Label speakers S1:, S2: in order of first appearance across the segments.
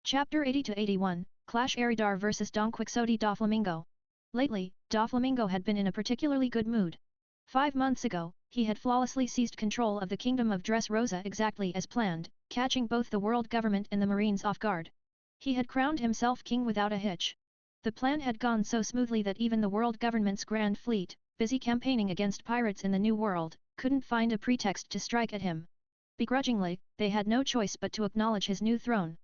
S1: Chapter 80-81, Clash Eridar vs Don Quixote Doflamingo. Lately, Doflamingo had been in a particularly good mood. 5 months ago, he had flawlessly seized control of the kingdom of Dressrosa exactly as planned, catching both the world government and the marines off guard. He had crowned himself king without a hitch. The plan had gone so smoothly that even the world government's grand fleet, busy campaigning against pirates in the New World, couldn't find a pretext to strike at him. Begrudgingly, they had no choice but to acknowledge his new throne.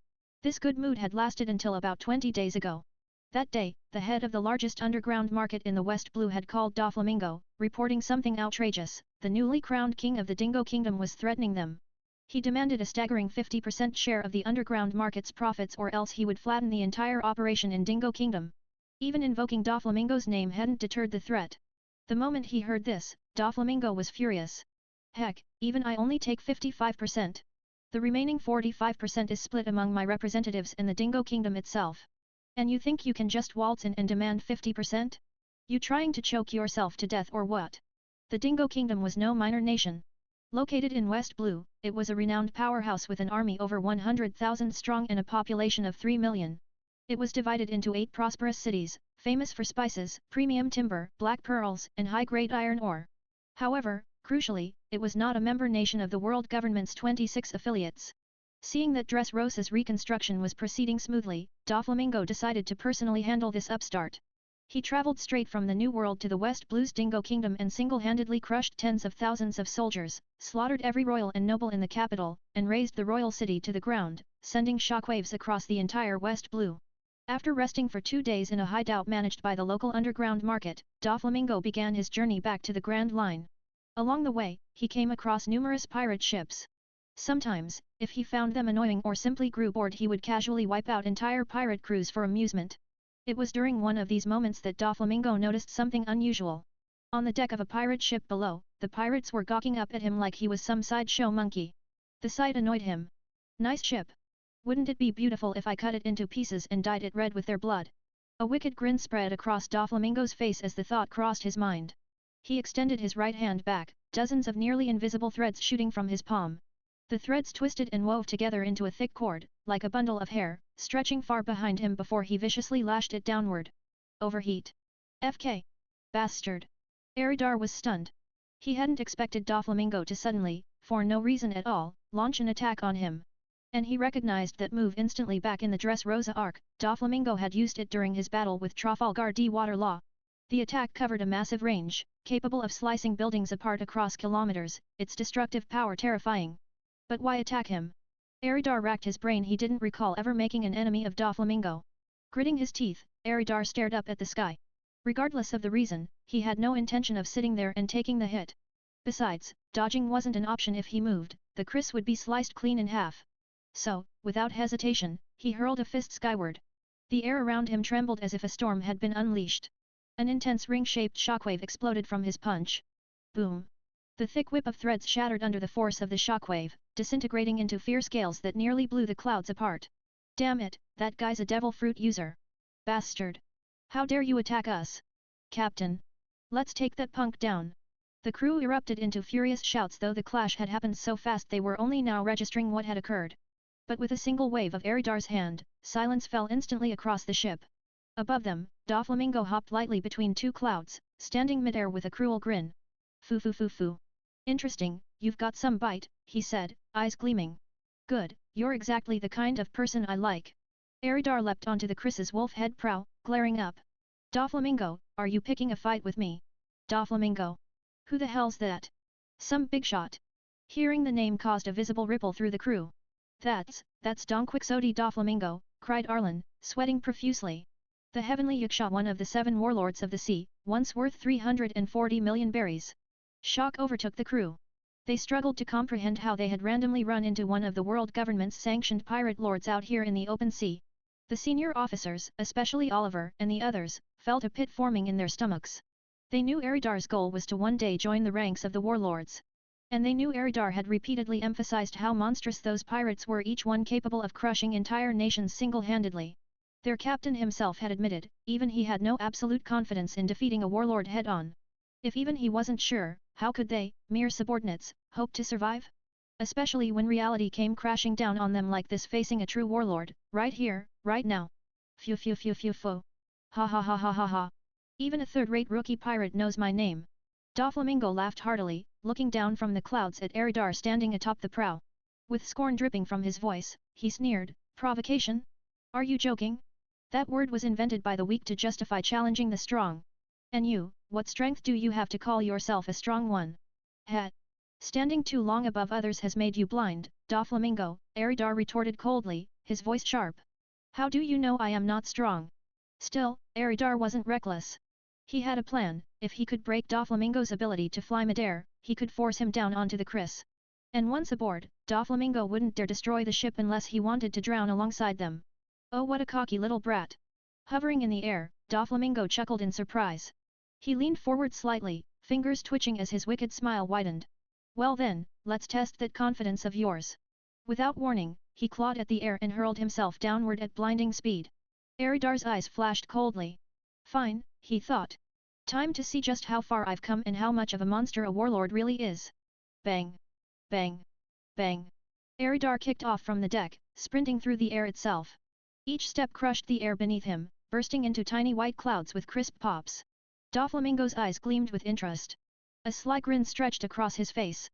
S1: This good mood had lasted until about 20 days ago. That day, the head of the largest underground market in the West Blue had called Doflamingo, reporting something outrageous. The newly crowned king of the Dingo Kingdom was threatening them. He demanded a staggering 50% share of the underground market's profits or else he would flatten the entire operation in Dingo Kingdom. Even invoking Doflamingo's name hadn't deterred the threat. The moment he heard this, Doflamingo was furious. Heck, even I only take 55%. The remaining 45% is split among my representatives and the Dingo Kingdom itself. And you think you can just waltz in and demand 50%? You trying to choke yourself to death or what? The Dingo Kingdom was no minor nation. Located in West Blue, it was a renowned powerhouse with an army over 100,000 strong and a population of 3 million. It was divided into 8 prosperous cities, famous for spices, premium timber, black pearls, and high-grade iron ore. However, crucially, it was not a member nation of the world government's 26 affiliates. Seeing that Dressrosa's reconstruction was proceeding smoothly, Doflamingo decided to personally handle this upstart. He traveled straight from the New World to the West Blue's Dingo Kingdom and single-handedly crushed tens of thousands of soldiers, slaughtered every royal and noble in the capital, and razed the royal city to the ground, sending shockwaves across the entire West Blue. After resting for 2 days in a hideout managed by the local underground market, Doflamingo began his journey back to the Grand Line. Along the way, he came across numerous pirate ships. Sometimes, if he found them annoying or simply grew bored, he would casually wipe out entire pirate crews for amusement. It was during one of these moments that Doflamingo noticed something unusual. On the deck of a pirate ship below, the pirates were gawking up at him like he was some sideshow monkey. The sight annoyed him. Nice ship. Wouldn't it be beautiful if I cut it into pieces and dyed it red with their blood? A wicked grin spread across Doflamingo's face as the thought crossed his mind. He extended his right hand back, dozens of nearly invisible threads shooting from his palm. The threads twisted and wove together into a thick cord, like a bundle of hair, stretching far behind him before he viciously lashed it downward. Overheat. FK. Bastard. Eridar was stunned. He hadn't expected Doflamingo to suddenly, for no reason at all, launch an attack on him. And he recognized that move instantly back in the Dressrosa arc. Doflamingo had used it during his battle with Trafalgar D. Waterlaw. The attack covered a massive range, capable of slicing buildings apart across kilometers, its destructive power terrifying. But why attack him? Eridar racked his brain. He didn't recall ever making an enemy of Doflamingo. Gritting his teeth, Eridar stared up at the sky. Regardless of the reason, he had no intention of sitting there and taking the hit. Besides, dodging wasn't an option. If he moved, the Chris would be sliced clean in half. So, without hesitation, he hurled a fist skyward. The air around him trembled as if a storm had been unleashed. An intense ring-shaped shockwave exploded from his punch. Boom! The thick whip of threads shattered under the force of the shockwave, disintegrating into fierce gales that nearly blew the clouds apart. Damn it, that guy's a devil fruit user. Bastard! How dare you attack us? Captain! Let's take that punk down. The crew erupted into furious shouts. Though the clash had happened so fast, they were only now registering what had occurred. But with a single wave of Eridar's hand, silence fell instantly across the ship. Above them, Doflamingo hopped lightly between 2 clouds, standing midair with a cruel grin. Foo foo foo foo. Interesting, you've got some bite, he said, eyes gleaming. Good, you're exactly the kind of person I like. Eridar leapt onto the Chris's wolf head prow, glaring up. Doflamingo, are you picking a fight with me? Doflamingo. Who the hell's that? Some big shot. Hearing the name caused a visible ripple through the crew. That's Don Quixote Doflamingo, cried Arlen, sweating profusely. The heavenly Yaksha, one of the 7 warlords of the sea, once worth 340 million berries. Shock overtook the crew. They struggled to comprehend how they had randomly run into one of the world government's sanctioned pirate lords out here in the open sea. The senior officers, especially Oliver and the others, felt a pit forming in their stomachs. They knew Eridar's goal was to one day join the ranks of the warlords. And they knew Eridar had repeatedly emphasized how monstrous those pirates were, each one capable of crushing entire nations single-handedly. Their captain himself had admitted, even he had no absolute confidence in defeating a warlord head-on. If even he wasn't sure, how could they, mere subordinates, hope to survive? Especially when reality came crashing down on them like this, facing a true warlord, right here, right now. Phew phew phew phew phew. Ha ha ha ha ha ha. Even a third-rate rookie pirate knows my name. Doflamingo laughed heartily, looking down from the clouds at Eridar standing atop the prow. With scorn dripping from his voice, he sneered, "Provocation? Are you joking? That word was invented by the weak to justify challenging the strong. And you, what strength do you have to call yourself a strong one? Het. Standing too long above others has made you blind, Doflamingo," Eridar retorted coldly, his voice sharp. "How do you know I am not strong?" Still, Eridar wasn't reckless. He had a plan. If he could break Doflamingo's ability to fly midair, he could force him down onto the Chris. And once aboard, Doflamingo wouldn't dare destroy the ship unless he wanted to drown alongside them. Oh, what a cocky little brat! Hovering in the air, Doflamingo chuckled in surprise. He leaned forward slightly, fingers twitching as his wicked smile widened. "Well then, let's test that confidence of yours." Without warning, he clawed at the air and hurled himself downward at blinding speed. Eridar's eyes flashed coldly. "Fine," he thought. "Time to see just how far I've come and how much of a monster a warlord really is." Bang! Bang! Bang! Eridar kicked off from the deck, sprinting through the air itself. Each step crushed the air beneath him, bursting into tiny white clouds with crisp pops. Doflamingo's eyes gleamed with interest. A sly grin stretched across his face.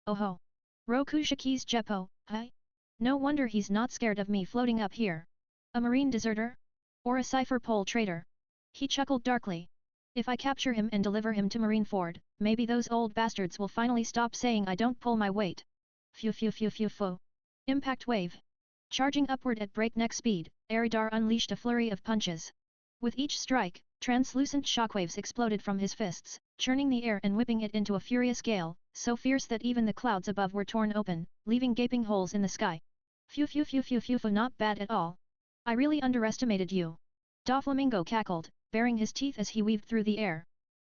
S1: "Oh ho! Rokushiki's Jeppo, hi? No wonder he's not scared of me floating up here. A marine deserter? Or a cipher pole traitor?" He chuckled darkly. "If I capture him and deliver him to Marineford, maybe those old bastards will finally stop saying I don't pull my weight." Phew phew phew phew phew. Impact wave. Charging upward at breakneck speed, Eridar unleashed a flurry of punches. With each strike, translucent shockwaves exploded from his fists, churning the air and whipping it into a furious gale, so fierce that even the clouds above were torn open, leaving gaping holes in the sky. "Phew phew phew phew phew phew, not bad at all. I really underestimated you." Doflamingo cackled, baring his teeth as he weaved through the air.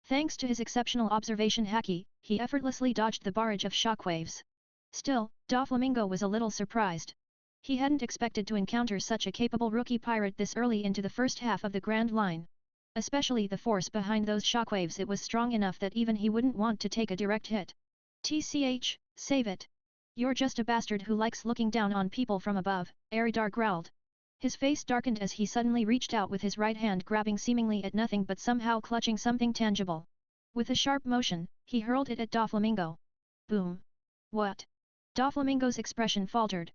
S1: Thanks to his exceptional observation haki, he effortlessly dodged the barrage of shockwaves. Still, Doflamingo was a little surprised. He hadn't expected to encounter such a capable rookie pirate this early into the first half of the Grand Line. Especially the force behind those shockwaves, it was strong enough that even he wouldn't want to take a direct hit. "Tch, save it. You're just a bastard who likes looking down on people from above," Eridar growled. His face darkened as he suddenly reached out with his right hand, grabbing seemingly at nothing but somehow clutching something tangible. With a sharp motion, he hurled it at Doflamingo. Boom! What? Doflamingo's expression faltered.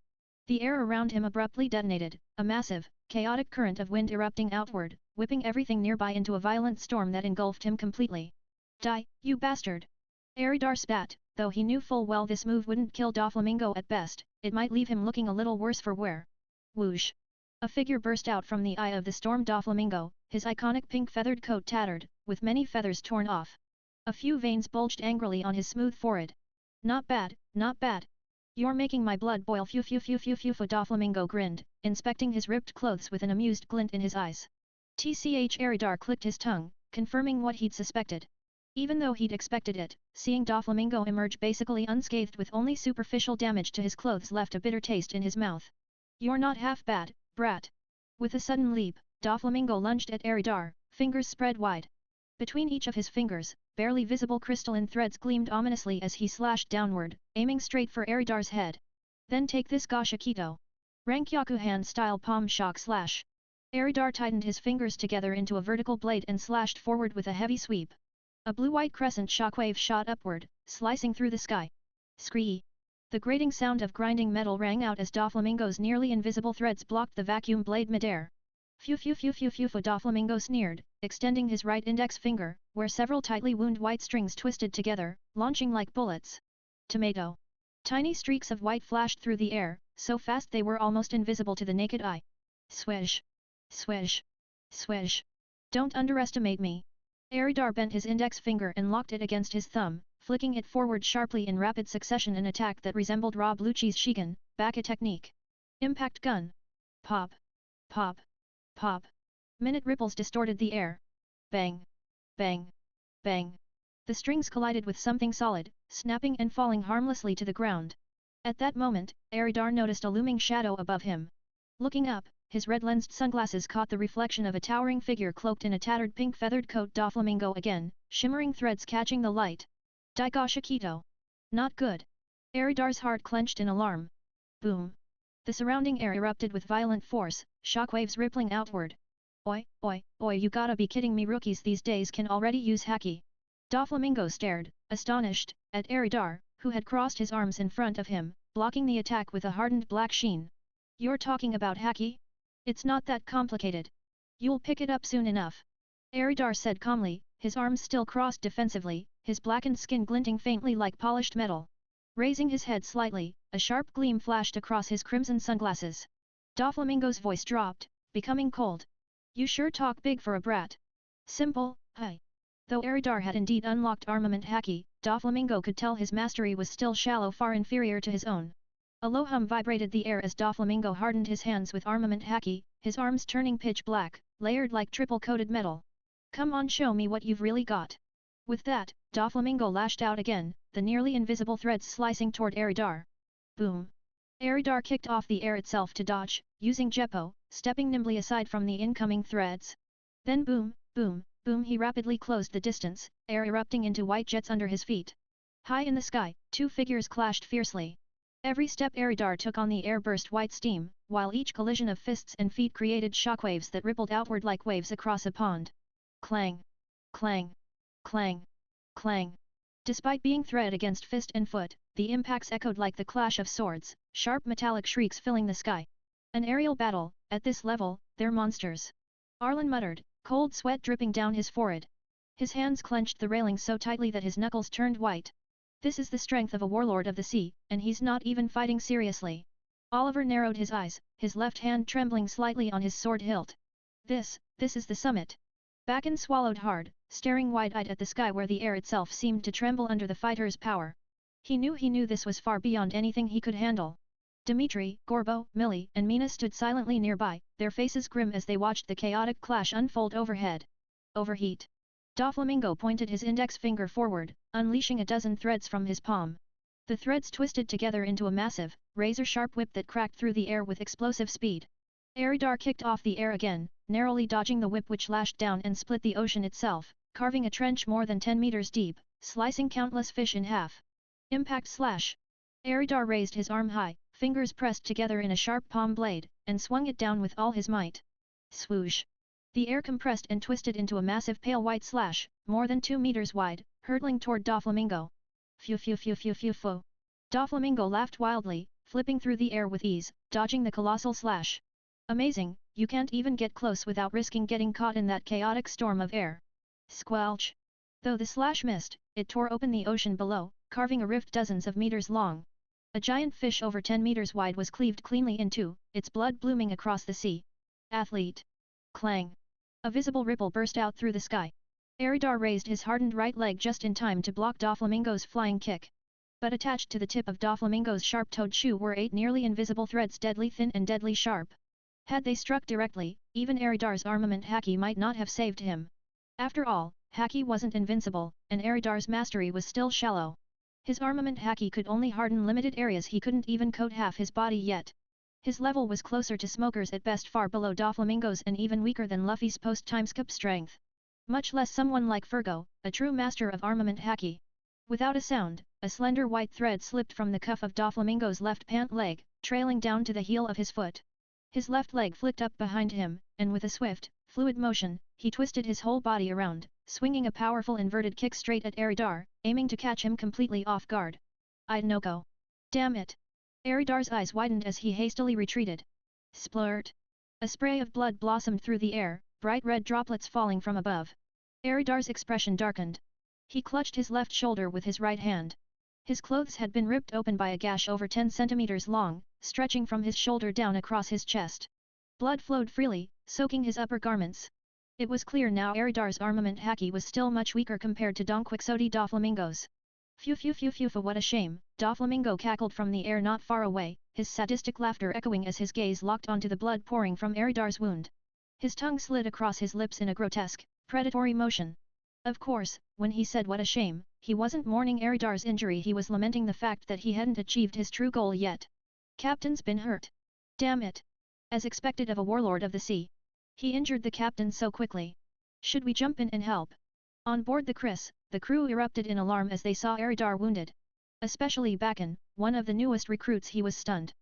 S1: The air around him abruptly detonated, a massive, chaotic current of wind erupting outward, whipping everything nearby into a violent storm that engulfed him completely. "Die, you bastard!" Eridar spat, though he knew full well this move wouldn't kill Doflamingo at best, it might leave him looking a little worse for wear. Whoosh! A figure burst out from the eye of the storm. Doflamingo, his iconic pink feathered coat tattered, with many feathers torn off. A few veins bulged angrily on his smooth forehead. "Not bad, not bad. You're making my blood boil." Phew phew phew phew phew. Doflamingo grinned, inspecting his ripped clothes with an amused glint in his eyes. Tch, Eridar clicked his tongue, confirming what he'd suspected. Even though he'd expected it, seeing Doflamingo emerge basically unscathed with only superficial damage to his clothes left a bitter taste in his mouth. "You're not half bad, brat." With a sudden leap, Doflamingo lunged at Eridar, fingers spread wide. Between each of his fingers, barely visible crystalline threads gleamed ominously as he slashed downward, aiming straight for Eridar's head. "Then take this, Gashikito." Rankyakuhan-style palm shock slash. Eridar tightened his fingers together into a vertical blade and slashed forward with a heavy sweep. A blue-white crescent shockwave shot upward, slicing through the sky. Scree! The grating sound of grinding metal rang out as Doflamingo's nearly invisible threads blocked the vacuum blade midair. "Phew phew phew phew phew." Doflamingo sneered, extending his right index finger, where several tightly wound white strings twisted together, launching like bullets. Tomato. Tiny streaks of white flashed through the air, so fast they were almost invisible to the naked eye. Swish! Swish! Swish! "Don't underestimate me." Eridar bent his index finger and locked it against his thumb, flicking it forward sharply in rapid succession, an attack that resembled raw blue cheese shigan, Baka technique. Impact gun. Pop! Pop! Pop! Minute ripples distorted the air. Bang! Bang! Bang! The strings collided with something solid, snapping and falling harmlessly to the ground. At that moment, Eridar noticed a looming shadow above him. Looking up, his red-lensed sunglasses caught the reflection of a towering figure cloaked in a tattered pink feathered coat. Doflamingo again, shimmering threads catching the light. "Dai Gashikito. Not good." Eridar's heart clenched in alarm. Boom! The surrounding air erupted with violent force, shockwaves rippling outward. Oi, oi, oi, you gotta be kidding me, rookies these days can already use haki. Doflamingo stared, astonished, at Eridar, who had crossed his arms in front of him, blocking the attack with a hardened black sheen. You're talking about haki? It's not that complicated. You'll pick it up soon enough. Eridar said calmly, his arms still crossed defensively, his blackened skin glinting faintly like polished metal. Raising his head slightly, a sharp gleam flashed across his crimson sunglasses. Doflamingo's voice dropped, becoming cold. You sure talk big for a brat. Simple, hi. Though Eridar had indeed unlocked armament haki, Doflamingo could tell his mastery was still shallow, far inferior to his own. A low hum vibrated the air as Doflamingo hardened his hands with armament haki, his arms turning pitch black, layered like triple-coated metal. Come on, show me what you've really got. With that, Doflamingo lashed out again, the nearly invisible threads slicing toward Eridar. Boom! Eridar kicked off the air itself to dodge, using Jeppo, stepping nimbly aside from the incoming threads. Then boom, boom, boom, he rapidly closed the distance, air erupting into white jets under his feet. High in the sky, two figures clashed fiercely. Every step Eridar took on the air burst white steam, while each collision of fists and feet created shockwaves that rippled outward like waves across a pond. Clang! Clang! Clang! Clang! Despite being thread against fist and foot, the impacts echoed like the clash of swords, sharp metallic shrieks filling the sky. An aerial battle, at this level, they're monsters. Arlen muttered, cold sweat dripping down his forehead. His hands clenched the railing so tightly that his knuckles turned white. This is the strength of a warlord of the sea, and he's not even fighting seriously. Oliver narrowed his eyes, his left hand trembling slightly on his sword hilt. This is the summit. Bakken swallowed hard, staring wide-eyed at the sky where the air itself seemed to tremble under the fighter's power. He knew this was far beyond anything he could handle. Dimitri, Gorbo, Millie, and Mina stood silently nearby, their faces grim as they watched the chaotic clash unfold overhead. Overheat. Doflamingo pointed his index finger forward, unleashing a dozen threads from his palm. The threads twisted together into a massive, razor-sharp whip that cracked through the air with explosive speed. Eridar kicked off the air again, narrowly dodging the whip which lashed down and split the ocean itself, carving a trench more than 10 meters deep, slicing countless fish in half. Impact slash! Eridar raised his arm high, fingers pressed together in a sharp palm blade, and swung it down with all his might. Swoosh! The air compressed and twisted into a massive pale white slash, more than 2 meters wide, hurtling toward Doflamingo. Phew phew phew phew phew phew. Doflamingo laughed wildly, flipping through the air with ease, dodging the colossal slash. Amazing, you can't even get close without risking getting caught in that chaotic storm of air. Squelch! Though the slash missed, it tore open the ocean below, carving a rift dozens of meters long. A giant fish over 10 meters wide was cleaved cleanly in two, its blood blooming across the sea. Athlete! Clang! A visible ripple burst out through the sky. Eridar raised his hardened right leg just in time to block Doflamingo's flying kick. But attached to the tip of Doflamingo's sharp-toed shoe were 8 nearly invisible threads, deadly thin and deadly sharp. Had they struck directly, even Eridar's armament haki might not have saved him. After all, haki wasn't invincible, and Eridar's mastery was still shallow. His armament haki could only harden limited areas, he couldn't even coat half his body yet. His level was closer to Smoker's at best, far below Doflamingo's, and even weaker than Luffy's post-timeskip strength. Much less someone like Fergo, a true master of armament haki. Without a sound, a slender white thread slipped from the cuff of Doflamingo's left pant leg, trailing down to the heel of his foot. His left leg flicked up behind him, and with a swift, fluid motion, he twisted his whole body around, swinging a powerful inverted kick straight at Eridar, aiming to catch him completely off guard. I'd no go. Damn it! Eridar's eyes widened as he hastily retreated. Splurt! A spray of blood blossomed through the air, bright red droplets falling from above. Eridar's expression darkened. He clutched his left shoulder with his right hand. His clothes had been ripped open by a gash over 10 centimeters long, stretching from his shoulder down across his chest. Blood flowed freely, soaking his upper garments. It was clear now Eridar's armament haki was still much weaker compared to Don Quixote Doflamingo's. Phew phew phew phew, for what a shame, Doflamingo cackled from the air not far away, his sadistic laughter echoing as his gaze locked onto the blood pouring from Eridar's wound. His tongue slid across his lips in a grotesque, predatory motion. Of course, when he said what a shame, he wasn't mourning Eridar's injury, he was lamenting the fact that he hadn't achieved his true goal yet. Captain's been hurt. Damn it! As expected of a warlord of the sea. He injured the captain so quickly. Should we jump in and help? On board the Chris, the crew erupted in alarm as they saw Eridar wounded. Especially Bakken, one of the newest recruits, he was stunned.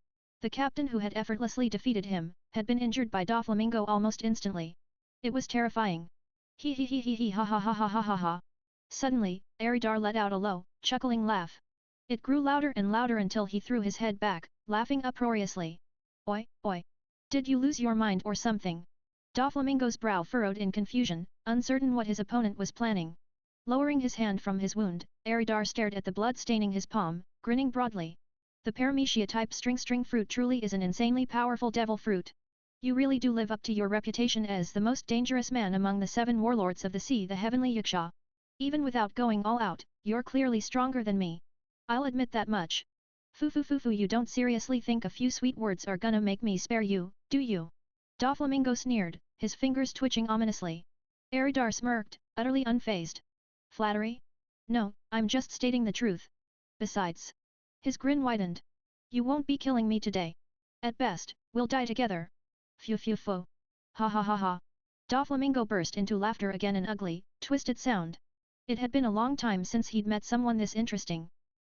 S1: The captain who had effortlessly defeated him, had been injured by Doflamingo almost instantly. It was terrifying. He ha ha ha ha ha ha ha. Suddenly, Aridar let out a low, chuckling laugh. It grew louder and louder until he threw his head back, laughing uproariously. Oi, oi. Did you lose your mind or something? Doflamingo's brow furrowed in confusion, uncertain what his opponent was planning. Lowering his hand from his wound, Aridar stared at the blood staining his palm, grinning broadly. The Paramecia-type string fruit truly is an insanely powerful devil fruit. You really do live up to your reputation as the most dangerous man among the 7 warlords of the sea, the heavenly Yaksha. Even without going all out, you're clearly stronger than me. I'll admit that much. Foo, you don't seriously think a few sweet words are gonna make me spare you, do you? Doflamingo sneered, his fingers twitching ominously. Aridar smirked, utterly unfazed. Flattery? No, I'm just stating the truth. Besides. His grin widened. You won't be killing me today. At best, we'll die together. Foo. Ha ha ha ha. Doflamingo burst into laughter again, an ugly, twisted sound. It had been a long time since he'd met someone this interesting.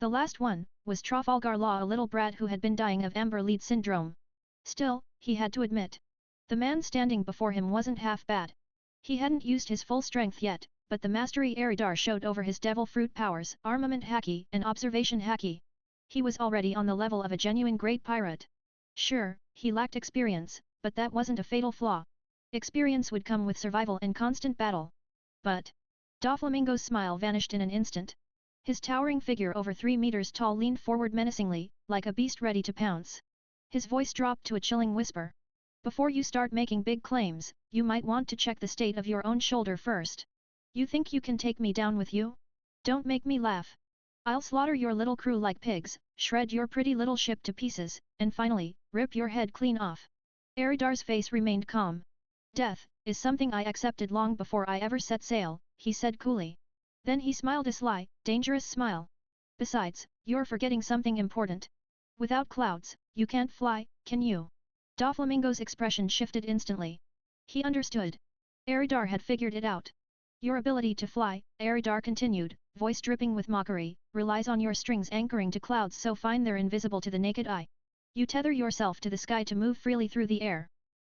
S1: The last one was Trafalgar Law, a little brat who had been dying of amber lead syndrome. Still, he had to admit. The man standing before him wasn't half bad. He hadn't used his full strength yet, but the mastery Aridar showed over his devil fruit powers, armament haki and observation haki. He was already on the level of a genuine great pirate. Sure, he lacked experience, but that wasn't a fatal flaw. Experience would come with survival and constant battle. But Doflamingo's smile vanished in an instant. His towering figure over 3 meters tall leaned forward menacingly, like a beast ready to pounce. His voice dropped to a chilling whisper. Before you start making big claims, you might want to check the state of your own shoulder first. You think you can take me down with you? Don't make me laugh. I'll slaughter your little crew like pigs, shred your pretty little ship to pieces, and finally, rip your head clean off. Aridar's face remained calm. Death is something I accepted long before I ever set sail, he said coolly. Then he smiled a sly, dangerous smile. Besides, you're forgetting something important. Without clouds, you can't fly, can you? Doflamingo's expression shifted instantly. He understood. Aridar had figured it out. Your ability to fly, Aridar continued, voice dripping with mockery, relies on your strings anchoring to clouds so fine they're invisible to the naked eye. You tether yourself to the sky to move freely through the air.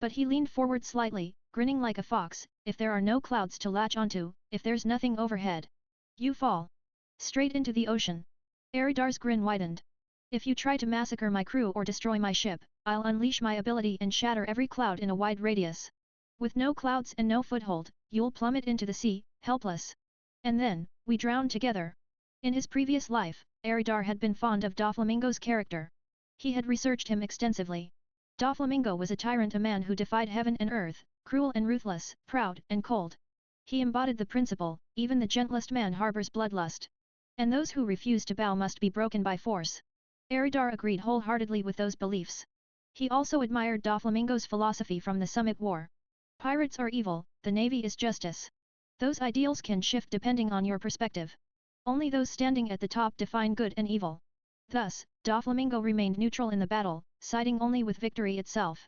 S1: But he leaned forward slightly, grinning like a fox. If there are no clouds to latch onto, if there's nothing overhead, you fall straight into the ocean. Aridar's grin widened. If you try to massacre my crew or destroy my ship, I'll unleash my ability and shatter every cloud in a wide radius. With no clouds and no foothold, you'll plummet into the sea, helpless. And then, we drown together. In his previous life, Aridar had been fond of Doflamingo's character. He had researched him extensively. Doflamingo was a tyrant, a man who defied heaven and earth, cruel and ruthless, proud and cold. He embodied the principle, even the gentlest man harbors bloodlust. And those who refuse to bow must be broken by force. Aridar agreed wholeheartedly with those beliefs. He also admired Doflamingo's philosophy from the Summit War. Pirates are evil, the navy is justice. Those ideals can shift depending on your perspective. Only those standing at the top define good and evil. Thus, Doflamingo remained neutral in the battle, siding only with victory itself.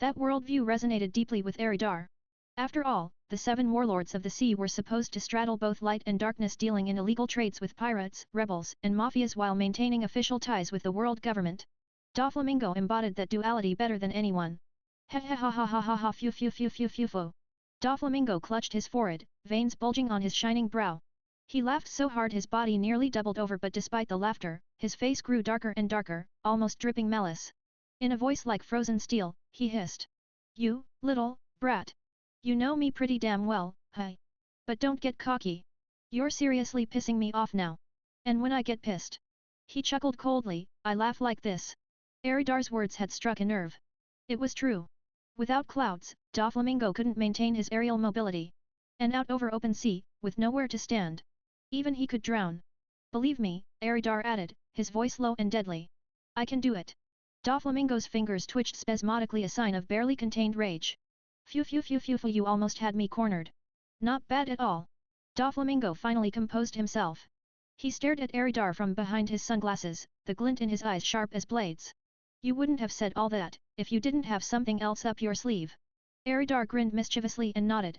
S1: That worldview resonated deeply with Aridar. After all, the 7 warlords of the sea were supposed to straddle both light and darkness, dealing in illegal trades with pirates, rebels, and mafias while maintaining official ties with the world government. Doflamingo embodied that duality better than anyone. Ha ha ha ha ha ha ha phew. Doflamingo clutched his forehead, veins bulging on his shining brow. He laughed so hard his body nearly doubled over, but despite the laughter, his face grew darker and darker, almost dripping malice. In a voice like frozen steel, he hissed. You, little brat. You know me pretty damn well, huh? But don't get cocky. You're seriously pissing me off now. And when I get pissed. He chuckled coldly, I laugh like this. Aridar's words had struck a nerve. It was true. Without clouds, Doflamingo couldn't maintain his aerial mobility. And out over open sea, with nowhere to stand. Even he could drown. Believe me, Aridar added, his voice low and deadly. I can do it. Doflamingo's fingers twitched spasmodically, a sign of barely contained rage. Phew, you almost had me cornered. Not bad at all. Doflamingo finally composed himself. He stared at Aridar from behind his sunglasses, the glint in his eyes sharp as blades. You wouldn't have said all that, if you didn't have something else up your sleeve. Aridar grinned mischievously and nodded.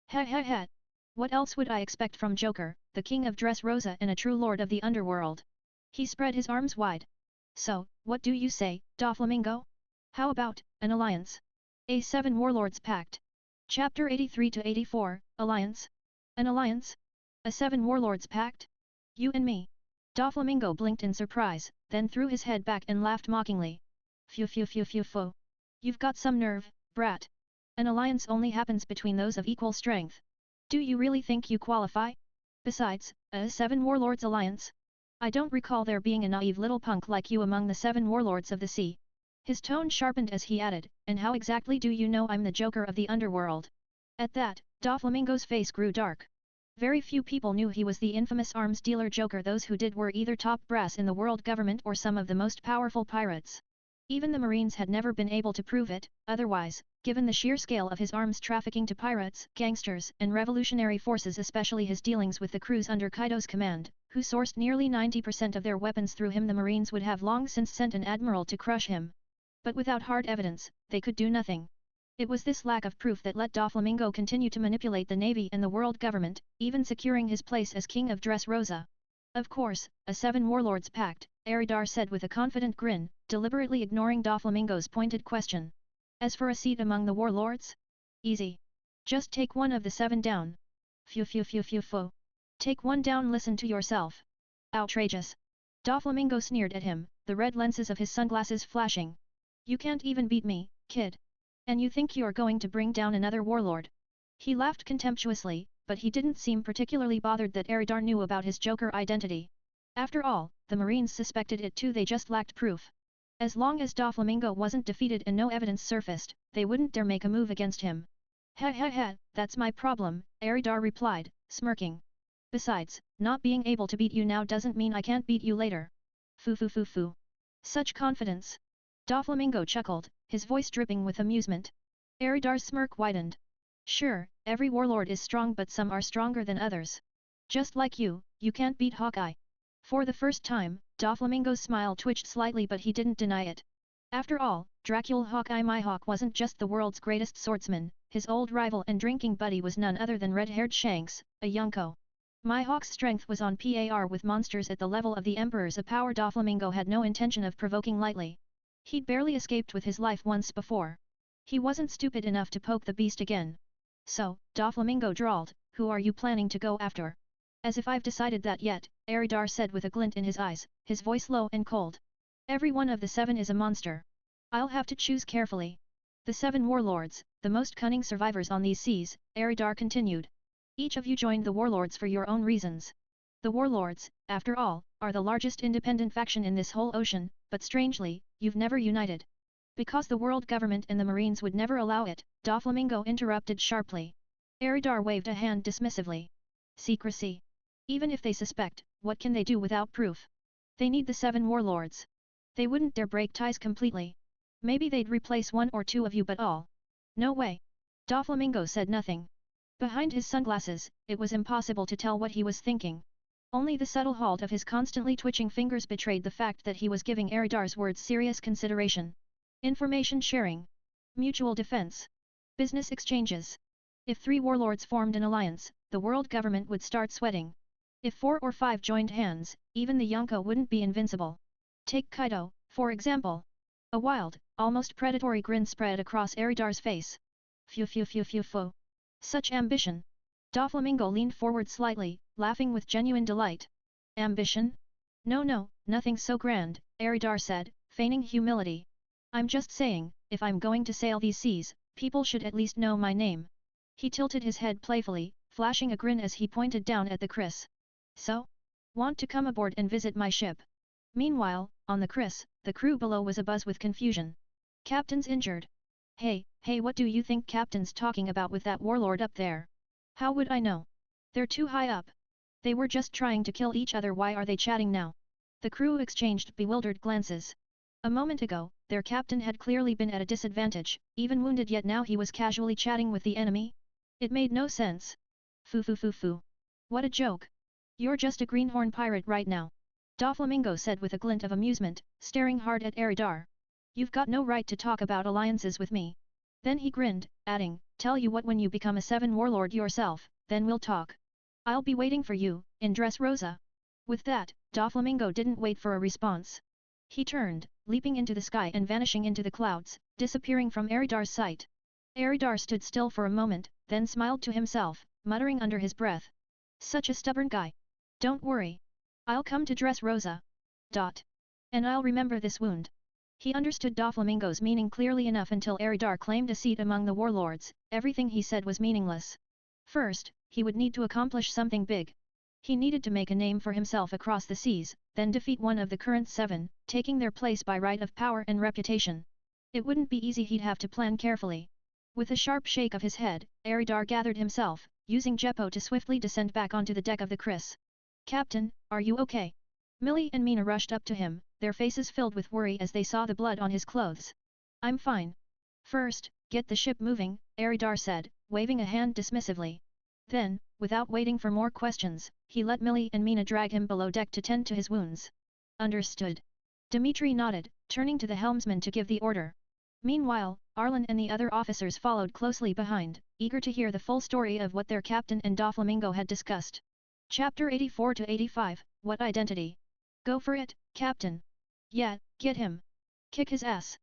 S1: Ha. What else would I expect from Joker, the king of Dressrosa and a true lord of the underworld? He spread his arms wide. So, what do you say, Doflamingo? How about an alliance? A Seven Warlords Pact. Chapter 83-84, Alliance? An alliance? A Seven Warlords Pact? You and me? Doflamingo blinked in surprise, then threw his head back and laughed mockingly. Phew phew phew phew phew. You've got some nerve, brat. An alliance only happens between those of equal strength. Do you really think you qualify? Besides, a Seven Warlords alliance? I don't recall there being a naive little punk like you among the Seven Warlords of the sea. His tone sharpened as he added, and how exactly do you know I'm the Joker of the underworld? At that, Doflamingo's face grew dark. Very few people knew he was the infamous arms dealer Joker. Those who did were either top brass in the world government or some of the most powerful pirates. Even the Marines had never been able to prove it, otherwise, given the sheer scale of his arms trafficking to pirates, gangsters, and revolutionary forces, especially his dealings with the crews under Kaido's command, who sourced nearly 90% of their weapons through him, the Marines would have long since sent an admiral to crush him. But without hard evidence, they could do nothing. It was this lack of proof that let Doflamingo continue to manipulate the Navy and the world government, even securing his place as King of Dressrosa. Of course, a Seven Warlords Pact, Eridar said with a confident grin, deliberately ignoring Doflamingo's pointed question. As for a seat among the warlords? Easy. Just take one of the seven down. Phew phew phew phew phew. Take one down, listen to yourself. Outrageous. Doflamingo sneered at him, the red lenses of his sunglasses flashing. You can't even beat me, kid. And you think you're going to bring down another warlord? He laughed contemptuously, but he didn't seem particularly bothered that Eridar knew about his Joker identity. After all, the Marines suspected it too, they just lacked proof. As long as Doflamingo wasn't defeated and no evidence surfaced, they wouldn't dare make a move against him. Ha ha ha, that's my problem, Eridar replied, smirking. Besides, not being able to beat you now doesn't mean I can't beat you later. Foo foo foo foo. Such confidence. Doflamingo chuckled, his voice dripping with amusement. Eridar's smirk widened. Sure, every warlord is strong, but some are stronger than others. Just like you can't beat Hawkeye. For the first time, Doflamingo's smile twitched slightly, but he didn't deny it. After all, Dracula Hawkeye Mihawk wasn't just the world's greatest swordsman, his old rival and drinking buddy was none other than red-haired Shanks, a Yonko. Mihawk's strength was on par with monsters at the level of the Emperors, a power Doflamingo had no intention of provoking lightly. He'd barely escaped with his life once before. He wasn't stupid enough to poke the beast again. So, Doflamingo drawled, who are you planning to go after? As if I've decided that yet, Eridar said with a glint in his eyes, his voice low and cold. Every one of the seven is a monster. I'll have to choose carefully. The Seven Warlords, the most cunning survivors on these seas, Eridar continued. Each of you joined the Warlords for your own reasons. The Warlords, after all, are the largest independent faction in this whole ocean, but strangely, you've never united. Because the world government and the Marines would never allow it, Doflamingo interrupted sharply. Eridar waved a hand dismissively. Secrecy. Even if they suspect, what can they do without proof? They need the Seven Warlords. They wouldn't dare break ties completely. Maybe they'd replace one or two of you, but all. No way. Doflamingo said nothing. Behind his sunglasses, it was impossible to tell what he was thinking. Only the subtle halt of his constantly twitching fingers betrayed the fact that he was giving Eridar's words serious consideration. Information sharing. Mutual defense. Business exchanges. If 3 warlords formed an alliance, the world government would start sweating. If 4 or 5 joined hands, even the Yonko wouldn't be invincible. Take Kaido, for example. A wild, almost predatory grin spread across Eridar's face. Phew phew phew phew phew. Such ambition. Doflamingo leaned forward slightly, laughing with genuine delight. Ambition? No, nothing so grand, Eridar said, feigning humility. I'm just saying, if I'm going to sail these seas, people should at least know my name. He tilted his head playfully, flashing a grin as he pointed down at the Chris. So? Want to come aboard and visit my ship? Meanwhile, on the Chris, the crew below was abuzz with confusion. Captain's injured. Hey, what do you think Captain's talking about with that warlord up there? How would I know? They're too high up. They were just trying to kill each other. Why are they chatting now? The crew exchanged bewildered glances. A moment ago, their captain had clearly been at a disadvantage, even wounded, yet now he was casually chatting with the enemy? It made no sense. Foo foo foo foo. What a joke. You're just a greenhorn pirate right now. Doflamingo said with a glint of amusement, staring hard at Eridar. You've got no right to talk about alliances with me. Then he grinned, adding, tell you what, when you become a Seven Warlord yourself, then we'll talk. I'll be waiting for you, in Dressrosa. With that, Doflamingo didn't wait for a response. He turned, leaping into the sky and vanishing into the clouds, disappearing from Eridar's sight. Eridar stood still for a moment, then smiled to himself, muttering under his breath. Such a stubborn guy. Don't worry. I'll come to Dressrosa. And I'll remember this wound. He understood Doflamingo's meaning clearly enough until Eridar claimed a seat among the warlords. Everything he said was meaningless. First, he would need to accomplish something big. He needed to make a name for himself across the seas, then defeat one of the current 7, taking their place by right of power and reputation. It wouldn't be easy, he'd have to plan carefully. With a sharp shake of his head, Eridar gathered himself, using Jeppo to swiftly descend back onto the deck of the Chris. Captain, are you okay? Millie and Mina rushed up to him, their faces filled with worry as they saw the blood on his clothes. I'm fine. First, get the ship moving, Eridar said, waving a hand dismissively. Then, without waiting for more questions, he let Millie and Mina drag him below deck to tend to his wounds. Understood. Dimitri nodded, turning to the helmsman to give the order. Meanwhile, Arlen and the other officers followed closely behind, eager to hear the full story of what their captain and Doflamingo had discussed. Chapter 84-85, What Identity? Go for it, Captain. Yeah, get him. Kick his ass.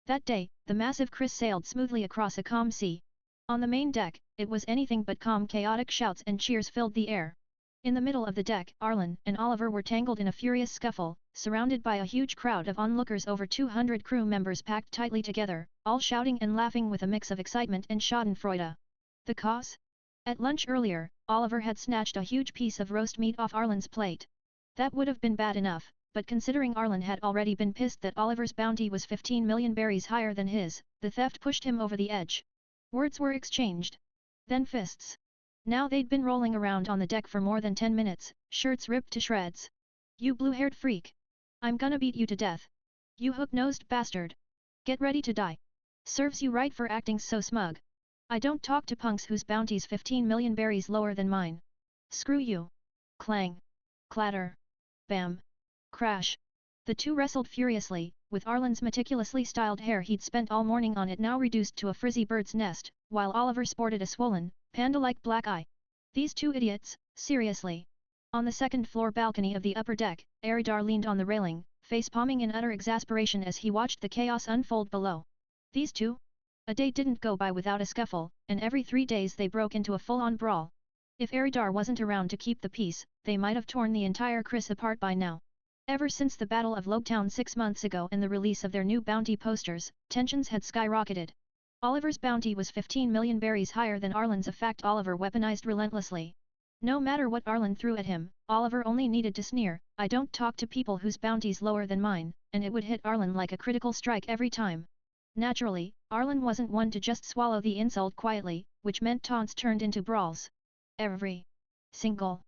S1: That day, the massive Chris sailed smoothly across a calm sea. On the main deck, it was anything but calm. Chaotic shouts and cheers filled the air. In the middle of the deck, Arlen and Oliver were tangled in a furious scuffle, surrounded by a huge crowd of onlookers. Over 200 crew members packed tightly together, all shouting and laughing with a mix of excitement and schadenfreude. The cause? At lunch earlier, Oliver had snatched a huge piece of roast meat off Arlen's plate. That would have been bad enough, but considering Arlen had already been pissed that Oliver's bounty was 15 million berries higher than his, the theft pushed him over the edge. Words were exchanged. Then fists. Now they'd been rolling around on the deck for more than 10 minutes, shirts ripped to shreds. You blue-haired freak. I'm gonna beat you to death. You hook-nosed bastard. Get ready to die. Serves you right for acting so smug. I don't talk to punks whose bounty's 15 million berries lower than mine. Screw you. Clang. Clatter. Bam. Crash. The two wrestled furiously, with Arlen's meticulously styled hair he'd spent all morning on it now reduced to a frizzy bird's nest, while Oliver sported a swollen, panda-like black eye. These two idiots, seriously. On the second-floor balcony of the upper deck, Eridar leaned on the railing, face-palming in utter exasperation as he watched the chaos unfold below. These two? A day didn't go by without a scuffle, and every 3 days they broke into a full-on brawl. If Eridar wasn't around to keep the peace, they might have torn the entire Chris apart by now. Ever since the Battle of Logetown 6 months ago and the release of their new bounty posters, tensions had skyrocketed. Oliver's bounty was 15 million berries higher than Arlen's, a fact Oliver weaponized relentlessly. No matter what Arlen threw at him, Oliver only needed to sneer, I don't talk to people whose bounty's lower than mine, and it would hit Arlen like a critical strike every time. Naturally, Arlen wasn't one to just swallow the insult quietly, which meant taunts turned into brawls. Every single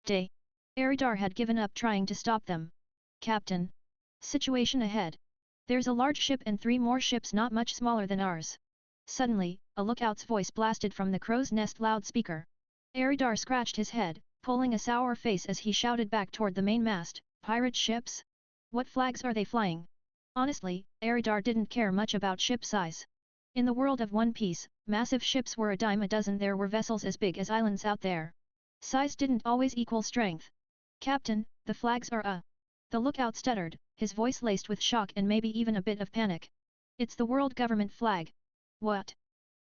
S1: day, Eridar had given up trying to stop them. Captain. Situation ahead. There's a large ship and 3 more ships not much smaller than ours. Suddenly, a lookout's voice blasted from the crow's nest loudspeaker. Eridar scratched his head, pulling a sour face as he shouted back toward the main mast, pirate ships? What flags are they flying? Honestly, Eridar didn't care much about ship size. In the world of One Piece, massive ships were a dime a dozen. There were vessels as big as islands out there. Size didn't always equal strength. Captain, the flags are The lookout stuttered, his voice laced with shock and maybe even a bit of panic. It's the world government flag. What?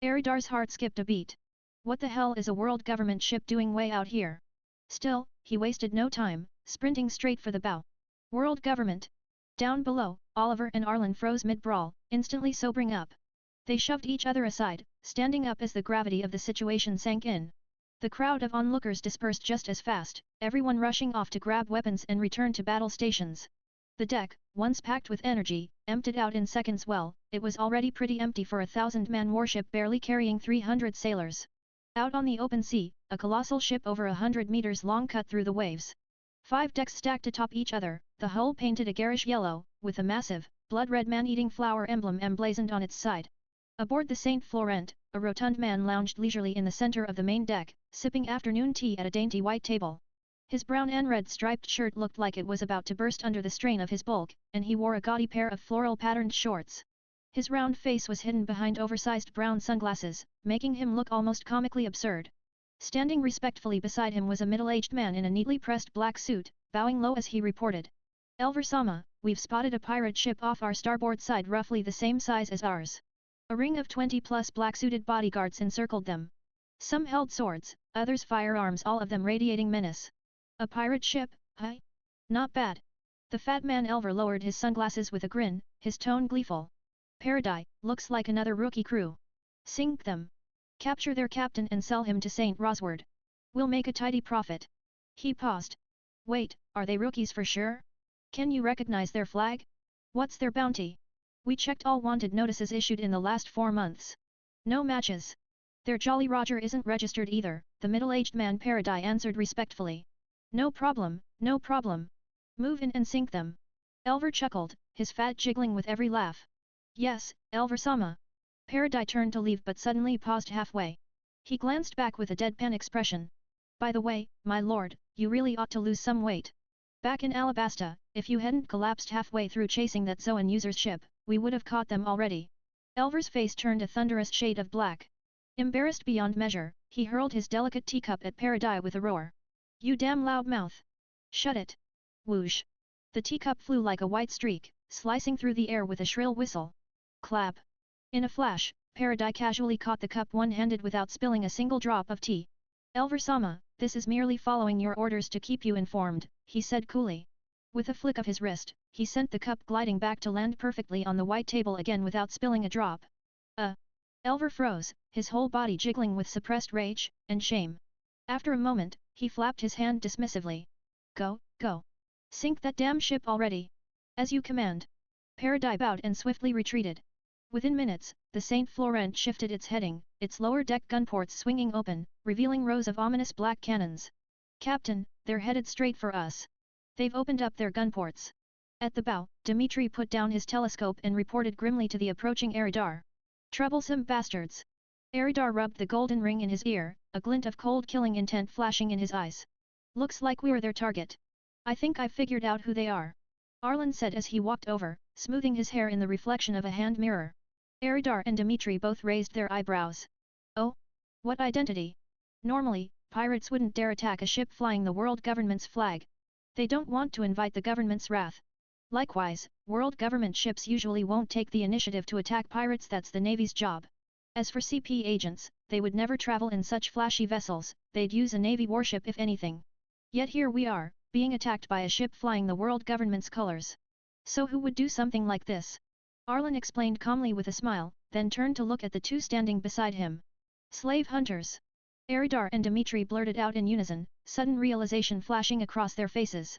S1: Eridar's heart skipped a beat. What the hell is a world government ship doing way out here? Still, he wasted no time, sprinting straight for the bow. World government. Down below, Oliver and Arlen froze mid-brawl, instantly sobering up. They shoved each other aside, standing up as the gravity of the situation sank in. The crowd of onlookers dispersed just as fast, everyone rushing off to grab weapons and return to battle stations. The deck, once packed with energy, emptied out in seconds. Well, it was already pretty empty for a 1,000-man warship barely carrying 300 sailors. Out on the open sea, a colossal ship over 100 meters long cut through the waves. 5 decks stacked atop each other, the hull painted a garish yellow, with a massive, blood-red man-eating flower emblem emblazoned on its side. Aboard the St. Florent, a rotund man lounged leisurely in the center of the main deck, sipping afternoon tea at a dainty white table. His brown and red striped shirt looked like it was about to burst under the strain of his bulk, and he wore a gaudy pair of floral-patterned shorts. His round face was hidden behind oversized brown sunglasses, making him look almost comically absurd. Standing respectfully beside him was a middle-aged man in a neatly pressed black suit, bowing low as he reported. Elver-sama, we've spotted a pirate ship off our starboard side roughly the same size as ours. A ring of 20+ black-suited bodyguards encircled them. Some held swords, others firearms, all of them radiating menace. A pirate ship, huh? Not bad. The fat man Elver lowered his sunglasses with a grin, his tone gleeful. Paradise, looks like another rookie crew. Sink them. Capture their captain and sell him to Saint Rosward. We'll make a tidy profit. He paused. Wait, are they rookies for sure? Can you recognize their flag? What's their bounty? We checked all wanted notices issued in the last 4 months. No matches. Their Jolly Roger isn't registered either, the middle-aged man Paradise answered respectfully. No problem, no problem. Move in and sink them. Elver chuckled, his fat jiggling with every laugh. Yes, Elver-sama. Paradise turned to leave but suddenly paused halfway. He glanced back with a deadpan expression. By the way, my lord, you really ought to lose some weight. Back in Alabasta, if you hadn't collapsed halfway through chasing that Zoan user's ship, we would have caught them already. Elver's face turned a thunderous shade of black. Embarrassed beyond measure, he hurled his delicate teacup at Paradise with a roar. You damn loudmouth! Shut it! Whoosh! The teacup flew like a white streak, slicing through the air with a shrill whistle. Clap! In a flash, Paradise casually caught the cup one-handed without spilling a single drop of tea. Elver-sama, this is merely following your orders to keep you informed, he said coolly. With a flick of his wrist, he sent the cup gliding back to land perfectly on the white table again without spilling a drop. Elver froze, his whole body jiggling with suppressed rage and shame. After a moment, he flapped his hand dismissively. Go, go. Sink that damn ship already. As you command. Paradise bowed and swiftly retreated. Within minutes, the Saint Florent shifted its heading, its lower deck gunports swinging open, revealing rows of ominous black cannons. Captain, they're headed straight for us. They've opened up their gunports. At the bow, Dmitri put down his telescope and reported grimly to the approaching Eridar. Troublesome bastards. Eridar rubbed the golden ring in his ear, a glint of cold killing intent flashing in his eyes. Looks like we're their target. I think I've figured out who they are. Arlen said as he walked over, smoothing his hair in the reflection of a hand mirror. Eridar and Dmitri both raised their eyebrows. Oh? What identity? Normally, pirates wouldn't dare attack a ship flying the world government's flag. They don't want to invite the government's wrath. Likewise, world government ships usually won't take the initiative to attack pirates, that's the Navy's job. As for CP agents, they would never travel in such flashy vessels, they'd use a Navy warship if anything. Yet here we are, being attacked by a ship flying the world government's colors. So who would do something like this? Arlen explained calmly with a smile, then turned to look at the two standing beside him. Slave hunters. Eridar and Dmitri blurted out in unison, sudden realization flashing across their faces.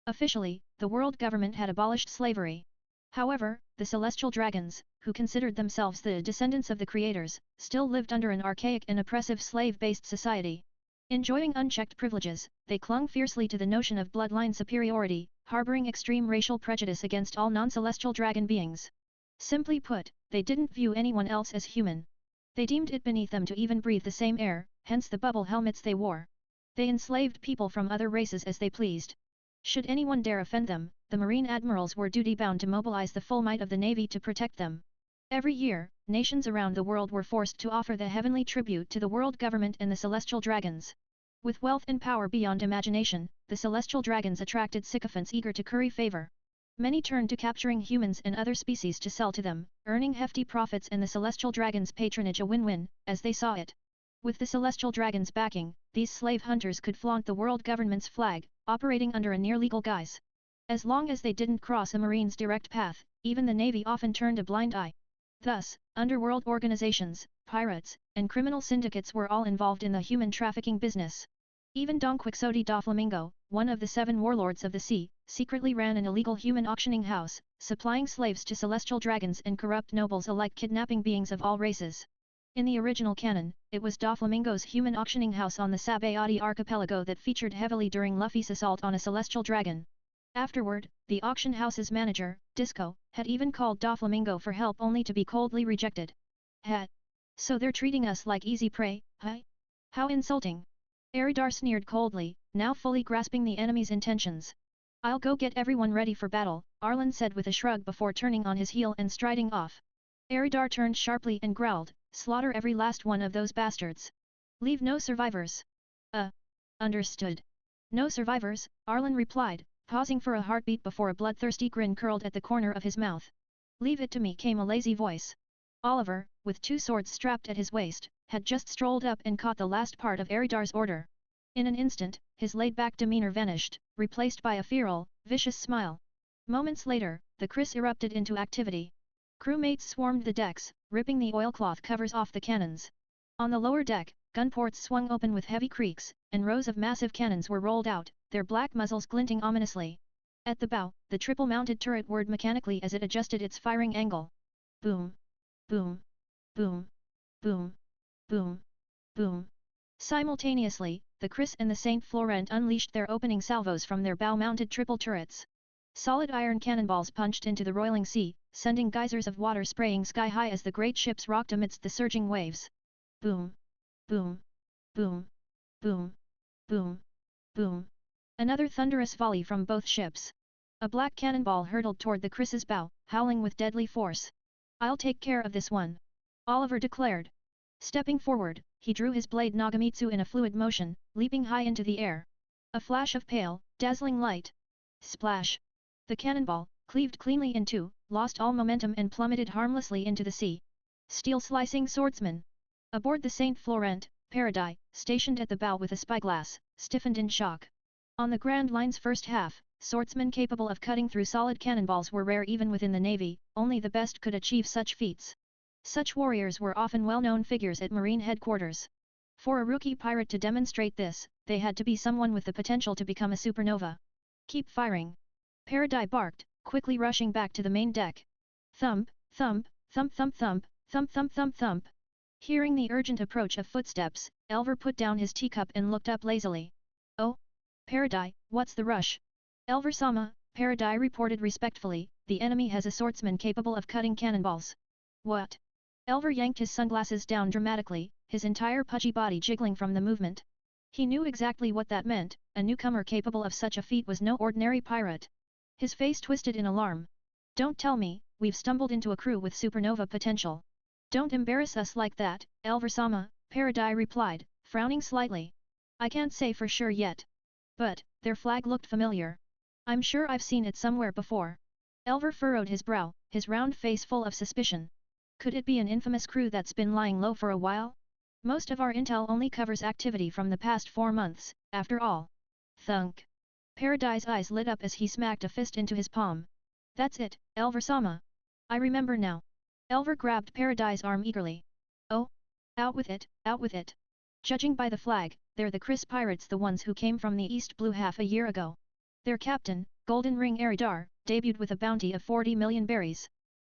S1: Officially, the world government had abolished slavery. However, the celestial dragons, who considered themselves the descendants of the creators, still lived under an archaic and oppressive slave-based society. Enjoying unchecked privileges, they clung fiercely to the notion of bloodline superiority, harboring extreme racial prejudice against all non-celestial dragon beings. Simply put, they didn't view anyone else as human. They deemed it beneath them to even breathe the same air, hence the bubble helmets they wore. They enslaved people from other races as they pleased. Should anyone dare offend them, the Marine Admirals were duty-bound to mobilize the full might of the Navy to protect them. Every year, nations around the world were forced to offer the heavenly tribute to the world government and the celestial dragons. With wealth and power beyond imagination, the celestial dragons attracted sycophants eager to curry favor. Many turned to capturing humans and other species to sell to them, earning hefty profits, and the celestial dragons' patronage a win-win, as they saw it. With the celestial dragons' backing, these slave hunters could flaunt the world government's flag, operating under a near-legal guise. As long as they didn't cross a marine's direct path, even the Navy often turned a blind eye. Thus, underworld organizations, pirates, and criminal syndicates were all involved in the human trafficking business. Even Don Quixote da Flamingo, one of the 7 warlords of the sea, secretly ran an illegal human auctioning house, supplying slaves to celestial dragons and corrupt nobles alike, kidnapping beings of all races. In the original canon, it was Doflamingo's human auctioning house on the Sabaody archipelago that featured heavily during Luffy's assault on a celestial dragon. Afterward, the auction house's manager, Disco, had even called Doflamingo for help only to be coldly rejected. So they're treating us like easy prey, huh? How insulting! Eridar sneered coldly, now fully grasping the enemy's intentions. I'll go get everyone ready for battle, Arlen said with a shrug before turning on his heel and striding off. Eridar turned sharply and growled, slaughter every last one of those bastards. Leave no survivors. Understood. No survivors, Arlen replied, pausing for a heartbeat before a bloodthirsty grin curled at the corner of his mouth. "Leave it to me," came a lazy voice. Oliver, with 2 swords strapped at his waist, had just strolled up and caught the last part of Eridar's order. In an instant, his laid-back demeanor vanished, replaced by a feral, vicious smile. Moments later, the Kriss erupted into activity. Crewmates swarmed the decks, ripping the oilcloth covers off the cannons. On the lower deck, gun ports swung open with heavy creaks, and rows of massive cannons were rolled out, their black muzzles glinting ominously. At the bow, the triple-mounted turret whirred mechanically as it adjusted its firing angle. Boom! Boom! Boom! Boom! Boom! Boom! Simultaneously, the Kriss and the Saint Florent unleashed their opening salvos from their bow-mounted triple turrets. Solid iron cannonballs punched into the roiling sea, sending geysers of water spraying sky-high as the great ships rocked amidst the surging waves. Boom! Boom! Boom! Boom! Boom! Boom! Another thunderous volley from both ships. A black cannonball hurtled toward the Kriss's bow, howling with deadly force. "I'll take care of this one," Oliver declared. Stepping forward, he drew his blade Nagamitsu in a fluid motion, leaping high into the air. A flash of pale, dazzling light. Splash! The cannonball, cleaved cleanly in two, lost all momentum and plummeted harmlessly into the sea. Steel-slicing swordsman. Aboard the Saint Florent, Paradis, stationed at the bow with a spyglass, stiffened in shock. On the Grand Line's first half, swordsmen capable of cutting through solid cannonballs were rare even within the Navy, only the best could achieve such feats. Such warriors were often well-known figures at Marine headquarters. For a rookie pirate to demonstrate this, they had to be someone with the potential to become a supernova. "Keep firing!" Paradis barked, quickly rushing back to the main deck. Thump, thump, thump thump thump, thump thump thump thump. Hearing the urgent approach of footsteps, Elver put down his teacup and looked up lazily. "Oh? Paradis, what's the rush?" "Elver-sama," Paradis reported respectfully, "the enemy has a swordsman capable of cutting cannonballs." "What?" Elver yanked his sunglasses down dramatically, his entire pudgy body jiggling from the movement. He knew exactly what that meant, a newcomer capable of such a feat was no ordinary pirate. His face twisted in alarm. "Don't tell me, we've stumbled into a crew with supernova potential." "Don't embarrass us like that, Elver-sama," Paradis replied, frowning slightly. "I can't say for sure yet. But, their flag looked familiar. I'm sure I've seen it somewhere before." Elver furrowed his brow, his round face full of suspicion. Could it be an infamous crew that's been lying low for a while? Most of our intel only covers activity from the past 4 months, after all. Thunk. Paradis' eyes lit up as he smacked a fist into his palm. "That's it, Elver-sama. I remember now." Elver grabbed Paradis' arm eagerly. "Oh? Out with it, out with it. Judging by the flag, they're the Kriss pirates, the ones who came from the East Blue half a year ago. Their captain, Golden Ring Eridar, debuted with a bounty of 40 million berries.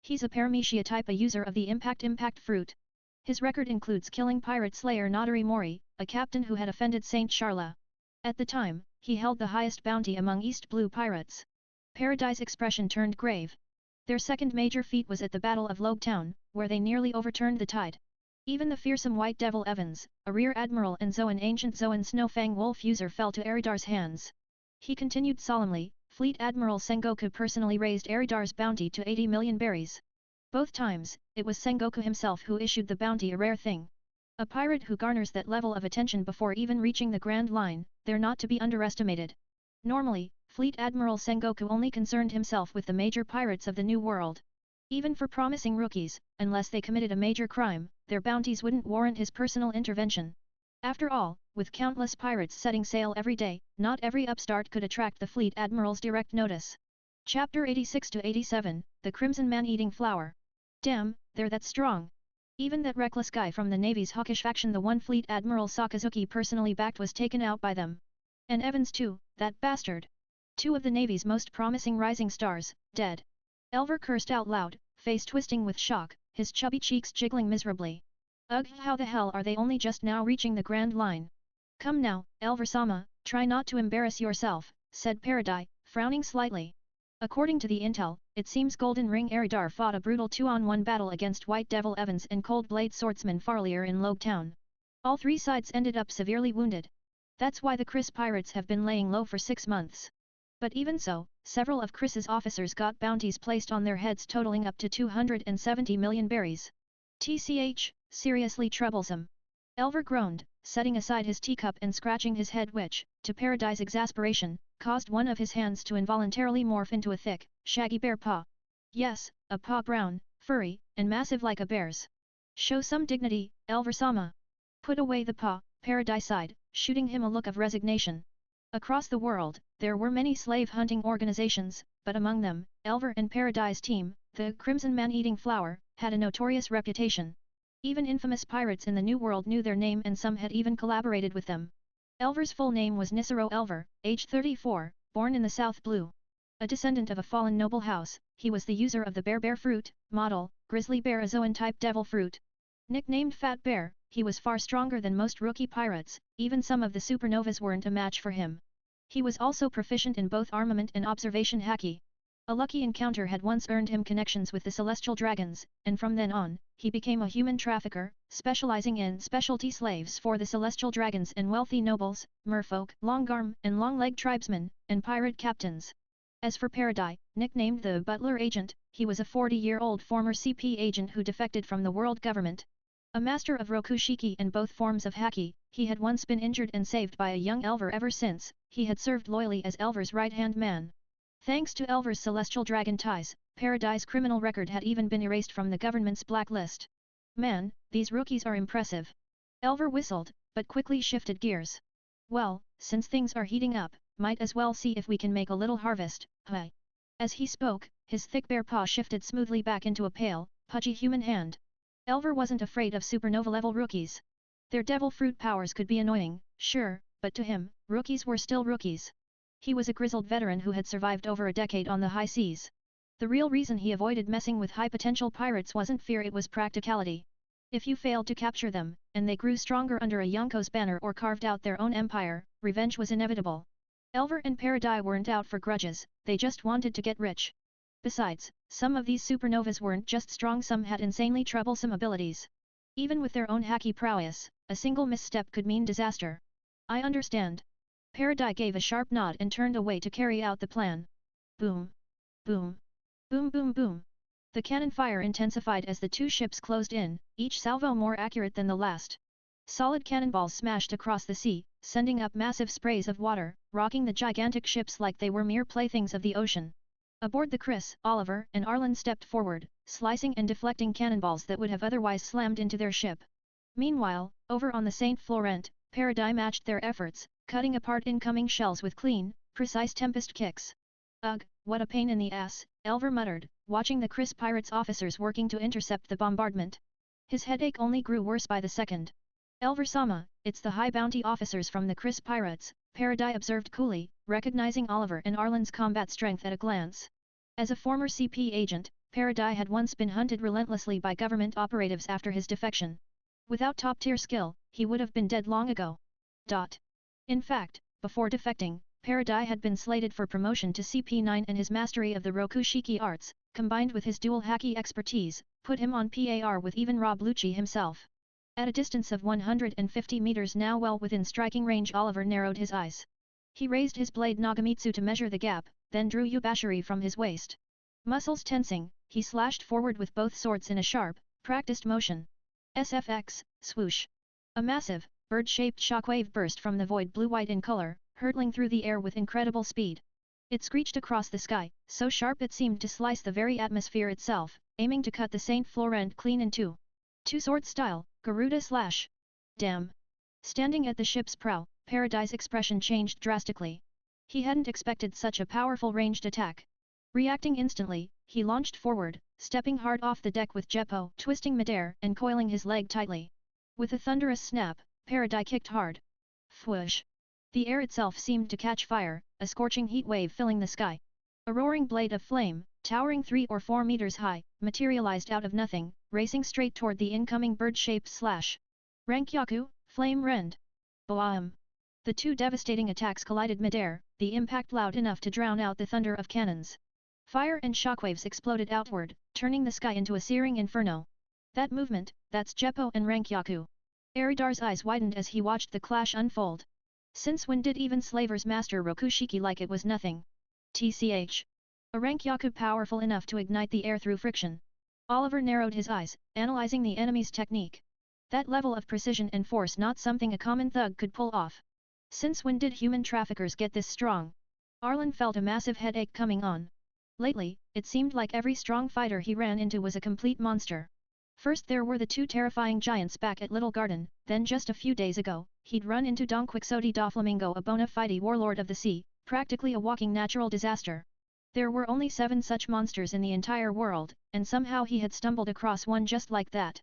S1: He's a paramecia type, a user of the impact fruit. His record includes killing pirate slayer Nadari Mori, a captain who had offended Saint Charla. At the time, he held the highest bounty among East Blue pirates." Paradis' expression turned grave. Their second major feat was at the Battle of Logue Town, where they nearly overturned the tide. Even the fearsome White Devil Evans, a rear admiral and ancient Zoan Snowfang wolf user, fell to Eridar's hands. He continued solemnly, Fleet Admiral Sengoku personally raised Eridar's bounty to 80 million berries. Both times, it was Sengoku himself who issued the bounty, a rare thing. A pirate who garners that level of attention before even reaching the Grand Line, they're not to be underestimated. Normally, Fleet Admiral Sengoku only concerned himself with the major pirates of the New World. Even for promising rookies, unless they committed a major crime, their bounties wouldn't warrant his personal intervention. After all, with countless pirates setting sail every day, not every upstart could attract the Fleet Admiral's direct notice. Chapter 86-87, The Crimson Man-Eating Flower. Damn, they're that strong. Even that reckless guy from the Navy's hawkish faction, the one Fleet Admiral Sakazuki personally backed, was taken out by them. And Evans too, that bastard. 2 of the Navy's most promising rising stars, dead. Elver cursed out loud, face twisting with shock, his chubby cheeks jiggling miserably. Ugh, how the hell are they only just now reaching the Grand Line? "Come now, Elver-sama, try not to embarrass yourself," said Paradis, frowning slightly. According to the intel, it seems Golden Ring Eridar fought a brutal 2-on-1 battle against White Devil Evans and Cold Blade Swordsman Farlier in Logue Town. All 3 sides ended up severely wounded. That's why the Kriss pirates have been laying low for 6 months. But even so, several of Kriss's officers got bounties placed on their heads totaling up to 270 million berries. TCH, seriously troublesome. Elver groaned, setting aside his teacup and scratching his head which, to Paradise' exasperation, caused one of his hands to involuntarily morph into a thick, shaggy bear paw. Yes, a paw brown, furry, and massive like a bear's. Show some dignity, Elver-sama. Put away the paw, Paradise sighed, shooting him a look of resignation. Across the world, there were many slave-hunting organizations, but among them, Elver and Paradise team, the Crimson Man-Eating Flower, had a notorious reputation. Even infamous pirates in the New World knew their name and some had even collaborated with them. Elver's full name was Nisero Elver, age 34, born in the South Blue. A descendant of a fallen noble house, he was the user of the bear fruit, model, grizzly bear Azoan-type devil fruit. Nicknamed Fat Bear, he was far stronger than most rookie pirates, even some of the supernovas weren't a match for him. He was also proficient in both armament and observation haki. A lucky encounter had once earned him connections with the celestial dragons, and from then on, he became a human trafficker, specializing in specialty slaves for the celestial dragons and wealthy nobles, merfolk, longarm and long-legged tribesmen, and pirate captains. As for Paradise, nicknamed the Butler Agent, he was a 40-year-old former CP agent who defected from the world government. A master of Rokushiki and both forms of haki, he had once been injured and saved by a young Elver ever since, he had served loyally as Elver's right-hand man. Thanks to Elver's celestial dragon ties, Paradise's criminal record had even been erased from the government's blacklist. Man, these rookies are impressive. Elver whistled, but quickly shifted gears. Well, since things are heating up, might as well see if we can make a little harvest, huh? As he spoke, his thick bear paw shifted smoothly back into a pale, pudgy human hand. Elver wasn't afraid of supernova-level rookies. Their devil fruit powers could be annoying, sure, but to him, rookies were still rookies. He was a grizzled veteran who had survived over a decade on the high seas. The real reason he avoided messing with high-potential pirates wasn't fear, it was practicality. If you failed to capture them, and they grew stronger under a Yonko's banner or carved out their own empire, revenge was inevitable. Elver and Paradise weren't out for grudges, they just wanted to get rich. Besides, some of these supernovas weren't just strong, some had insanely troublesome abilities. Even with their own haki prowess, a single misstep could mean disaster. I understand. Paradise gave a sharp nod and turned away to carry out the plan. Boom. Boom. Boom boom boom. The cannon fire intensified as the two ships closed in, each salvo more accurate than the last. Solid cannonballs smashed across the sea, sending up massive sprays of water, rocking the gigantic ships like they were mere playthings of the ocean. Aboard the Chris, Oliver and Arlen stepped forward, slicing and deflecting cannonballs that would have otherwise slammed into their ship. Meanwhile, over on the St. Florent, Paradise matched their efforts, cutting apart incoming shells with clean, precise tempest kicks. Ugh, what a pain in the ass, Elver muttered, watching the Chris pirates' officers working to intercept the bombardment. His headache only grew worse by the second. Elver-sama, it's the high bounty officers from the Chris pirates, Paradise observed coolly, recognizing Oliver and Arlen's combat strength at a glance. As a former CP agent, Paradise had once been hunted relentlessly by government operatives after his defection. Without top-tier skill, he would have been dead long ago. In fact, before defecting, Paradise had been slated for promotion to CP9 and his mastery of the Rokushiki arts, combined with his dual haki expertise, put him on par with even Rob Lucci himself. At a distance of 150 meters now well within striking range, Oliver narrowed his eyes. He raised his blade Nagamitsu to measure the gap, then drew Yubashiri from his waist. Muscles tensing, he slashed forward with both swords in a sharp, practiced motion. SFX, swoosh. A massive, bird-shaped shockwave burst from the void blue-white in color, hurtling through the air with incredible speed. It screeched across the sky, so sharp it seemed to slice the very atmosphere itself, aiming to cut the St. Florent clean in two. Two-sword style, Garuda slash. Damn. Standing at the ship's prow, Paradise's expression changed drastically. He hadn't expected such a powerful ranged attack. Reacting instantly, he launched forward, stepping hard off the deck with Jeppo twisting midair and coiling his leg tightly. With a thunderous snap, Paradise kicked hard. Fwoosh! The air itself seemed to catch fire, a scorching heat wave filling the sky. A roaring blade of flame, towering 3 or 4 meters high, materialized out of nothing, racing straight toward the incoming bird-shaped slash. Rankyaku, Flame Rend. Boam! The two devastating attacks collided midair, the impact loud enough to drown out the thunder of cannons. Fire and shockwaves exploded outward, turning the sky into a searing inferno. That movement, that's Jeppo and Rankyaku. Aridar's eyes widened as he watched the clash unfold. Since when did even slavers master Rokushiki like it was nothing? TCH. A Rankyaku powerful enough to ignite the air through friction. Oliver narrowed his eyes, analyzing the enemy's technique. That level of precision and force not something a common thug could pull off. Since when did human traffickers get this strong? Arlen felt a massive headache coming on. Lately, it seemed like every strong fighter he ran into was a complete monster. First there were the two terrifying giants back at Little Garden, then just a few days ago, he'd run into Don Quixote Doflamingo, a bona fide warlord of the sea, practically a walking natural disaster. There were only 7 such monsters in the entire world, and somehow he had stumbled across one just like that.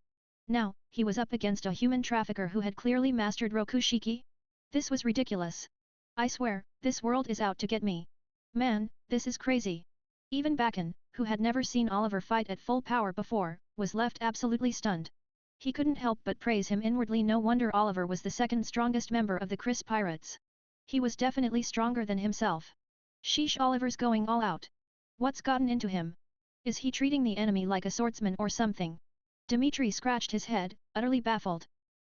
S1: Now, he was up against a human trafficker who had clearly mastered Rokushiki? This was ridiculous. I swear, this world is out to get me. Man, this is crazy. Even Bakken, who had never seen Oliver fight at full power before, was left absolutely stunned. He couldn't help but praise him inwardly. No wonder Oliver was the second strongest member of the Chris Pirates. He was definitely stronger than himself. Sheesh, Oliver's going all out. What's gotten into him? Is he treating the enemy like a swordsman or something? Dimitri scratched his head, utterly baffled.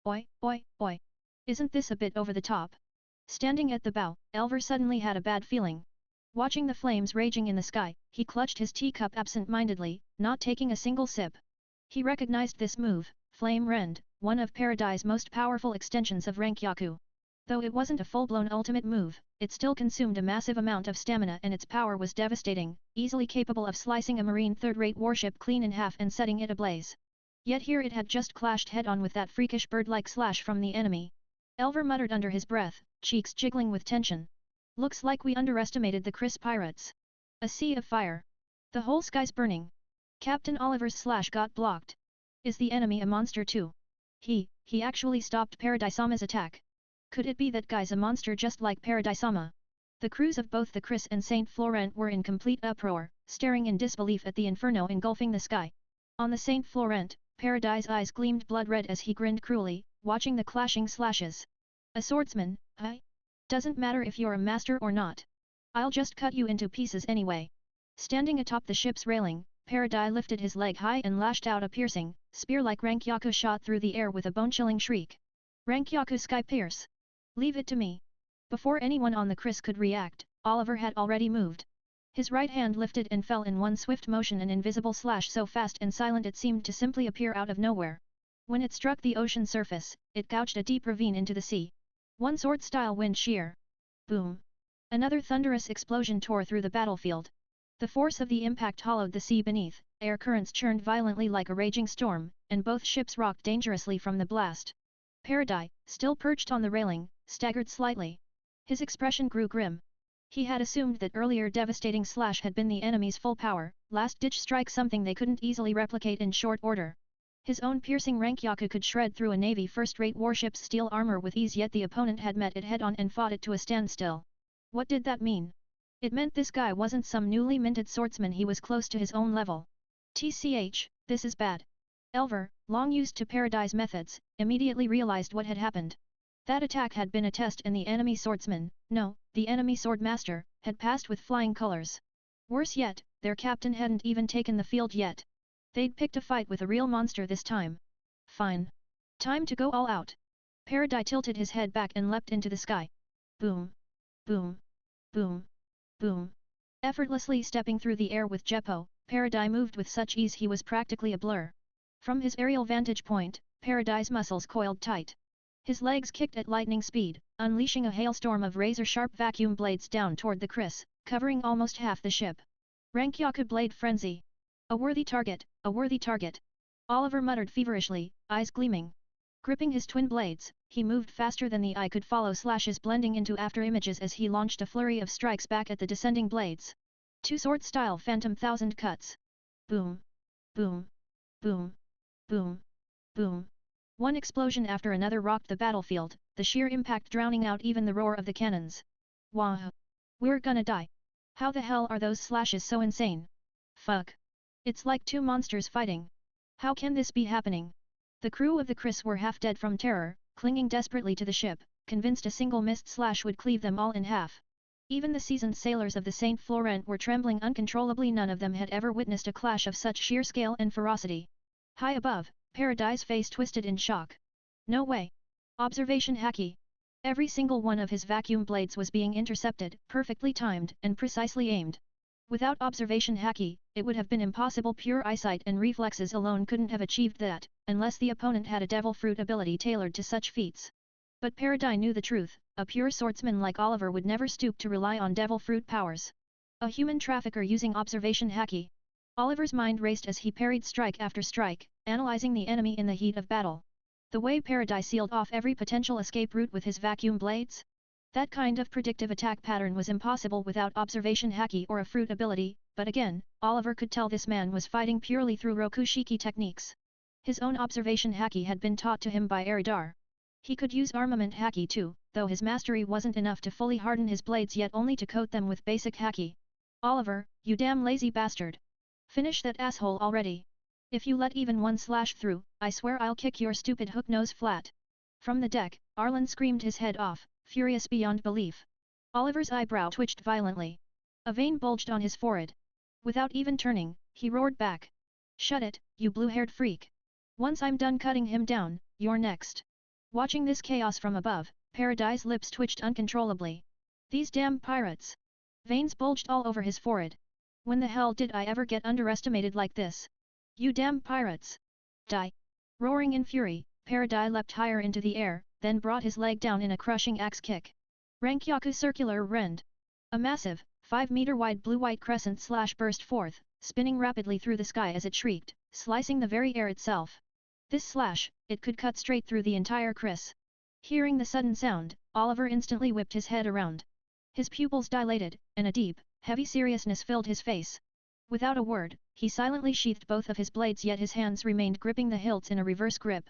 S1: Oi, oi, oi. Isn't this a bit over the top? Standing at the bow, Elver suddenly had a bad feeling. Watching the flames raging in the sky, he clutched his teacup absent-mindedly, not taking a single sip. He recognized this move, Flame Rend, one of Paradise's most powerful extensions of Rankyaku. Though it wasn't a full-blown ultimate move, it still consumed a massive amount of stamina and its power was devastating, easily capable of slicing a marine third-rate warship clean in half and setting it ablaze. Yet here it had just clashed head-on with that freakish bird-like slash from the enemy. Elver muttered under his breath, cheeks jiggling with tension. Looks like we underestimated the Chris Pirates. A sea of fire. The whole sky's burning. Captain Oliver's slash got blocked. Is the enemy a monster too? He actually stopped Paradisama's attack. Could it be that guy's a monster just like Paradisama? The crews of both the Chris and Saint Florent were in complete uproar, staring in disbelief at the inferno engulfing the sky. On the Saint Florent, Paradise's eyes gleamed blood-red as he grinned cruelly, watching the clashing slashes. A swordsman, huh? Doesn't matter if you're a master or not. I'll just cut you into pieces anyway. Standing atop the ship's railing, Paradise lifted his leg high and lashed out a piercing, spear-like Rankyaku shot through the air with a bone-chilling shriek. Rankyaku Sky Pierce! Leave it to me. Before anyone on the Chris could react, Oliver had already moved. His right hand lifted and fell in one swift motion, an invisible slash so fast and silent it seemed to simply appear out of nowhere. When it struck the ocean surface, it gouged a deep ravine into the sea. One sword-style wind shear. Boom! Another thunderous explosion tore through the battlefield. The force of the impact hollowed the sea beneath, air currents churned violently like a raging storm, and both ships rocked dangerously from the blast. Paradise, still perched on the railing, staggered slightly. His expression grew grim. He had assumed that earlier devastating slash had been the enemy's full power, last-ditch strike, something they couldn't easily replicate in short order. His own piercing Rankyaku could shred through a Navy first-rate warship's steel armor with ease, yet the opponent had met it head-on and fought it to a standstill. What did that mean? It meant this guy wasn't some newly minted swordsman, he was close to his own level. TCH, this is bad. Elver, long used to Paradise methods, immediately realized what had happened. That attack had been a test and the enemy swordsman, no, the enemy swordmaster, had passed with flying colors. Worse yet, their captain hadn't even taken the field yet. They'd picked a fight with a real monster this time. Fine. Time to go all out. Paradise tilted his head back and leapt into the sky. Boom. Boom. Boom. Boom. Effortlessly stepping through the air with Jeppo, Paradise moved with such ease he was practically a blur. From his aerial vantage point, Paradise's muscles coiled tight. His legs kicked at lightning speed, unleashing a hailstorm of razor-sharp vacuum blades down toward the Chris, covering almost half the ship. Rankyaku Blade Frenzy. A worthy target, a worthy target. Oliver muttered feverishly, eyes gleaming. Gripping his twin blades, he moved faster than the eye could follow, slashes blending into after-images as he launched a flurry of strikes back at the descending blades. Two sword-style phantom thousand cuts. Boom. Boom. Boom. Boom. Boom. One explosion after another rocked the battlefield, the sheer impact drowning out even the roar of the cannons. Wah! We're gonna die. How the hell are those slashes so insane? Fuck. It's like two monsters fighting. How can this be happening? The crew of the Chris were half dead from terror, clinging desperately to the ship, convinced a single missed slash would cleave them all in half. Even the seasoned sailors of the Saint Florent were trembling uncontrollably. None of them had ever witnessed a clash of such sheer scale and ferocity. High above, Paradise's face twisted in shock. No way. Observation hacky. Every single one of his vacuum blades was being intercepted, perfectly timed and precisely aimed. Without observation haki, it would have been impossible. Pure eyesight and reflexes alone couldn't have achieved that, unless the opponent had a devil fruit ability tailored to such feats. But Paradis knew the truth, a pure swordsman like Oliver would never stoop to rely on devil fruit powers. A human trafficker using observation haki. Oliver's mind raced as he parried strike after strike, analyzing the enemy in the heat of battle. The way Paradis sealed off every potential escape route with his vacuum blades? That kind of predictive attack pattern was impossible without observation haki or a fruit ability, but again, Oliver could tell this man was fighting purely through Rokushiki techniques. His own observation haki had been taught to him by Eridar. He could use armament haki too, though his mastery wasn't enough to fully harden his blades yet only to coat them with basic haki. Oliver, you damn lazy bastard! Finish that asshole already! If you let even one slash through, I swear I'll kick your stupid hook nose flat! From the deck, Arlen screamed his head off, furious beyond belief. Oliver's eyebrow twitched violently. A vein bulged on his forehead. Without even turning, he roared back. Shut it, you blue-haired freak! Once I'm done cutting him down, you're next! Watching this chaos from above, Paradis' lips twitched uncontrollably. These damn pirates! Veins bulged all over his forehead. When the hell did I ever get underestimated like this? You damn pirates! Die! Roaring in fury, Paradis leapt higher into the air, then brought his leg down in a crushing axe kick. Rankyaku Circular Rend. A massive, 5-meter-wide blue-white crescent slash burst forth, spinning rapidly through the sky as it shrieked, slicing the very air itself. This slash, it could cut straight through the entire kriss. Hearing the sudden sound, Oliver instantly whipped his head around. His pupils dilated, and a deep, heavy seriousness filled his face. Without a word, he silently sheathed both of his blades, yet his hands remained gripping the hilts in a reverse grip.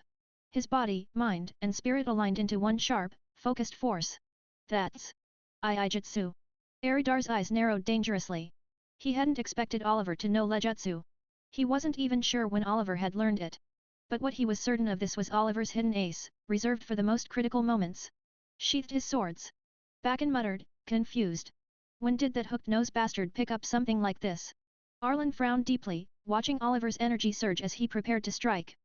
S1: His body, mind, and spirit aligned into one sharp, focused force. That's isekai'd. Eridar's eyes narrowed dangerously. He hadn't expected Oliver to know Lejutsu. He wasn't even sure when Oliver had learned it. But what he was certain of this was Oliver's hidden ace, reserved for the most critical moments. Sheathed his swords. Bakken muttered, confused. When did that hooked-nosed bastard pick up something like this? Arlen frowned deeply, watching Oliver's energy surge as he prepared to strike.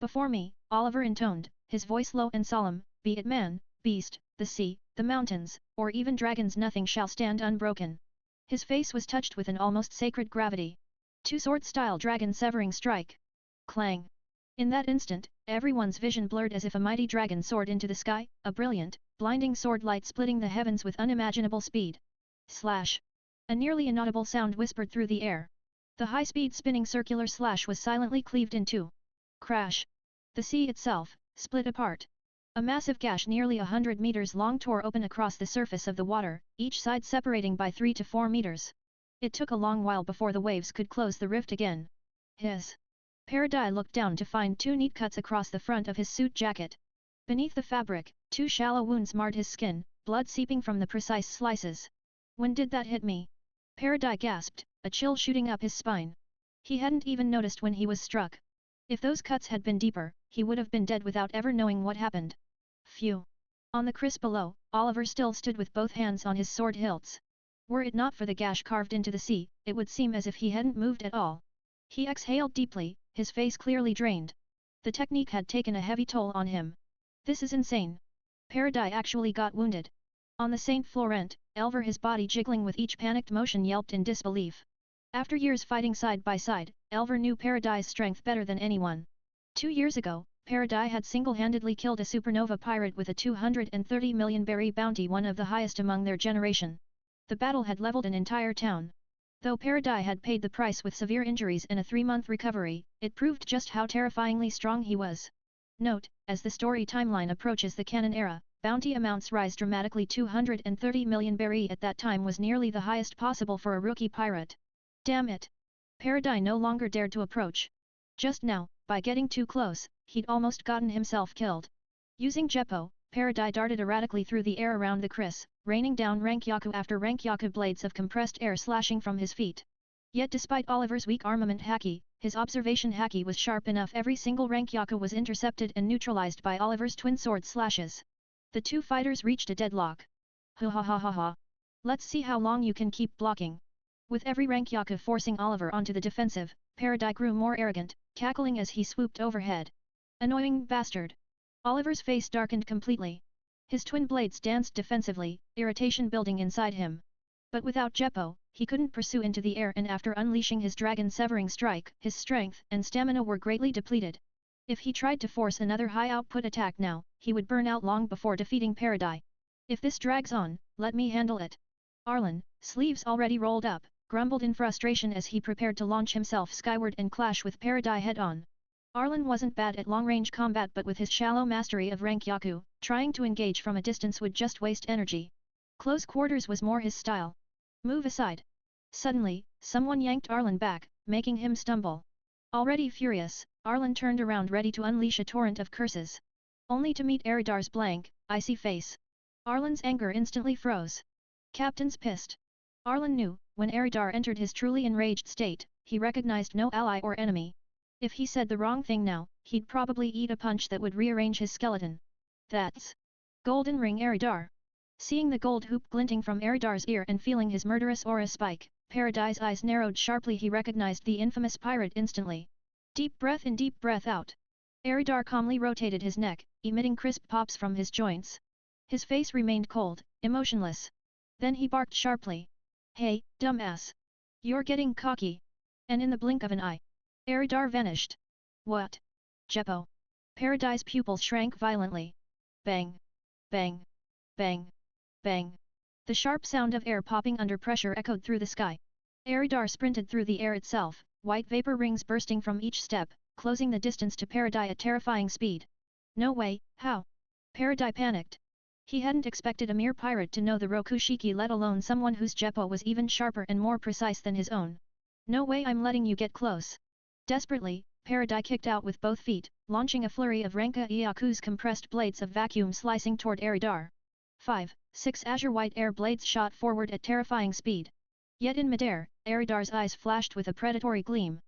S1: Before me, Oliver intoned, his voice low and solemn, be it man, beast, the sea, the mountains, or even dragons, nothing shall stand unbroken. His face was touched with an almost sacred gravity. Two-sword-style dragon severing strike. Clang! In that instant, everyone's vision blurred as if a mighty dragon soared into the sky, a brilliant, blinding sword light splitting the heavens with unimaginable speed. Slash! A nearly inaudible sound whispered through the air. The high-speed spinning circular slash was silently cleaved in two. Crash! The sea itself, split apart. A massive gash nearly 100 meters long tore open across the surface of the water, each side separating by 3 to 4 meters. It took a long while before the waves could close the rift again. Hiss! Paradis looked down to find 2 neat cuts across the front of his suit jacket. Beneath the fabric, 2 shallow wounds marred his skin, blood seeping from the precise slices. When did that hit me? Paradis gasped, a chill shooting up his spine. He hadn't even noticed when he was struck. If those cuts had been deeper, he would have been dead without ever knowing what happened. Phew! On the kriss below, Oliver still stood with both hands on his sword hilts. Were it not for the gash carved into the sea, it would seem as if he hadn't moved at all. He exhaled deeply, his face clearly drained. The technique had taken a heavy toll on him. This is insane. Paradis actually got wounded. On the Saint Florent, Elver, his body jiggling with each panicked motion, yelped in disbelief. After years fighting side by side, Elver knew Paradis' strength better than anyone. 2 years ago, Paradis had single-handedly killed a supernova pirate with a 230 million berry bounty, one of the highest among their generation. The battle had leveled an entire town. Though Paradis had paid the price with severe injuries and a 3-month recovery, it proved just how terrifyingly strong he was. Note, as the story timeline approaches the canon era, bounty amounts rise dramatically. 230 million berry at that time was nearly the highest possible for a rookie pirate. Damn it! Paradis no longer dared to approach. Just now, by getting too close, he'd almost gotten himself killed. Using Jeppo, Paradis darted erratically through the air around the kriss, raining down Rankyaku after Rankyaku, blades of compressed air slashing from his feet. Yet despite Oliver's weak armament haki, his observation haki was sharp enough. Every single Rankyaku was intercepted and neutralized by Oliver's twin sword slashes. The two fighters reached a deadlock. Ha ha ha ha ha! Let's see how long you can keep blocking. With every Rankyaku forcing Oliver onto the defensive, Paradis grew more arrogant, cackling as he swooped overhead. Annoying bastard! Oliver's face darkened completely. His twin blades danced defensively, irritation building inside him. But without Jeppo, he couldn't pursue into the air, and after unleashing his dragon-severing strike, his strength and stamina were greatly depleted. If he tried to force another high-output attack now, he would burn out long before defeating Paradis. If this drags on, let me handle it. Arlen, sleeves already rolled up, grumbled in frustration as he prepared to launch himself skyward and clash with Paradis head-on. Arlen wasn't bad at long-range combat, but with his shallow mastery of rank Yaku, trying to engage from a distance would just waste energy. Close quarters was more his style. Move aside. Suddenly, someone yanked Arlen back, making him stumble. Already furious, Arlen turned around ready to unleash a torrent of curses. Only to meet Eridar's blank, icy face. Arlen's anger instantly froze. Captain's pissed. Arlen knew, when Eridar entered his truly enraged state, he recognized no ally or enemy. If he said the wrong thing now, he'd probably eat a punch that would rearrange his skeleton. That's Golden Ring Eridar. Seeing the gold hoop glinting from Eridar's ear and feeling his murderous aura spike, Paradis' eyes narrowed sharply. He recognized the infamous pirate instantly. Deep breath in, deep breath out. Eridar calmly rotated his neck, emitting crisp pops from his joints. His face remained cold, emotionless. Then he barked sharply. Hey, dumbass! You're getting cocky! And in the blink of an eye, Eridar vanished. What? Jeppo! Paradis' pupils shrank violently. Bang! Bang! Bang! Bang! The sharp sound of air popping under pressure echoed through the sky. Eridar sprinted through the air itself, white vapor rings bursting from each step, closing the distance to Paradis at terrifying speed. No way, how? Paradis panicked. He hadn't expected a mere pirate to know the Rokushiki, let alone someone whose Jeppo was even sharper and more precise than his own. No way, I'm letting you get close. Desperately, Paradis kicked out with both feet, launching a flurry of Renka Iaku's compressed blades of vacuum slicing toward Eridar. 5-6 azure white air blades shot forward at terrifying speed. Yet in midair, Eridar's eyes flashed with a predatory gleam.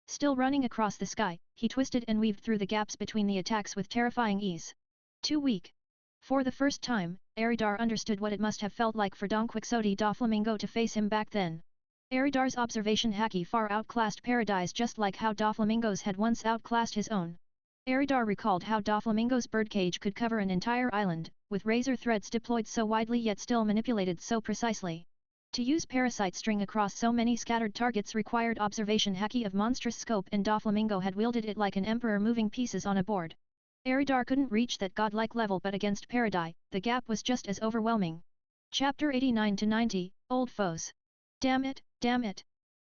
S1: Still running across the sky, he twisted and weaved through the gaps between the attacks with terrifying ease. Too weak. For the first time, Eridar understood what it must have felt like for Don Quixote da Flamingo to face him back then. Eridar's observation haki far outclassed Paradis, just like how da Flamingo's had once outclassed his own. Eridar recalled how da Flamingo's birdcage could cover an entire island, with razor threads deployed so widely yet still manipulated so precisely. To use parasite string across so many scattered targets required observation haki of monstrous scope, and da Flamingo had wielded it like an emperor moving pieces on a board. Eridar couldn't reach that godlike level, but against Paradis, the gap was just as overwhelming. Chapter 89-90, Old Foes. Damn it, damn it!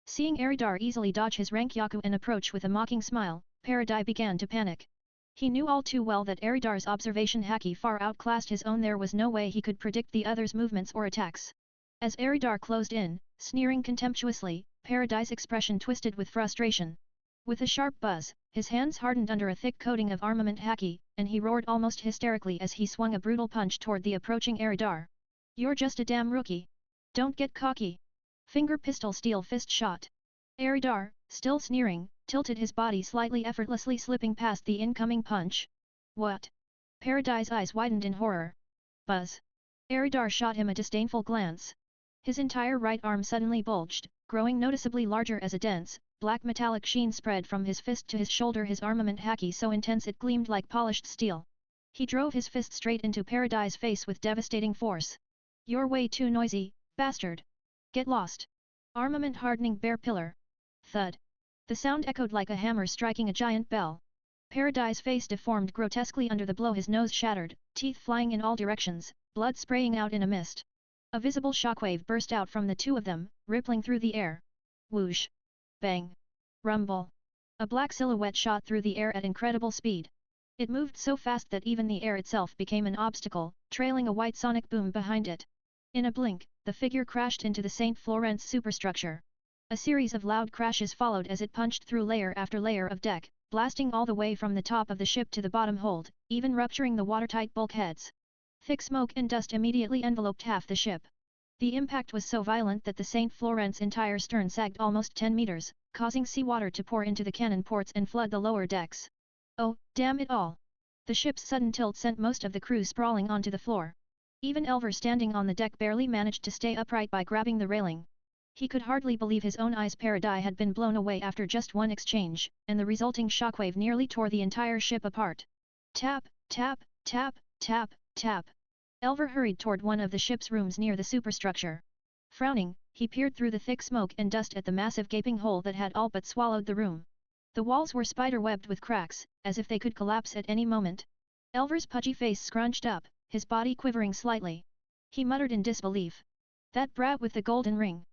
S1: Seeing Eridar easily dodge his rank Yaku and approach with a mocking smile, Paradis began to panic. He knew all too well that Eridar's observation haki far outclassed his own. There was no way he could predict the other's movements or attacks. As Eridar closed in, sneering contemptuously, Paradis' expression twisted with frustration. With a sharp buzz, his hands hardened under a thick coating of armament haki, and he roared almost hysterically as he swung a brutal punch toward the approaching Eridar. You're just a damn rookie. Don't get cocky. Finger pistol steel fist shot. Eridar, still sneering, tilted his body slightly, effortlessly slipping past the incoming punch. What? Paradis' eyes widened in horror. Buzz. Eridar shot him a disdainful glance. His entire right arm suddenly bulged, growing noticeably larger as a dense, black metallic sheen spread from his fist to his shoulder, his armament haki so intense it gleamed like polished steel. He drove his fist straight into Paradis' face with devastating force. You're way too noisy, bastard! Get lost! Armament hardening bare pillar. Thud. The sound echoed like a hammer striking a giant bell. Paradis' face deformed grotesquely under the blow, his nose shattered, teeth flying in all directions, blood spraying out in a mist. A visible shockwave burst out from the two of them, rippling through the air. Whoosh! Bang! Rumble! A black silhouette shot through the air at incredible speed. It moved so fast that even the air itself became an obstacle, trailing a white sonic boom behind it. In a blink, the figure crashed into the St. Florence superstructure. A series of loud crashes followed as it punched through layer after layer of deck, blasting all the way from the top of the ship to the bottom hold, even rupturing the watertight bulkheads. Thick smoke and dust immediately enveloped half the ship. The impact was so violent that the St. Florence's entire stern sagged almost 10 meters, causing seawater to pour into the cannon ports and flood the lower decks. Oh, damn it all! The ship's sudden tilt sent most of the crew sprawling onto the floor. Even Elver, standing on the deck, barely managed to stay upright by grabbing the railing. He could hardly believe his own eyes. Paradis had been blown away after just one exchange, and the resulting shockwave nearly tore the entire ship apart. Tap, tap, tap, tap, tap. Elver hurried toward one of the ship's rooms near the superstructure. Frowning, he peered through the thick smoke and dust at the massive gaping hole that had all but swallowed the room. The walls were spider-webbed with cracks, as if they could collapse at any moment. Elver's pudgy face scrunched up, his body quivering slightly. He muttered in disbelief. That brat with the golden ring.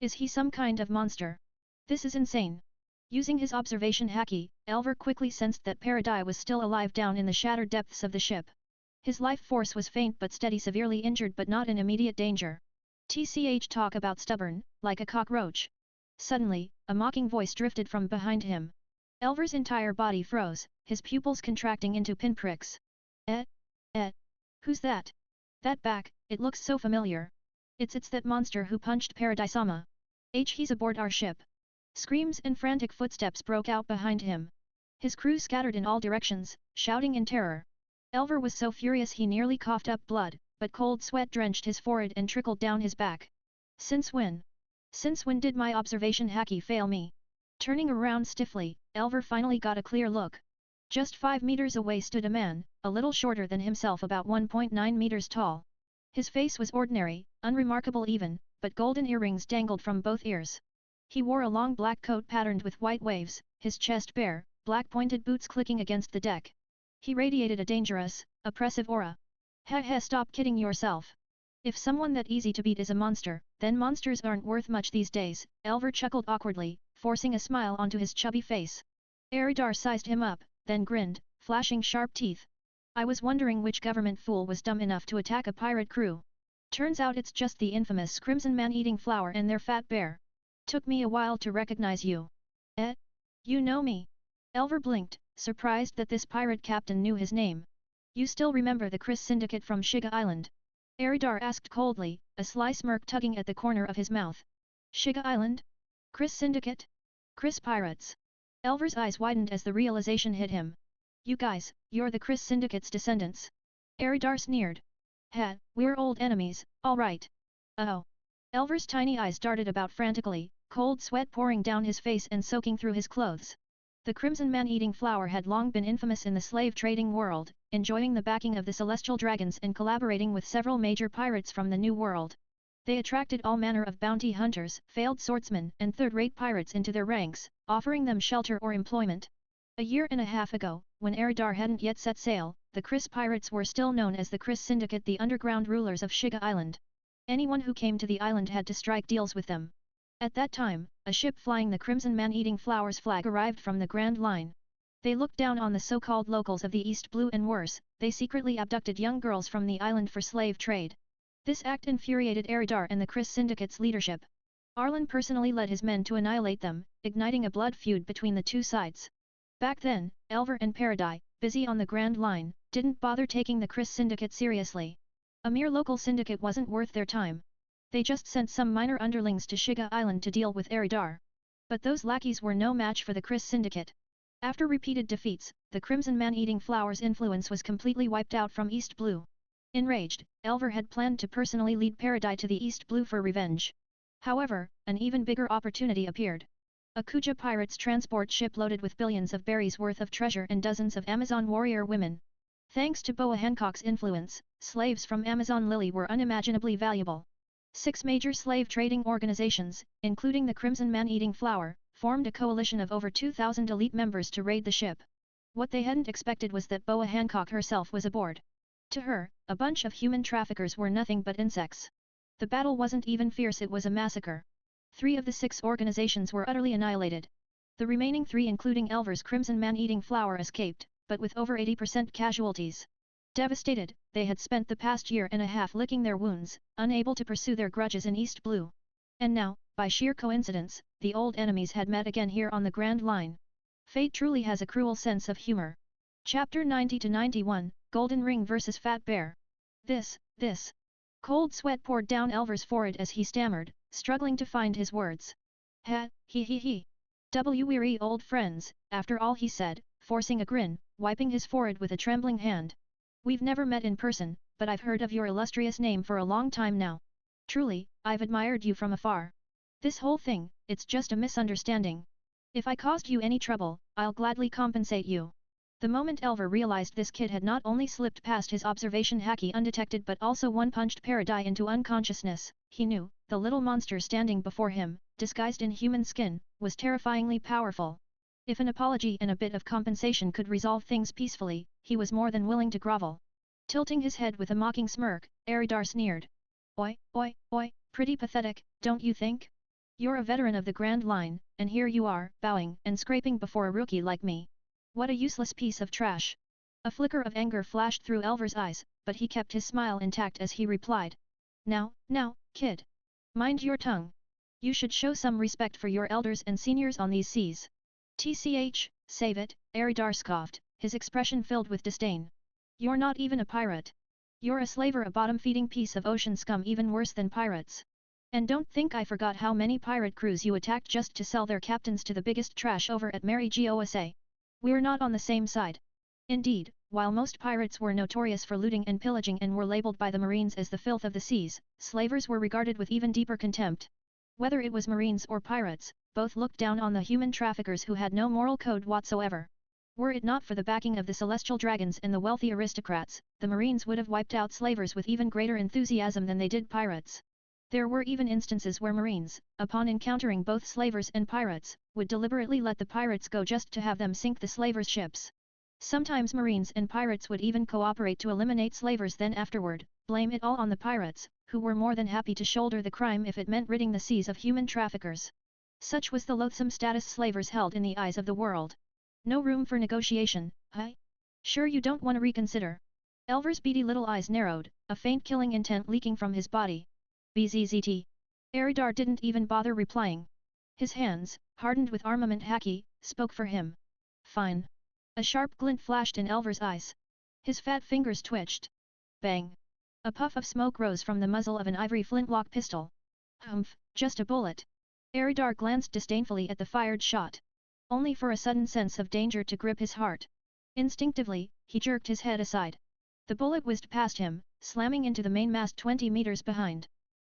S1: Is he some kind of monster? This is insane. Using his observation haki, Elver quickly sensed that Paradis was still alive down in the shattered depths of the ship. His life force was faint but steady, severely injured but not in immediate danger. Tch, talk about stubborn, like a cockroach. Suddenly, a mocking voice drifted from behind him. Elver's entire body froze, his pupils contracting into pinpricks. Eh? Who's that? That back, it looks so familiar. It's that monster who punched Paradise-sama. He's aboard our ship. Screams and frantic footsteps broke out behind him. His crew scattered in all directions, shouting in terror. Elver was so furious he nearly coughed up blood, but cold sweat drenched his forehead and trickled down his back. Since when? Since when did my observation haki fail me? Turning around stiffly, Elver finally got a clear look. Just 5 meters away stood a man, a little shorter than himself, about 1.9 meters tall. His face was ordinary, unremarkable even, but golden earrings dangled from both ears. He wore a long black coat patterned with white waves, his chest bare, black pointed boots clicking against the deck. He radiated a dangerous, oppressive aura. Stop kidding yourself. If someone that easy to beat is a monster, then monsters aren't worth much these days, Elver chuckled awkwardly, forcing a smile onto his chubby face. Eridar sized him up, then grinned, flashing sharp teeth. I was wondering which government fool was dumb enough to attack a pirate crew. Turns out it's just the infamous Crimson Man-eating flower and their fat bear. Took me a while to recognize you. You know me? Elver blinked, surprised that this pirate captain knew his name. You still remember the Chris Syndicate from Shiga Island? Eridar asked coldly, a sly smirk tugging at the corner of his mouth. Shiga Island? Chris Syndicate? Chris Pirates? Elver's eyes widened as the realization hit him. You guys, you're the Chris Syndicate's descendants. Eridar sneered. We're old enemies, all right. Oh. Elver's tiny eyes darted about frantically, cold sweat pouring down his face and soaking through his clothes. The Crimson Man-eating flower had long been infamous in the slave-trading world, enjoying the backing of the Celestial Dragons and collaborating with several major pirates from the New World. They attracted all manner of bounty hunters, failed swordsmen and third-rate pirates into their ranks, offering them shelter or employment. A year and a half ago, when Eridar hadn't yet set sail, the Chris pirates were still known as the Chris Syndicate, the underground rulers of Shiga Island. Anyone who came to the island had to strike deals with them. At that time, a ship flying the Crimson Man-eating flower's flag arrived from the Grand Line. They looked down on the so-called locals of the East Blue, and worse, they secretly abducted young girls from the island for slave trade. This act infuriated Eridar and the Chris Syndicate's leadership. Arlen personally led his men to annihilate them, igniting a blood feud between the two sides. Back then, Elver and Paradis, busy on the Grand Line, didn't bother taking the Chris Syndicate seriously. A mere local syndicate wasn't worth their time. They just sent some minor underlings to Shiga Island to deal with Eridar. But those lackeys were no match for the Chris Syndicate. After repeated defeats, the Crimson Man-eating flower's influence was completely wiped out from East Blue. Enraged, Elver had planned to personally lead Paradis to the East Blue for revenge. However, an even bigger opportunity appeared. A Kuja pirate's transport ship loaded with billions of berries worth of treasure and dozens of Amazon warrior women. Thanks to Boa Hancock's influence, slaves from Amazon Lily were unimaginably valuable. 6 major slave trading organizations, including the Crimson Man-eating flower, formed a coalition of over 2,000 elite members to raid the ship. What they hadn't expected was that Boa Hancock herself was aboard. To her, a bunch of human traffickers were nothing but insects. The battle wasn't even fierce, it was a massacre. 3 of the 6 organizations were utterly annihilated. The remaining 3, including Elver's Crimson Man-eating flower, escaped, but with over 80% casualties. Devastated, they had spent the past year and a half licking their wounds, unable to pursue their grudges in East Blue. And now, by sheer coincidence, the old enemies had met again here on the Grand Line. Fate truly has a cruel sense of humor. Chapter 90-91, Golden Ring vs Fat Bear. This. Cold sweat poured down Elver's forehead as he stammered, struggling to find his words. He. Weary old friends, after all, he said, forcing a grin, wiping his forehead with a trembling hand. We've never met in person, but I've heard of your illustrious name for a long time now. Truly, I've admired you from afar. This whole thing, it's just a misunderstanding. If I caused you any trouble, I'll gladly compensate you. The moment Elver realized this kid had not only slipped past his observation haki undetected but also one-punched Paradis into unconsciousness, he knew, the little monster standing before him, disguised in human skin, was terrifyingly powerful. If an apology and a bit of compensation could resolve things peacefully, he was more than willing to grovel. Tilting his head with a mocking smirk, Aridar sneered. Oi, oi, oi, pretty pathetic, don't you think? You're a veteran of the Grand Line, and here you are, bowing and scraping before a rookie like me. What a useless piece of trash. A flicker of anger flashed through Elver's eyes, but he kept his smile intact as he replied. Now, kid. Mind your tongue. You should show some respect for your elders and seniors on these seas. TCH, save it, Aridar scoffed, his expression filled with disdain. You're not even a pirate. You're a slaver, a bottom-feeding piece of ocean scum, even worse than pirates. And don't think I forgot how many pirate crews you attacked just to sell their captains to the biggest trash over at Mary Gosa. We're not on the same side. Indeed, while most pirates were notorious for looting and pillaging and were labeled by the Marines as the filth of the seas, slavers were regarded with even deeper contempt. Whether it was Marines or pirates, both looked down on the human traffickers who had no moral code whatsoever. Were it not for the backing of the celestial dragons and the wealthy aristocrats, the Marines would have wiped out slavers with even greater enthusiasm than they did pirates. There were even instances where Marines, upon encountering both slavers and pirates, would deliberately let the pirates go just to have them sink the slavers' ships. Sometimes Marines and pirates would even cooperate to eliminate slavers, then afterward, blame it all on the pirates, who were more than happy to shoulder the crime if it meant ridding the seas of human traffickers. Such was the loathsome status slavers held in the eyes of the world. No room for negotiation, huh? Sure you don't want to reconsider? Elver's beady little eyes narrowed, a faint killing intent leaking from his body. Bzzzt. Aridar didn't even bother replying. His hands, hardened with armament haki, spoke for him. Fine. A sharp glint flashed in Elver's eyes. His fat fingers twitched. Bang. A puff of smoke rose from the muzzle of an ivory flintlock pistol. Humph, just a bullet. Aridar glanced disdainfully at the fired shot. Only for a sudden sense of danger to grip his heart. Instinctively, he jerked his head aside. The bullet whizzed past him, slamming into the mainmast 20 meters behind.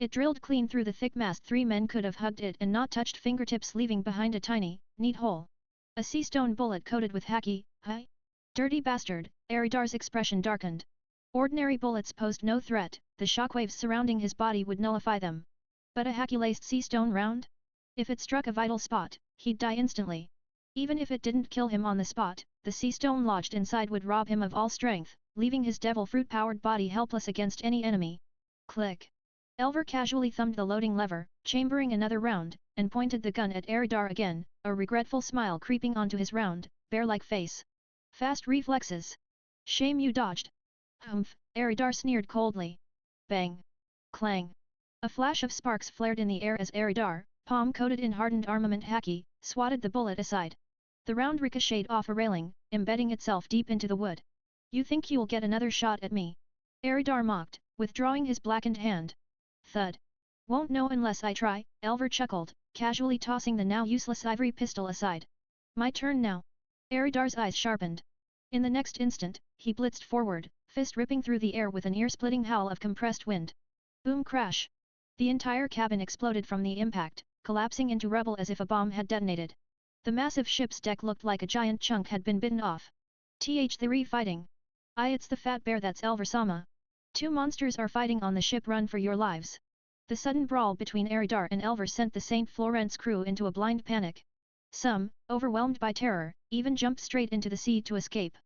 S1: It drilled clean through the thick mast. 3 men could have hugged it and not touched fingertips, leaving behind a tiny, neat hole. A sea stone bullet coated with haki, huh? Dirty bastard, Aridar's expression darkened. Ordinary bullets posed no threat, the shockwaves surrounding his body would nullify them. But a haki-laced sea stone round? If it struck a vital spot, he'd die instantly. Even if it didn't kill him on the spot, the sea stone lodged inside would rob him of all strength, leaving his devil fruit-powered body helpless against any enemy. Click. Elver casually thumbed the loading lever, chambering another round, and pointed the gun at Aridar again, a regretful smile creeping onto his round, bear-like face. Fast reflexes. Shame you dodged. Humph, Aridar sneered coldly. Bang. Clang. A flash of sparks flared in the air as Aridar, palm coated in hardened armament haki, swatted the bullet aside. The round ricocheted off a railing, embedding itself deep into the wood. You think you'll get another shot at me? Aridar mocked, withdrawing his blackened hand. Thud. Won't know unless I try, Elver chuckled, casually tossing the now useless ivory pistol aside. My turn now. Aridar's eyes sharpened. In the next instant, he blitzed forward, fist ripping through the air with an ear-splitting howl of compressed wind. Boom crash. The entire cabin exploded from the impact, collapsing into rubble as if a bomb had detonated. The massive ship's deck looked like a giant chunk had been bitten off. They're fighting. It's the fat bear, that's Elver-sama. 2 monsters are fighting on the ship, run for your lives. The sudden brawl between Aridar and Elver sent the St. Florent's crew into a blind panic. Some, overwhelmed by terror, even jumped straight into the sea to escape.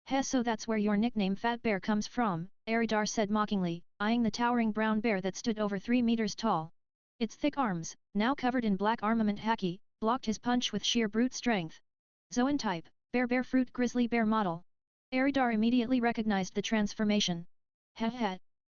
S1: Heh, so that's where your nickname Fat Bear comes from, Aridar said mockingly, eyeing the towering brown bear that stood over 3 meters tall. Its thick arms, now covered in black armament haki, blocked his punch with sheer brute strength. Zoan type, bear fruit grizzly bear model. Aridar immediately recognized the transformation. Heh.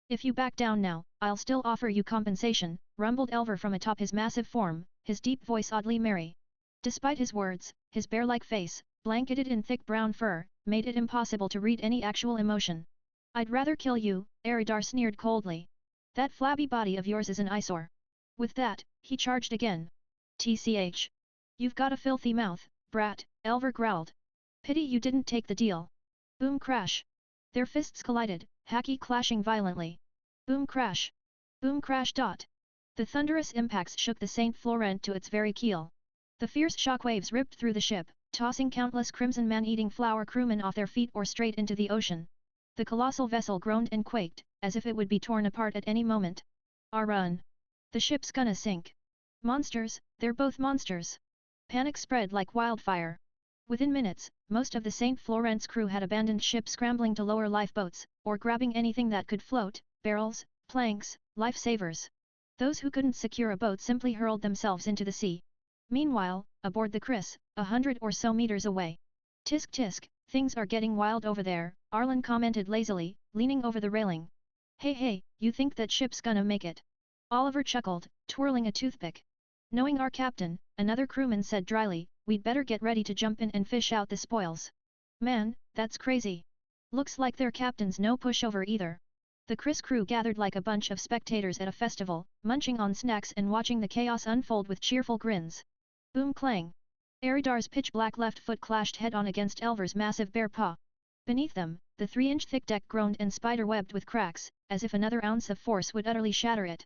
S1: If you back down now, I'll still offer you compensation, rumbled Elver from atop his massive form, his deep voice oddly merry. Despite his words, his bear-like face, blanketed in thick brown fur, made it impossible to read any actual emotion. I'd rather kill you, Aridar sneered coldly. That flabby body of yours is an eyesore. With that, he charged again. TCH. You've got a filthy mouth, brat, Elver growled. Pity you didn't take the deal. Boom crash. Their fists collided, haki clashing violently. Boom crash. Boom crash. The thunderous impacts shook the St. Florent to its very keel. The fierce shockwaves ripped through the ship, tossing countless crimson man-eating flower crewmen off their feet or straight into the ocean. The colossal vessel groaned and quaked, as if it would be torn apart at any moment. Run! The ship's gonna sink. Monsters, they're both monsters. Panic spread like wildfire. Within minutes, most of the St. Florent's crew had abandoned ship scrambling to lower lifeboats, or grabbing anything that could float, barrels, planks, lifesavers. Those who couldn't secure a boat simply hurled themselves into the sea. Meanwhile, aboard the Chris, 100 or so meters away. Tisk tisk, things are getting wild over there, Arlen commented lazily, leaning over the railing. Hey, you think that ship's gonna make it? Oliver chuckled, twirling a toothpick. Knowing our captain, another crewman said dryly, we'd better get ready to jump in and fish out the spoils. Man, that's crazy. Looks like their captain's no pushover either. The Chris crew gathered like a bunch of spectators at a festival, munching on snacks and watching the chaos unfold with cheerful grins. Boom clang. Eridar's pitch-black left foot clashed head-on against Elver's massive bare paw. Beneath them, the 3-inch thick deck groaned and spider-webbed with cracks, as if another ounce of force would utterly shatter it.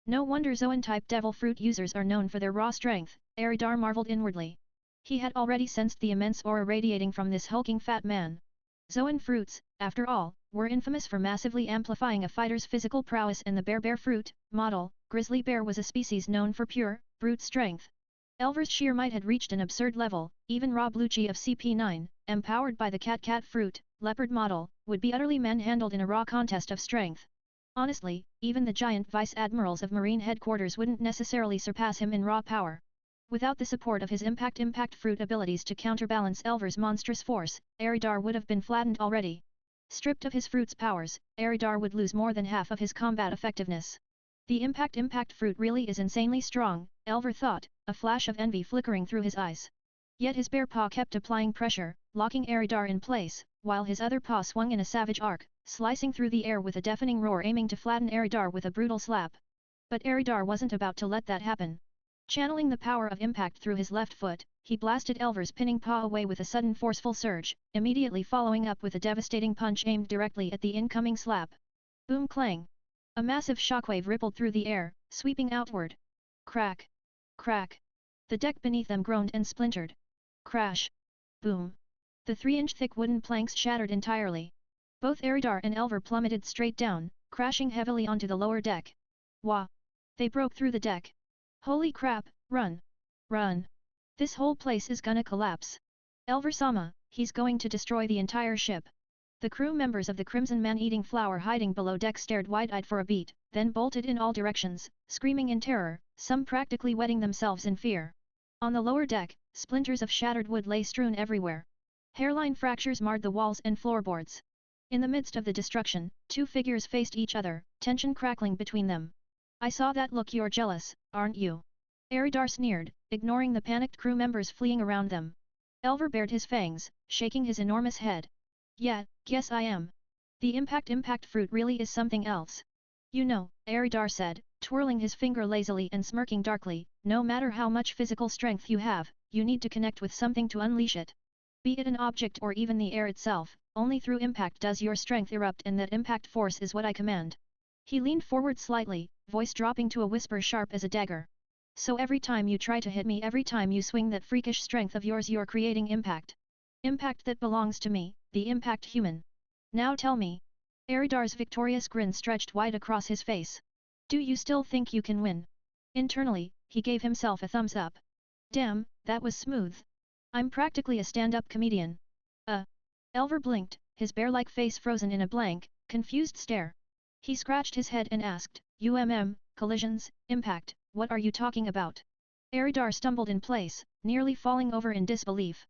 S1: No wonder Zoan-type devil fruit users are known for their raw strength, Eridar marveled inwardly. He had already sensed the immense aura radiating from this hulking fat man. Zoan fruits, after all, were infamous for massively amplifying a fighter's physical prowess, and the bear fruit model, grizzly bear, was a species known for pure, brute strength. Elver's sheer might had reached an absurd level. Even raw Bluchi of CP9, empowered by the cat fruit, leopard model, would be utterly manhandled in a raw contest of strength. Honestly, even the giant vice admirals of Marine headquarters wouldn't necessarily surpass him in raw power. Without the support of his impact fruit abilities to counterbalance Elver's monstrous force, Eridar would have been flattened already. Stripped of his fruit's powers, Eridar would lose more than half of his combat effectiveness. The impact fruit really is insanely strong, Elver thought, a flash of envy flickering through his eyes. Yet his bare paw kept applying pressure, locking Eridar in place, while his other paw swung in a savage arc, slicing through the air with a deafening roar, aiming to flatten Eridar with a brutal slap. But Eridar wasn't about to let that happen. Channeling the power of impact through his left foot, he blasted Elver's pinning paw away with a sudden forceful surge, immediately following up with a devastating punch aimed directly at the incoming slap. Boom clang! A massive shockwave rippled through the air, sweeping outward. Crack! Crack! The deck beneath them groaned and splintered. Crash! Boom! The 3-inch thick wooden planks shattered entirely. Both Eridar and Elver plummeted straight down, crashing heavily onto the lower deck. Wah! They broke through the deck. Holy crap, run! Run! This whole place is gonna collapse. Elver-sama, he's going to destroy the entire ship. The crew members of the Crimson Man-eating flower hiding below deck stared wide-eyed for a beat, then bolted in all directions, screaming in terror, some practically wetting themselves in fear. On the lower deck, splinters of shattered wood lay strewn everywhere. Hairline fractures marred the walls and floorboards. In the midst of the destruction, two figures faced each other, tension crackling between them. I saw that look. You're jealous, aren't you? Eridar sneered, ignoring the panicked crew members fleeing around them. Elver bared his fangs, shaking his enormous head. Yeah, guess I am. The impact fruit really is something else. You know, Eridar said, twirling his finger lazily and smirking darkly, no matter how much physical strength you have, you need to connect with something to unleash it. Be it an object or even the air itself, only through impact does your strength erupt, and that impact force is what I command. He leaned forward slightly, voice dropping to a whisper sharp as a dagger. So every time you try to hit me, every time you swing that freakish strength of yours, you're creating impact. Impact that belongs to me, the impact human. Now tell me. Eridar's victorious grin stretched wide across his face. Do you still think you can win? Internally, he gave himself a thumbs up. Damn, that was smooth. I'm practically a stand-up comedian. Elver blinked, his bear-like face frozen in a blank, confused stare. He scratched his head and asked, collisions, impact, what are you talking about? Eridar stumbled in place, nearly falling over in disbelief.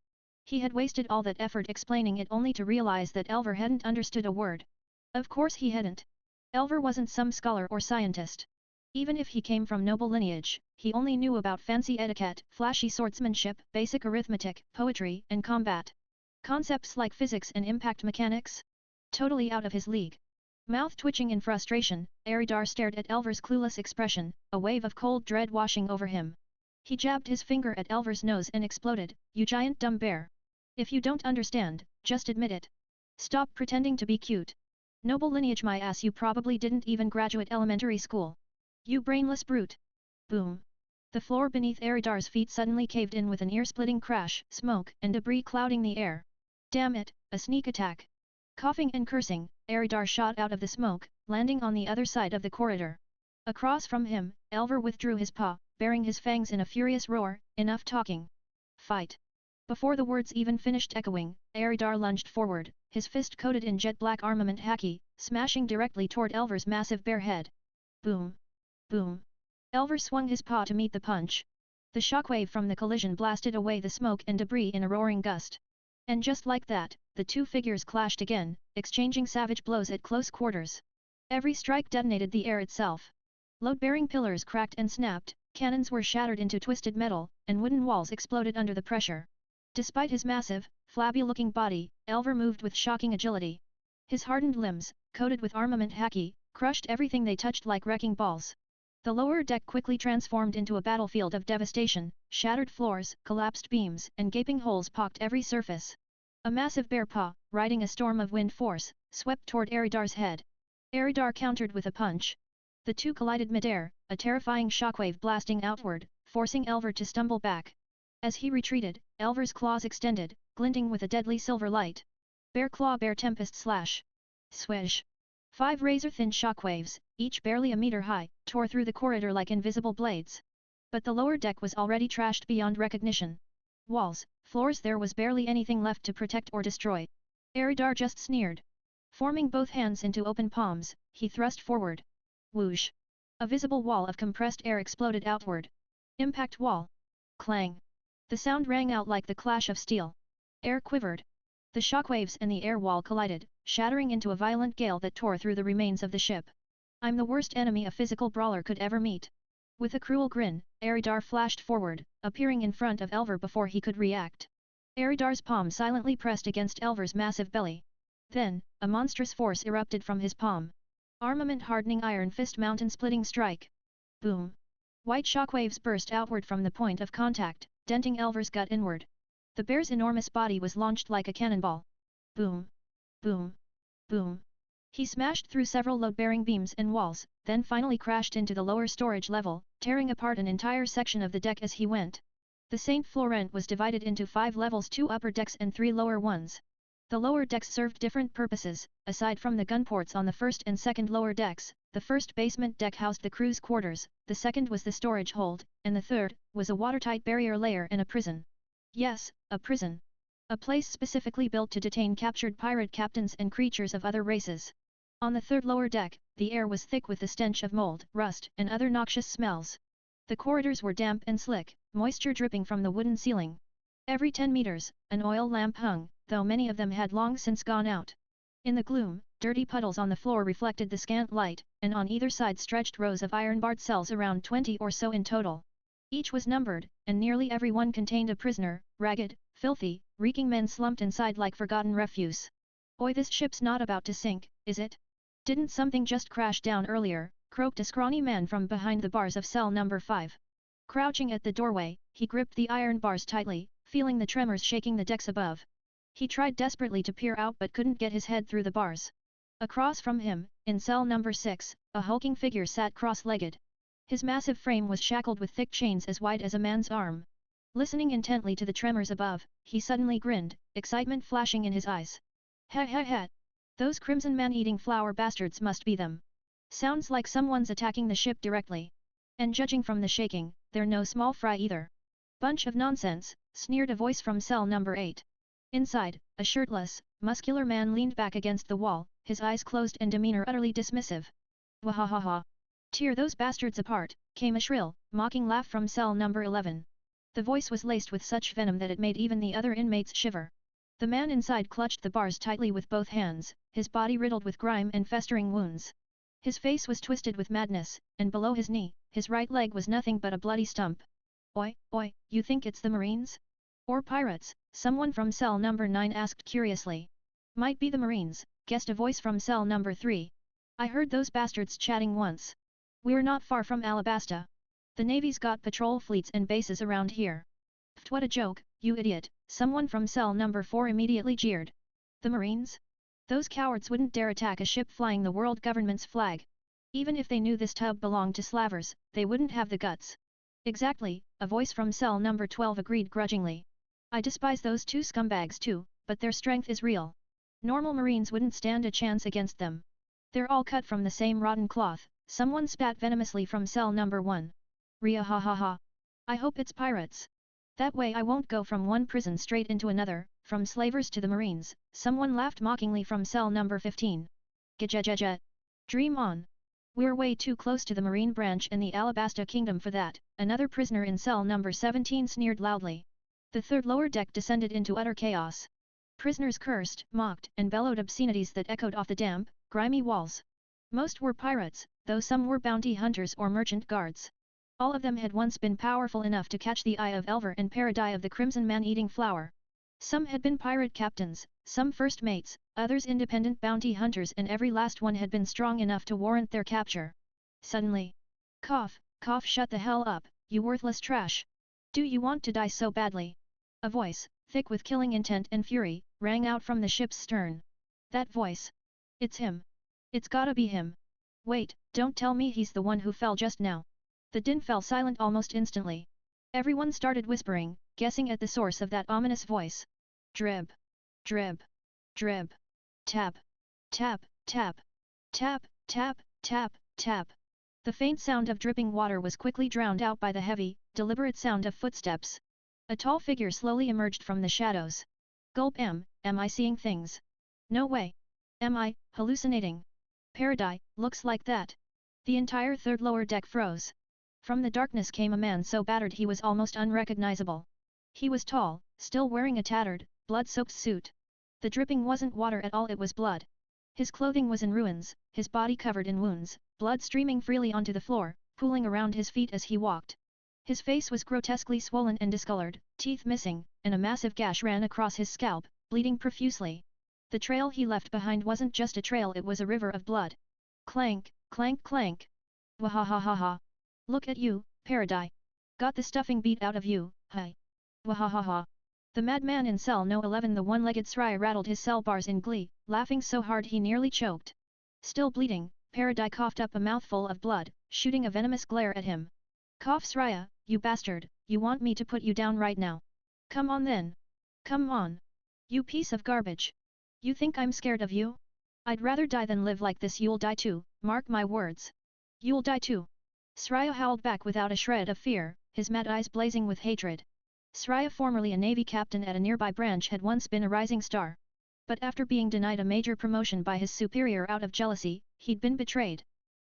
S1: He had wasted all that effort explaining it only to realize that Elver hadn't understood a word. Of course he hadn't. Elver wasn't some scholar or scientist. Even if he came from noble lineage, he only knew about fancy etiquette, flashy swordsmanship, basic arithmetic, poetry, and combat. Concepts like physics and impact mechanics? Totally out of his league. Mouth twitching in frustration, Eridar stared at Elver's clueless expression, a wave of cold dread washing over him. He jabbed his finger at Elver's nose and exploded, you giant dumb bear. If you don't understand, just admit it. Stop pretending to be cute. Noble lineage my ass, you probably didn't even graduate elementary school. You brainless brute. Boom. The floor beneath Eridar's feet suddenly caved in with an ear-splitting crash, smoke and debris clouding the air. Damn it, a sneak attack! Coughing and cursing, Eridar shot out of the smoke, landing on the other side of the corridor. Across from him, Elver withdrew his paw, baring his fangs in a furious roar. Enough talking. Fight! Before the words even finished echoing, Eridar lunged forward, his fist coated in jet-black armament haki, smashing directly toward Elver's massive bare head. Boom! Boom! Elver swung his paw to meet the punch. The shockwave from the collision blasted away the smoke and debris in a roaring gust. And just like that, the two figures clashed again, exchanging savage blows at close quarters. Every strike detonated the air itself. Load-bearing pillars cracked and snapped, cannons were shattered into twisted metal, and wooden walls exploded under the pressure. Despite his massive, flabby-looking body, Elver moved with shocking agility. His hardened limbs, coated with armament haki, crushed everything they touched like wrecking balls. The lower deck quickly transformed into a battlefield of devastation, shattered floors, collapsed beams, and gaping holes pocked every surface. A massive bear paw, riding a storm of wind force, swept toward Eridar's head. Eridar countered with a punch. The two collided midair, a terrifying shockwave blasting outward, forcing Elver to stumble back. As he retreated, Elver's claws extended, glinting with a deadly silver light. Bear claw bear tempest slash. Swish! 5 razor-thin shockwaves, each barely a meter high, tore through the corridor like invisible blades. But the lower deck was already trashed beyond recognition. Walls, floors, there was barely anything left to protect or destroy. Eridar just sneered. Forming both hands into open palms, he thrust forward. Whoosh! A visible wall of compressed air exploded outward. Impact wall! Clang! The sound rang out like the clash of steel. Air quivered. The shockwaves and the air wall collided, shattering into a violent gale that tore through the remains of the ship. I'm the worst enemy a physical brawler could ever meet. With a cruel grin, Eridar flashed forward, appearing in front of Elver before he could react. Eridar's palm silently pressed against Elver's massive belly. Then, a monstrous force erupted from his palm. Armament-hardening iron fist mountain-splitting strike. Boom! White shockwaves burst outward from the point of contact, denting Elver's gut inward. The bear's enormous body was launched like a cannonball. Boom! Boom! Boom! He smashed through several load-bearing beams and walls, then finally crashed into the lower storage level, tearing apart an entire section of the deck as he went. The Saint Florent was divided into 5 levels, 2 upper decks and 3 lower ones. The lower decks served different purposes. Aside from the gunports on the first and second lower decks, the first basement deck housed the crew's quarters, the second was the storage hold, and the third was a watertight barrier layer and a prison. Yes, a prison. A place specifically built to detain captured pirate captains and creatures of other races. On the third lower deck, the air was thick with the stench of mold, rust, and other noxious smells. The corridors were damp and slick, moisture dripping from the wooden ceiling. Every 10 meters, an oil lamp hung, though many of them had long since gone out. In the gloom, dirty puddles on the floor reflected the scant light, and on either side stretched rows of iron-barred cells, around 20 or so in total. Each was numbered, and nearly every one contained a prisoner, ragged, filthy, reeking men slumped inside like forgotten refuse. Oi, this ship's not about to sink, is it? Didn't something just crash down earlier? Croaked a scrawny man from behind the bars of cell number 5. Crouching at the doorway, he gripped the iron bars tightly, feeling the tremors shaking the decks above. He tried desperately to peer out but couldn't get his head through the bars. Across from him, in cell number 6, a hulking figure sat cross-legged. His massive frame was shackled with thick chains as wide as a man's arm. Listening intently to the tremors above, he suddenly grinned, excitement flashing in his eyes. Ha ha ha! Those crimson man-eating flower bastards must be them. Sounds like someone's attacking the ship directly. And judging from the shaking, they're no small fry either. Bunch of nonsense, sneered a voice from cell number 8. Inside, a shirtless, muscular man leaned back against the wall, his eyes closed and demeanor utterly dismissive. Wahahaha! Tear those bastards apart, came a shrill, mocking laugh from cell number 11. The voice was laced with such venom that it made even the other inmates shiver. The man inside clutched the bars tightly with both hands, his body riddled with grime and festering wounds. His face was twisted with madness, and below his knee, his right leg was nothing but a bloody stump. Oi, oi, you think it's the Marines? Or pirates? Someone from cell number 9 asked curiously. Might be the Marines, guessed a voice from cell number 3. I heard those bastards chatting once. We're not far from Alabasta. The Navy's got patrol fleets and bases around here. Pfft, what a joke, you idiot, someone from cell number 4 immediately jeered. The Marines? Those cowards wouldn't dare attack a ship flying the world government's flag. Even if they knew this tub belonged to slavers, they wouldn't have the guts. Exactly, a voice from cell number 12 agreed grudgingly. I despise those two scumbags too, but their strength is real. Normal marines wouldn't stand a chance against them. They're all cut from the same rotten cloth, someone spat venomously from cell number 1. Ria ha ha ha. I hope it's pirates. That way I won't go from one prison straight into another, from slavers to the marines, someone laughed mockingly from cell number 15. Gajejejet. Dream on. We're way too close to the marine branch in the Alabasta kingdom for that, another prisoner in cell number 17 sneered loudly. The third lower deck descended into utter chaos. Prisoners cursed, mocked, and bellowed obscenities that echoed off the damp, grimy walls. Most were pirates, though some were bounty hunters or merchant guards. All of them had once been powerful enough to catch the eye of Elver and Paradis of the Crimson Man-eating flower. Some had been pirate captains, some first mates, others independent bounty hunters, and every last one had been strong enough to warrant their capture. Suddenly, cough, cough, shut the hell up, you worthless trash. Do you want to die so badly? A voice, thick with killing intent and fury, rang out from the ship's stern. That voice. It's him. It's gotta be him. Wait, don't tell me he's the one who fell just now. The din fell silent almost instantly. Everyone started whispering, guessing at the source of that ominous voice. Drib. Drib. Drib. Tap. Tap, tap. Tap, tap, tap, tap. The faint sound of dripping water was quickly drowned out by the heavy, deliberate sound of footsteps. A tall figure slowly emerged from the shadows. Gulp. Am I seeing things? No way. Am I hallucinating? Paradis, looks like that. The entire third lower deck froze. From the darkness came a man so battered he was almost unrecognizable. He was tall, still wearing a tattered, blood-soaked suit. The dripping wasn't water at all, it was blood. His clothing was in ruins, his body covered in wounds, blood streaming freely onto the floor, pooling around his feet as he walked. His face was grotesquely swollen and discolored, teeth missing, and a massive gash ran across his scalp, bleeding profusely. The trail he left behind wasn't just a trail, it was a river of blood. Clank, clank, clank. Wahahaha. Look at you, Paradis. Got the stuffing beat out of you, hi. Wahahaha. The madman in cell no 11, the one-legged Sraya, rattled his cell bars in glee, laughing so hard he nearly choked. Still bleeding, Paradis coughed up a mouthful of blood, shooting a venomous glare at him. Cough, Sraya, you bastard, you want me to put you down right now? Come on then. Come on. You piece of garbage. You think I'm scared of you? I'd rather die than live like this. You'll die too, mark my words. You'll die too. Sraya howled back without a shred of fear, his mad eyes blazing with hatred. Sraya, formerly a navy captain at a nearby branch, had once been a rising star. But after being denied a major promotion by his superior out of jealousy, he'd been betrayed.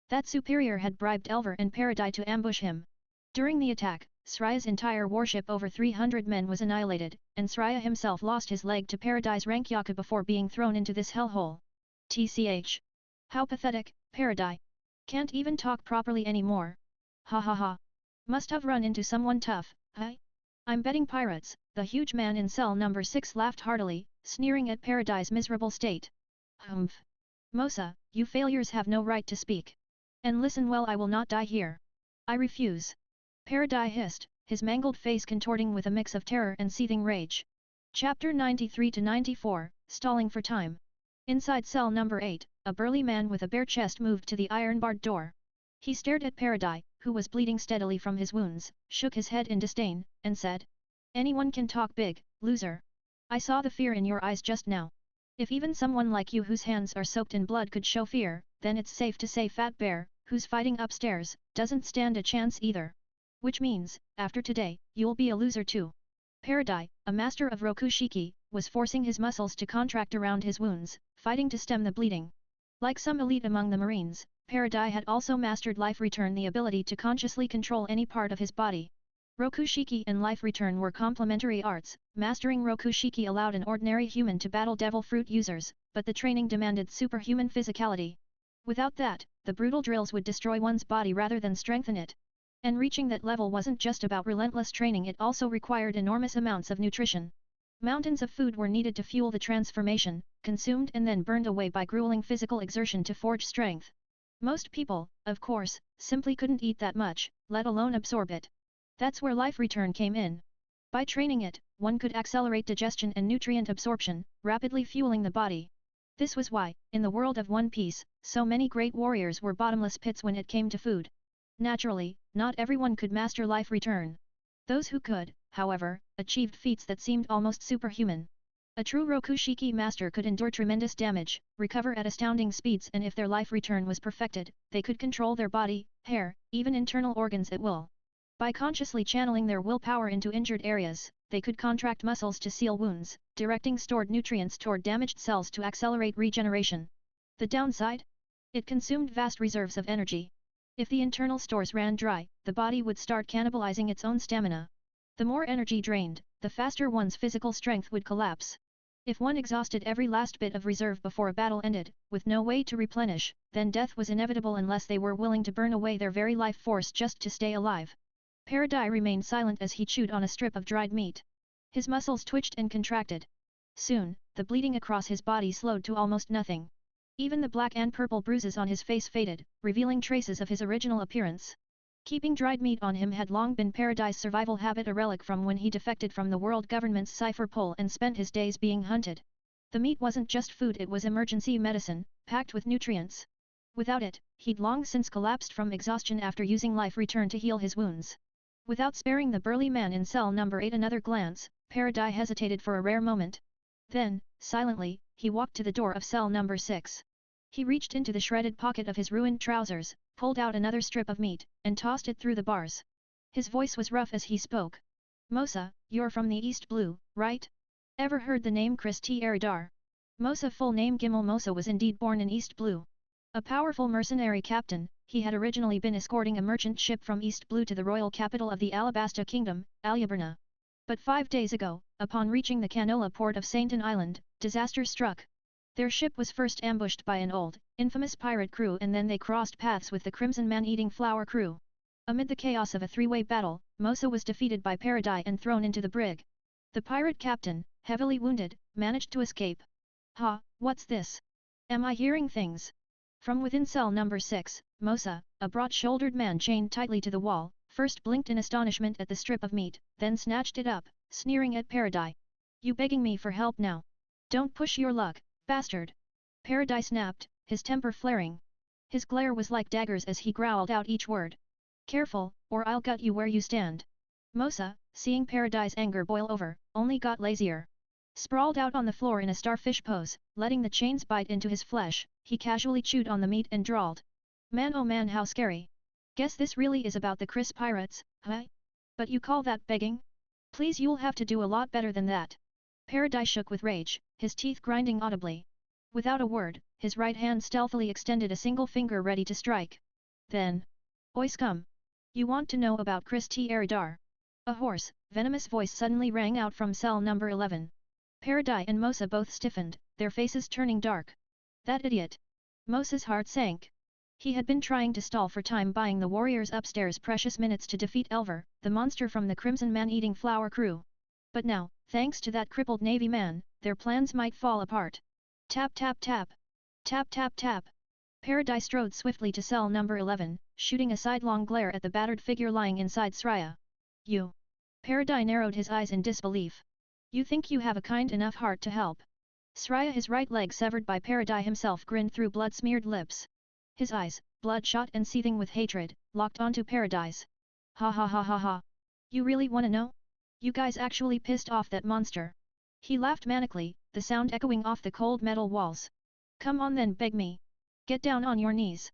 S1: That superior had bribed Elver and Paradis to ambush him. During the attack, Sraya's entire warship, over 300 men, was annihilated, and Sraya himself lost his leg to Paradis' rank Yaku before being thrown into this hellhole. TCH. How pathetic, Paradis. Can't even talk properly anymore. Ha ha ha. Must have run into someone tough, huh? I'm betting pirates. The huge man in cell number 6 laughed heartily, sneering at Paradis' miserable state. Humph. Mosa, you failures have no right to speak. And listen well, I will not die here. I refuse. Paradis hissed, his mangled face contorting with a mix of terror and seething rage. Chapter 93-94, Stalling for Time. Inside cell number 8, a burly man with a bare chest moved to the iron-barred door. He stared at Paradis, who was bleeding steadily from his wounds, shook his head in disdain, and said, "Anyone can talk big, loser. I saw the fear in your eyes just now. If even someone like you whose hands are soaked in blood could show fear, then it's safe to say Fat Bear, who's fighting upstairs, doesn't stand a chance either. Which means, after today, you'll be a loser too." Paradis, a master of Rokushiki, was forcing his muscles to contract around his wounds, fighting to stem the bleeding. Like some elite among the Marines, Paradis had also mastered Life Return, the ability to consciously control any part of his body. Rokushiki and Life Return were complementary arts. Mastering Rokushiki allowed an ordinary human to battle devil fruit users, but the training demanded superhuman physicality. Without that, the brutal drills would destroy one's body rather than strengthen it. And reaching that level wasn't just about relentless training, it also required enormous amounts of nutrition. Mountains of food were needed to fuel the transformation, consumed and then burned away by grueling physical exertion to forge strength. Most people, of course, simply couldn't eat that much, let alone absorb it. That's where Life Return came in. By training it, one could accelerate digestion and nutrient absorption, rapidly fueling the body. This was why, in the world of One Piece, so many great warriors were bottomless pits when it came to food. Naturally, Not everyone could master life return. Those who could, however, achieved feats that seemed almost superhuman. A true Rokushiki master could endure tremendous damage, recover at astounding speeds, and if their life return was perfected, they could control their body, hair, even internal organs at will. By consciously channeling their willpower into injured areas, they could contract muscles to seal wounds, directing stored nutrients toward damaged cells to accelerate regeneration. The downside? It consumed vast reserves of energy. If the internal stores ran dry, the body would start cannibalizing its own stamina. The more energy drained, the faster one's physical strength would collapse. If one exhausted every last bit of reserve before a battle ended, with no way to replenish, then death was inevitable unless they were willing to burn away their very life force just to stay alive. Paradis remained silent as he chewed on a strip of dried meat. His muscles twitched and contracted. Soon, the bleeding across his body slowed to almost nothing. Even the black and purple bruises on his face faded, revealing traces of his original appearance. Keeping dried meat on him had long been Paradis' survival habit, a relic from when he defected from the world government's cipher pole and spent his days being hunted. The meat wasn't just food, it was emergency medicine, packed with nutrients. Without it, he'd long since collapsed from exhaustion after using life return to heal his wounds. Without sparing the burly man in cell number 8 another glance, Paradis hesitated for a rare moment. Then, silently, he walked to the door of cell number 6. He reached into the shredded pocket of his ruined trousers, pulled out another strip of meat, and tossed it through the bars. His voice was rough as he spoke. "Mosa, you're from the East Blue, right? Ever heard the name Chris T. Eridar?" Mosa, full name Gimel Mosa, was indeed born in East Blue. A powerful mercenary captain, he had originally been escorting a merchant ship from East Blue to the royal capital of the Alabasta Kingdom, Alyaburna. But 5 days ago, upon reaching the Canola port of Sainton Island, disaster struck. Their ship was first ambushed by an old, infamous pirate crew, and then they crossed paths with the Crimson Man-Eating Flower crew. Amid the chaos of a three-way battle, Mosa was defeated by Paradis and thrown into the brig. The pirate captain, heavily wounded, managed to escape. "Ha, what's this? Am I hearing things?" From within cell number 6, Mosa, a broad-shouldered man chained tightly to the wall, first blinked in astonishment at the strip of meat, then snatched it up, sneering at Paradis. "You begging me for help now? Don't push your luck, bastard!" Paradis snapped, his temper flaring. His glare was like daggers as he growled out each word. "Careful, or I'll gut you where you stand." Mosa, seeing Paradis' anger boil over, only got lazier. Sprawled out on the floor in a starfish pose, letting the chains bite into his flesh, he casually chewed on the meat and drawled. "Man, oh man, how scary! Guess this really is about the Chris pirates, huh? But you call that begging? Please, you'll have to do a lot better than that." Paradis shook with rage, his teeth grinding audibly. Without a word, his right hand stealthily extended a single finger ready to strike. Then, "Oi scum! You want to know about Chris T. Eridar?" A hoarse, venomous voice suddenly rang out from cell number 11. Paradis and Mosa both stiffened, their faces turning dark. That idiot! Mosa's heart sank. He had been trying to stall for time, buying the warriors upstairs precious minutes to defeat Elver, the monster from the Crimson Man-Eating Flower crew. But now, thanks to that crippled Navy man, their plans might fall apart. Tap tap tap. Tap tap tap. Paradis strode swiftly to cell number 11, shooting a sidelong glare at the battered figure lying inside Sraya. "You?" Paradis narrowed his eyes in disbelief. "You think you have a kind enough heart to help?" Sraya, his right leg severed by Paradis himself, grinned through blood-smeared lips. His eyes, bloodshot and seething with hatred, locked onto Paradis. "Ha ha ha ha ha! You really wanna know? You guys actually pissed off that monster." He laughed manically, the sound echoing off the cold metal walls. "Come on then, beg me. Get down on your knees.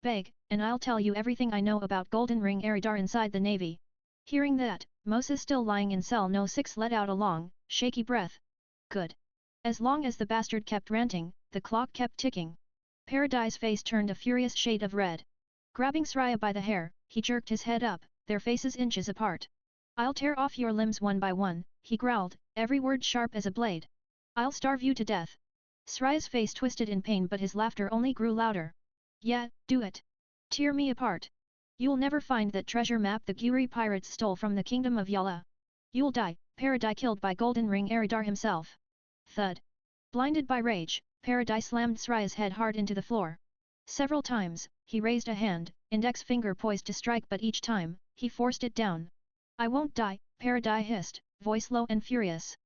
S1: Beg, and I'll tell you everything I know about Golden Ring Eridar inside the Navy." Hearing that, Mosa, still lying in cell no 6, let out a long, shaky breath. Good. As long as the bastard kept ranting, the clock kept ticking. Paradis' face turned a furious shade of red. Grabbing Sraya by the hair, he jerked his head up, their faces inches apart. "I'll tear off your limbs one by one," he growled, every word sharp as a blade. "I'll starve you to death." Sraya's face twisted in pain, but his laughter only grew louder. "Yeah, do it. Tear me apart. You'll never find that treasure map the Guri pirates stole from the kingdom of Yala. You'll die." Paradis killed by Golden Ring Eridar himself. Thud. Blinded by rage, Paradis slammed Sraya's head hard into the floor. Several times, he raised a hand, index finger poised to strike, but each time, he forced it down. "I won't die," Paradis hissed, voice low and furious.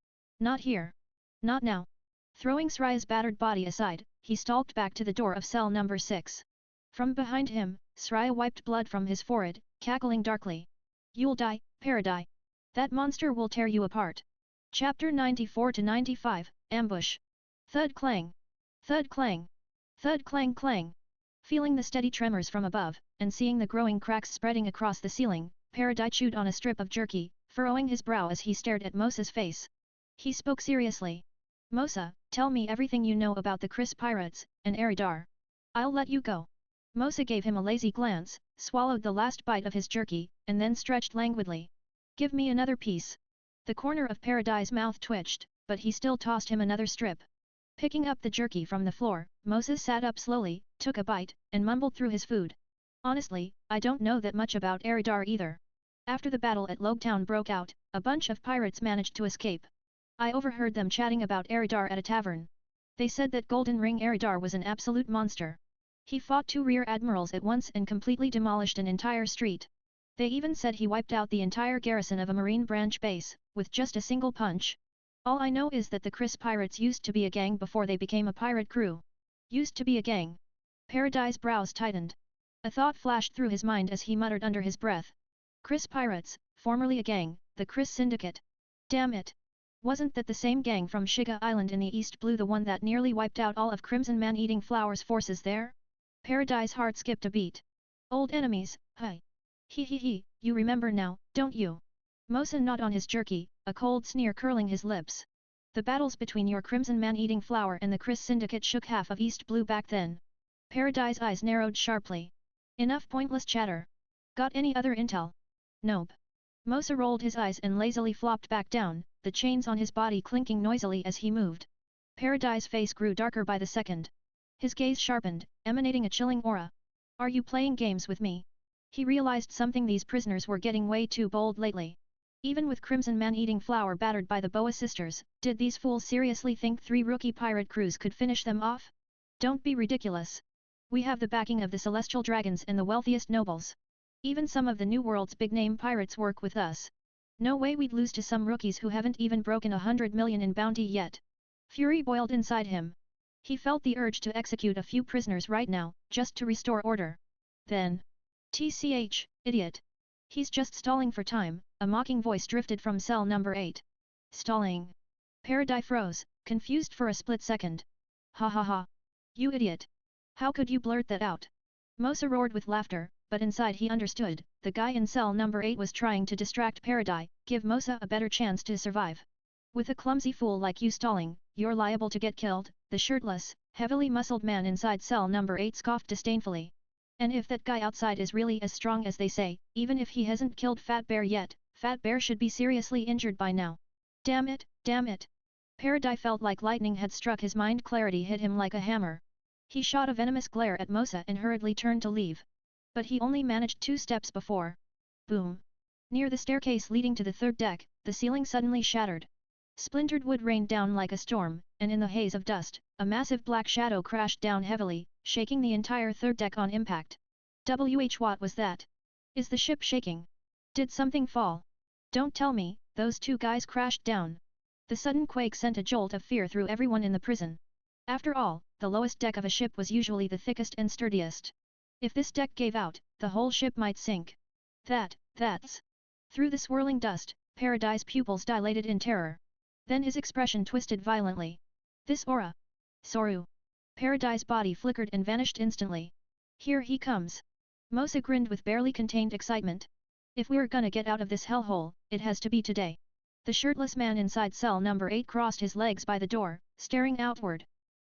S1: "Not here. Not now." Throwing Sraya's battered body aside, he stalked back to the door of cell number 6. From behind him, Sraya wiped blood from his forehead, cackling darkly. You'll die, Paradise. That monster will tear you apart. Chapter 94-95, Ambush. Thud clang. Thud clang. Thud clang clang. Feeling the steady tremors from above, and seeing the growing cracks spreading across the ceiling, Paradise chewed on a strip of jerky, furrowing his brow as he stared at Mosa's face. He spoke seriously. Mosa, tell me everything you know about the Chris pirates, and Eridar. I'll let you go. Mosa gave him a lazy glance, swallowed the last bite of his jerky, and then stretched languidly. Give me another piece. The corner of Paradise's mouth twitched, but he still tossed him another strip. Picking up the jerky from the floor, Moses sat up slowly, took a bite, and mumbled through his food. Honestly, I don't know that much about Eridar either. After the battle at Logetown broke out, a bunch of pirates managed to escape. I overheard them chatting about Eridar at a tavern. They said that Golden Ring Eridar was an absolute monster. He fought 2 rear admirals at once and completely demolished an entire street. They even said he wiped out the entire garrison of a marine branch base, with just a single punch. All I know is that the Chris pirates used to be a gang before they became a pirate crew. Used to be a gang. Paradise's brows tightened. A thought flashed through his mind as he muttered under his breath. Chris pirates, formerly a gang, the Chris Syndicate. Damn it! Wasn't that the same gang from Shiga Island in the East Blue, the one that nearly wiped out all of Crimson Man-Eating Flower's forces there? Paradise's heart skipped a beat. Old enemies, hi. He, you remember now, don't you? Mosa gnawed on his jerky, a cold sneer curling his lips. The battles between your Crimson Man-Eating Flower and the Chris Syndicate shook half of East Blue back then. Paradise's eyes narrowed sharply. Enough pointless chatter. Got any other intel? Nope. Mosa rolled his eyes and lazily flopped back down, the chains on his body clinking noisily as he moved. Paradise's face grew darker by the second. His gaze sharpened, emanating a chilling aura. Are you playing games with me? He realized something: these prisoners were getting way too bold lately. Even with Crimson Man-Eating Flower battered by the Boa sisters, did these fools seriously think 3 rookie pirate crews could finish them off? Don't be ridiculous. We have the backing of the Celestial Dragons and the wealthiest nobles. Even some of the New World's big-name pirates work with us. No way we'd lose to some rookies who haven't even broken 100 million in bounty yet. Fury boiled inside him. He felt the urge to execute a few prisoners right now, just to restore order. Then, TCH, idiot. He's just stalling for time, a mocking voice drifted from cell number 8. Stalling. Paradise froze, confused for a split second. Ha ha ha. You idiot. How could you blurt that out? Mosa roared with laughter, but inside he understood, the guy in cell number 8 was trying to distract Paradise, give Mosa a better chance to survive. With a clumsy fool like you stalling, you're liable to get killed, the shirtless, heavily muscled man inside cell number 8 scoffed disdainfully. And if that guy outside is really as strong as they say, even if he hasn't killed Fat Bear yet, Fat Bear should be seriously injured by now. Damn it, damn it. Paradise felt like lightning had struck his mind. Clarity hit him like a hammer. He shot a venomous glare at Mosa and hurriedly turned to leave. But he only managed 2 steps before. Boom. Near the staircase leading to the 3rd deck, the ceiling suddenly shattered. Splintered wood rained down like a storm, and in the haze of dust, a massive black shadow crashed down heavily, shaking the entire 3rd deck on impact. What was that? Is the ship shaking? Did something fall? Don't tell me, those 2 guys crashed down. The sudden quake sent a jolt of fear through everyone in the prison. After all, the lowest deck of a ship was usually the thickest and sturdiest. If this deck gave out, the whole ship might sink. That's... Through the swirling dust, Paradise's pupils dilated in terror. Then his expression twisted violently. This aura. Soru. Paradise's body flickered and vanished instantly. Here he comes. Mosa grinned with barely contained excitement. If we're gonna get out of this hellhole, it has to be today. The shirtless man inside cell number 8 crossed his legs by the door, staring outward.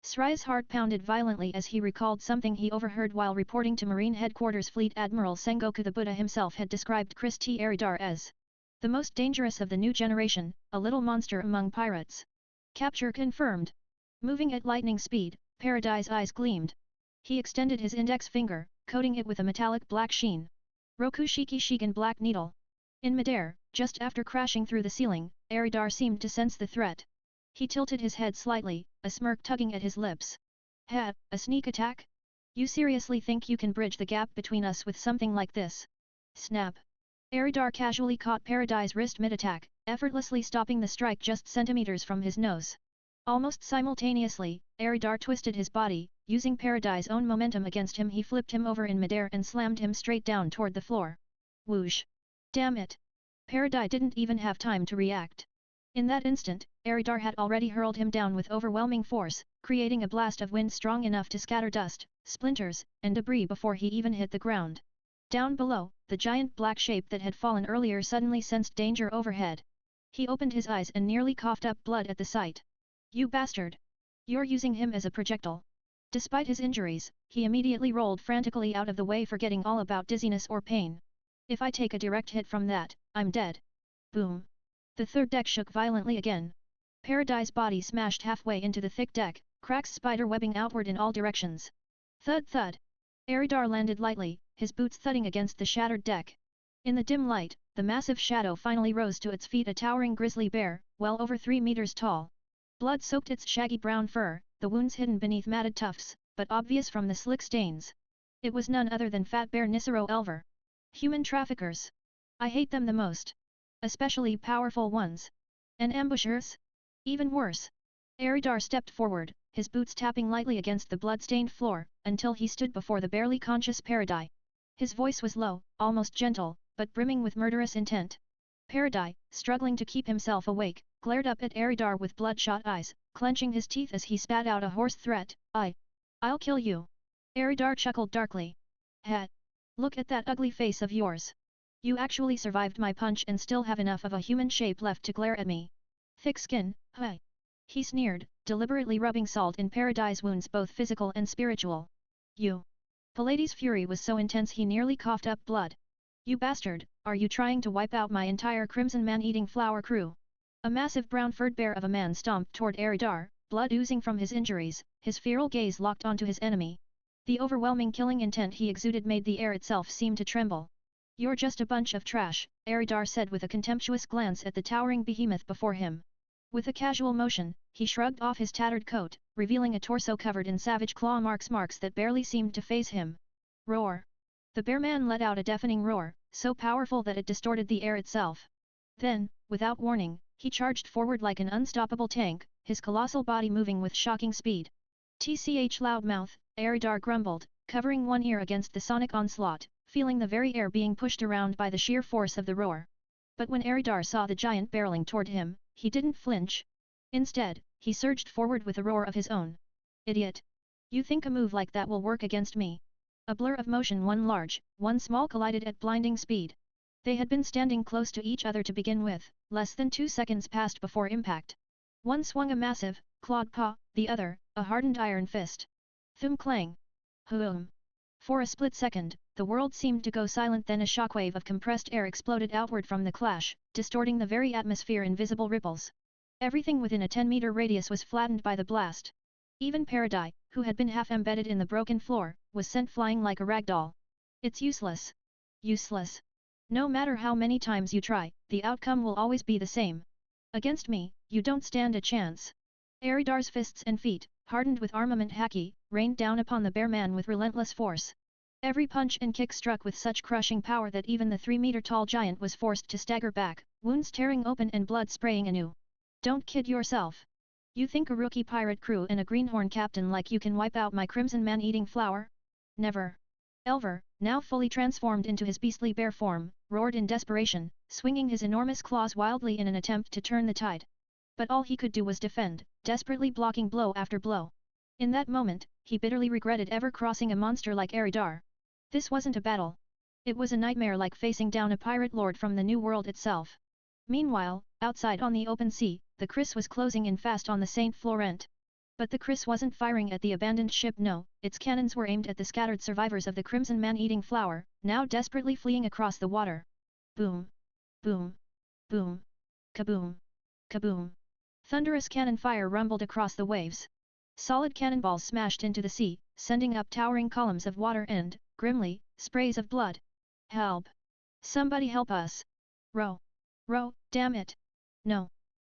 S1: Sraya's heart pounded violently as he recalled something he overheard while reporting to Marine Headquarters. Fleet Admiral Sengoku the Buddha himself had described Chris T. Eridar as the most dangerous of the new generation, a little monster among pirates. Capture confirmed. Moving at lightning speed, Paradise's eyes gleamed. He extended his index finger, coating it with a metallic black sheen. Roku Shiki Shigan Black Needle. In midair, just after crashing through the ceiling, Eridar seemed to sense the threat. He tilted his head slightly, a smirk tugging at his lips. Ha, a sneak attack? You seriously think you can bridge the gap between us with something like this? Snap. Eridar casually caught Paradise's wrist mid-attack, effortlessly stopping the strike just centimeters from his nose. Almost simultaneously, Eridar twisted his body, using Paradise's own momentum against him. He flipped him over in midair and slammed him straight down toward the floor. Whoosh! Damn it! Paradise didn't even have time to react. In that instant, Eridar had already hurled him down with overwhelming force, creating a blast of wind strong enough to scatter dust, splinters, and debris before he even hit the ground. Down below, the giant black shape that had fallen earlier suddenly sensed danger overhead. He opened his eyes and nearly coughed up blood at the sight. You bastard! You're using him as a projectile. Despite his injuries, he immediately rolled frantically out of the way, forgetting all about dizziness or pain. If I take a direct hit from that, I'm dead. Boom! The third deck shook violently again. Paradise's body smashed halfway into the thick deck, cracks spider webbing outward in all directions. Thud thud! Eridar landed lightly, his boots thudding against the shattered deck. In the dim light, the massive shadow finally rose to its feet, a towering grizzly bear, well over 3 meters tall. Blood soaked its shaggy brown fur, the wounds hidden beneath matted tufts, but obvious from the slick stains. It was none other than Fat Bear Nisero Elver. Human traffickers. I hate them the most. Especially powerful ones. And ambushers? Even worse. Eridar stepped forward, his boots tapping lightly against the blood-stained floor, until he stood before the barely conscious Paradise. His voice was low, almost gentle, but brimming with murderous intent. Paradise, struggling to keep himself awake, glared up at Eridar with bloodshot eyes, clenching his teeth as he spat out a hoarse threat, I'll kill you. Eridar chuckled darkly. Hat. Look at that ugly face of yours. You actually survived my punch and still have enough of a human shape left to glare at me. Thick skin, huh? He sneered, deliberately rubbing salt in Paradise's wounds, both physical and spiritual. You. Palladi's fury was so intense he nearly coughed up blood. You bastard, are you trying to wipe out my entire Crimson Man-eating flower crew? A massive brown-furred bear of a man stomped toward Eridar, blood oozing from his injuries, his feral gaze locked onto his enemy. The overwhelming killing intent he exuded made the air itself seem to tremble. You're just a bunch of trash, Eridar said with a contemptuous glance at the towering behemoth before him. With a casual motion, he shrugged off his tattered coat, revealing a torso covered in savage claw marks that barely seemed to faze him. Roar! The bearman let out a deafening roar, so powerful that it distorted the air itself. Then, without warning, he charged forward like an unstoppable tank, his colossal body moving with shocking speed. Tch loudmouth, Eridar grumbled, covering one ear against the sonic onslaught, feeling the very air being pushed around by the sheer force of the roar. But when Eridar saw the giant barreling toward him, he didn't flinch. Instead, he surged forward with a roar of his own. Idiot! You think a move like that will work against me? A blur of motion, one large, one small, collided at blinding speed. They had been standing close to each other to begin with, less than 2 seconds passed before impact. One swung a massive, clawed paw, the other, a hardened iron fist. Thum clang! Hoom! For a split second, the world seemed to go silent, then a shockwave of compressed air exploded outward from the clash, distorting the very atmosphere in visible ripples. Everything within a 10-meter radius was flattened by the blast. Even Paradise, who had been half embedded in the broken floor, was sent flying like a ragdoll. It's useless. Useless. No matter how many times you try, the outcome will always be the same. Against me, you don't stand a chance. Eridar's fists and feet, hardened with armament haki, rained down upon the bear man with relentless force. Every punch and kick struck with such crushing power that even the 3-meter-tall giant was forced to stagger back, wounds tearing open and blood spraying anew. Don't kid yourself. You think a rookie pirate crew and a greenhorn captain like you can wipe out my Crimson Man-eating flower? Never. Elver, now fully transformed into his beastly bear form, roared in desperation, swinging his enormous claws wildly in an attempt to turn the tide. But all he could do was defend, desperately blocking blow after blow. In that moment, he bitterly regretted ever crossing a monster like Eridar. This wasn't a battle. It was a nightmare, like facing down a pirate lord from the New World itself. Meanwhile, outside on the open sea, the Chris was closing in fast on the Saint Florent. But the Chris wasn't firing at the abandoned ship, no, its cannons were aimed at the scattered survivors of the Crimson Man-eating flower, now desperately fleeing across the water. Boom! Boom! Boom! Kaboom! Kaboom! Thunderous cannon fire rumbled across the waves. Solid cannonballs smashed into the sea, sending up towering columns of water and, grimly, sprays of blood. Help! Somebody help us! Row! Row, damn it! No!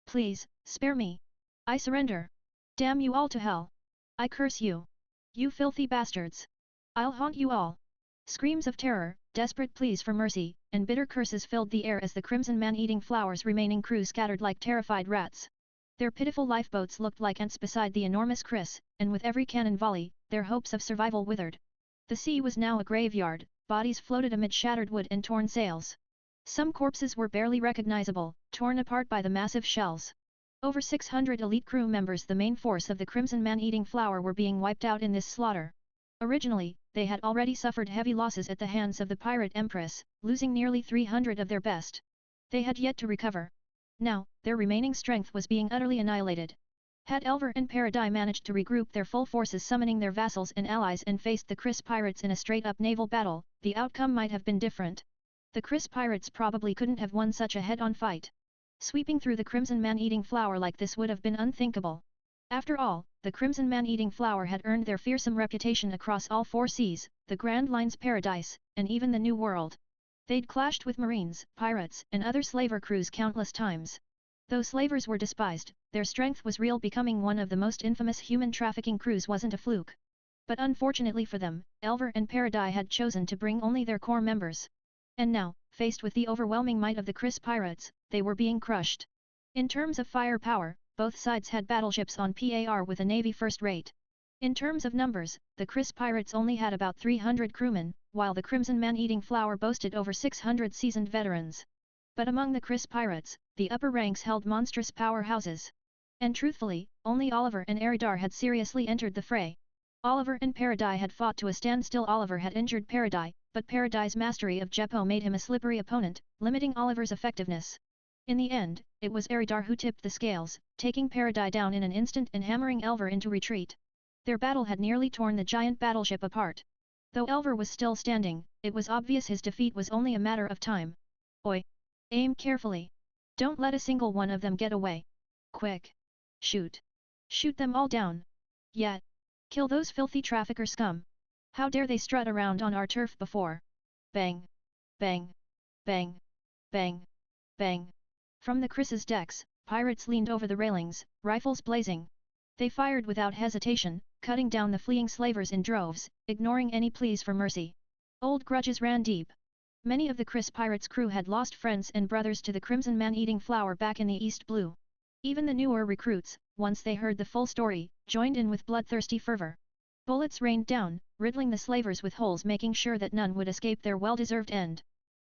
S1: Please, spare me! I surrender! Damn you all to hell! I curse you! You filthy bastards! I'll haunt you all! Screams of terror, desperate pleas for mercy, and bitter curses filled the air as the Crimson Man-eating flower's remaining crew scattered like terrified rats. Their pitiful lifeboats looked like ants beside the enormous Chris, and with every cannon volley, their hopes of survival withered. The sea was now a graveyard, bodies floated amid shattered wood and torn sails. Some corpses were barely recognizable, torn apart by the massive shells. Over 600 elite crew members, the main force of the Crimson Man-Eating Flower, were being wiped out in this slaughter. Originally, they had already suffered heavy losses at the hands of the Pirate Empress, losing nearly 300 of their best. They had yet to recover. Now, their remaining strength was being utterly annihilated. Had Elver and Paradis managed to regroup their full forces, summoning their vassals and allies, and faced the Chris pirates in a straight-up naval battle, the outcome might have been different. The Chris pirates probably couldn't have won such a head-on fight. Sweeping through the Crimson Man-Eating Flower like this would have been unthinkable. After all, the Crimson Man-Eating Flower had earned their fearsome reputation across all four seas, the Grand Line's Paradise, and even the New World. They'd clashed with marines, pirates, and other slaver crews countless times. Though slavers were despised, their strength was real. Becoming one of the most infamous human trafficking crews wasn't a fluke. But unfortunately for them, Elver and Paradis had chosen to bring only their core members. And now, faced with the overwhelming might of the Chris pirates, they were being crushed. In terms of firepower, both sides had battleships on par with a navy first-rate. In terms of numbers, the Chris pirates only had about 300 crewmen, while the Crimson Man-Eating Flower boasted over 600 seasoned veterans. But among the Chris pirates, the upper ranks held monstrous powerhouses. And truthfully, only Oliver and Eridar had seriously entered the fray. Oliver and Paradis had fought to a standstill. Oliver had injured Paradis, but Paradis' mastery of Jeppo made him a slippery opponent, limiting Oliver's effectiveness. In the end, it was Eridar who tipped the scales, taking Paradis down in an instant and hammering Elver into retreat. Their battle had nearly torn the giant battleship apart. Though Elver was still standing, it was obvious his defeat was only a matter of time. Oi! Aim carefully. Don't let a single one of them get away. Quick! Shoot! Shoot them all down! Yeah! Kill those filthy trafficker scum! How dare they strut around on our turf before? Bang! Bang! Bang! Bang! Bang! From the Chris's decks, pirates leaned over the railings, rifles blazing. They fired without hesitation, cutting down the fleeing slavers in droves, ignoring any pleas for mercy. Old grudges ran deep. Many of the Chris pirates' crew had lost friends and brothers to the Crimson Man-Eating Flower back in the East Blue. Even the newer recruits, once they heard the full story, joined in with bloodthirsty fervor. Bullets rained down, riddling the slavers with holes, making sure that none would escape their well-deserved end.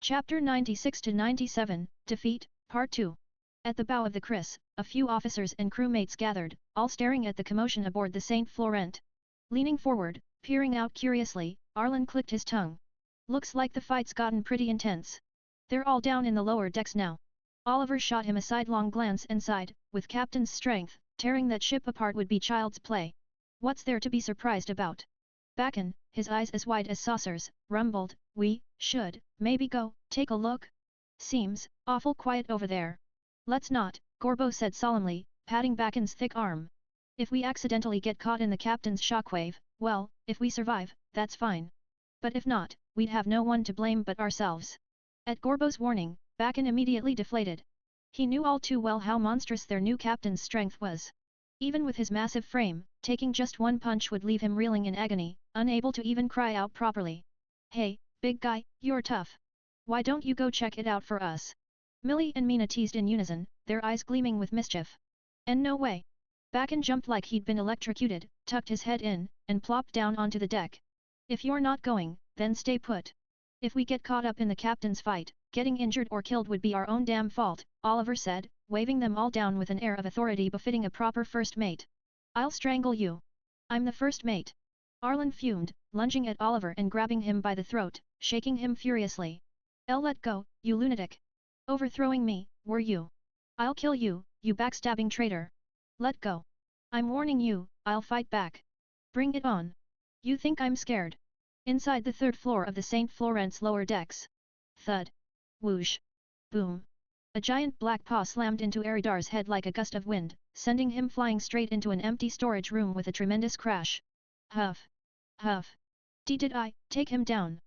S1: Chapter 96-97, Defeat, Part 2. At the bow of the Chris, a few officers and crewmates gathered, all staring at the commotion aboard the Saint Florent. Leaning forward, peering out curiously, Arlen clicked his tongue. Looks like the fight's gotten pretty intense. They're all down in the lower decks now. Oliver shot him a sidelong glance and sighed, with Captain's strength, tearing that ship apart would be child's play. What's there to be surprised about? Bakken, his eyes as wide as saucers, rumbled, we should maybe go take a look? Seems awful quiet over there. Let's not, Gorbo said solemnly, patting Bakken's thick arm. If we accidentally get caught in the captain's shockwave, well, if we survive, that's fine. But if not, we'd have no one to blame but ourselves. At Gorbo's warning, Bakken immediately deflated. He knew all too well how monstrous their new captain's strength was. Even with his massive frame, taking just one punch would leave him reeling in agony, unable to even cry out properly. Hey, big guy, you're tough. Why don't you go check it out for us? Millie and Mina teased in unison, their eyes gleaming with mischief. And no way. Bakken jumped like he'd been electrocuted, tucked his head in, and plopped down onto the deck. If you're not going, then stay put. If we get caught up in the captain's fight, getting injured or killed would be our own damn fault, Oliver said, waving them all down with an air of authority befitting a proper first mate. I'll strangle you. I'm the first mate. Arlen fumed, lunging at Oliver and grabbing him by the throat, shaking him furiously. Let go, you lunatic. Overthrowing me, were you? I'll kill you, you backstabbing traitor. Let go. I'm warning you, I'll fight back. Bring it on. You think I'm scared? Inside the third floor of the St. Florent's lower decks. Thud. Whoosh. Boom. A giant black paw slammed into Eridar's head like a gust of wind, sending him flying straight into an empty storage room with a tremendous crash. Huff. Huff. Did I take him down?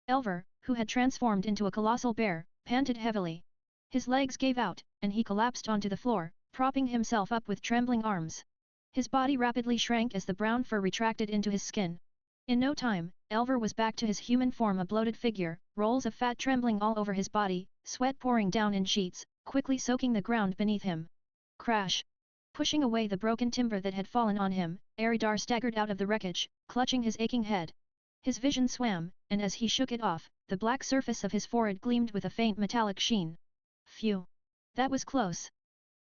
S1: Elver, who had transformed into a colossal bear, panted heavily. His legs gave out, and he collapsed onto the floor, propping himself up with trembling arms. His body rapidly shrank as the brown fur retracted into his skin. In no time, Elver was back to his human form, a bloated figure, rolls of fat trembling all over his body, sweat pouring down in sheets, quickly soaking the ground beneath him. Crash! Pushing away the broken timber that had fallen on him, Aridar staggered out of the wreckage, clutching his aching head. His vision swam, and as he shook it off, the black surface of his forehead gleamed with a faint metallic sheen. Phew! That was close.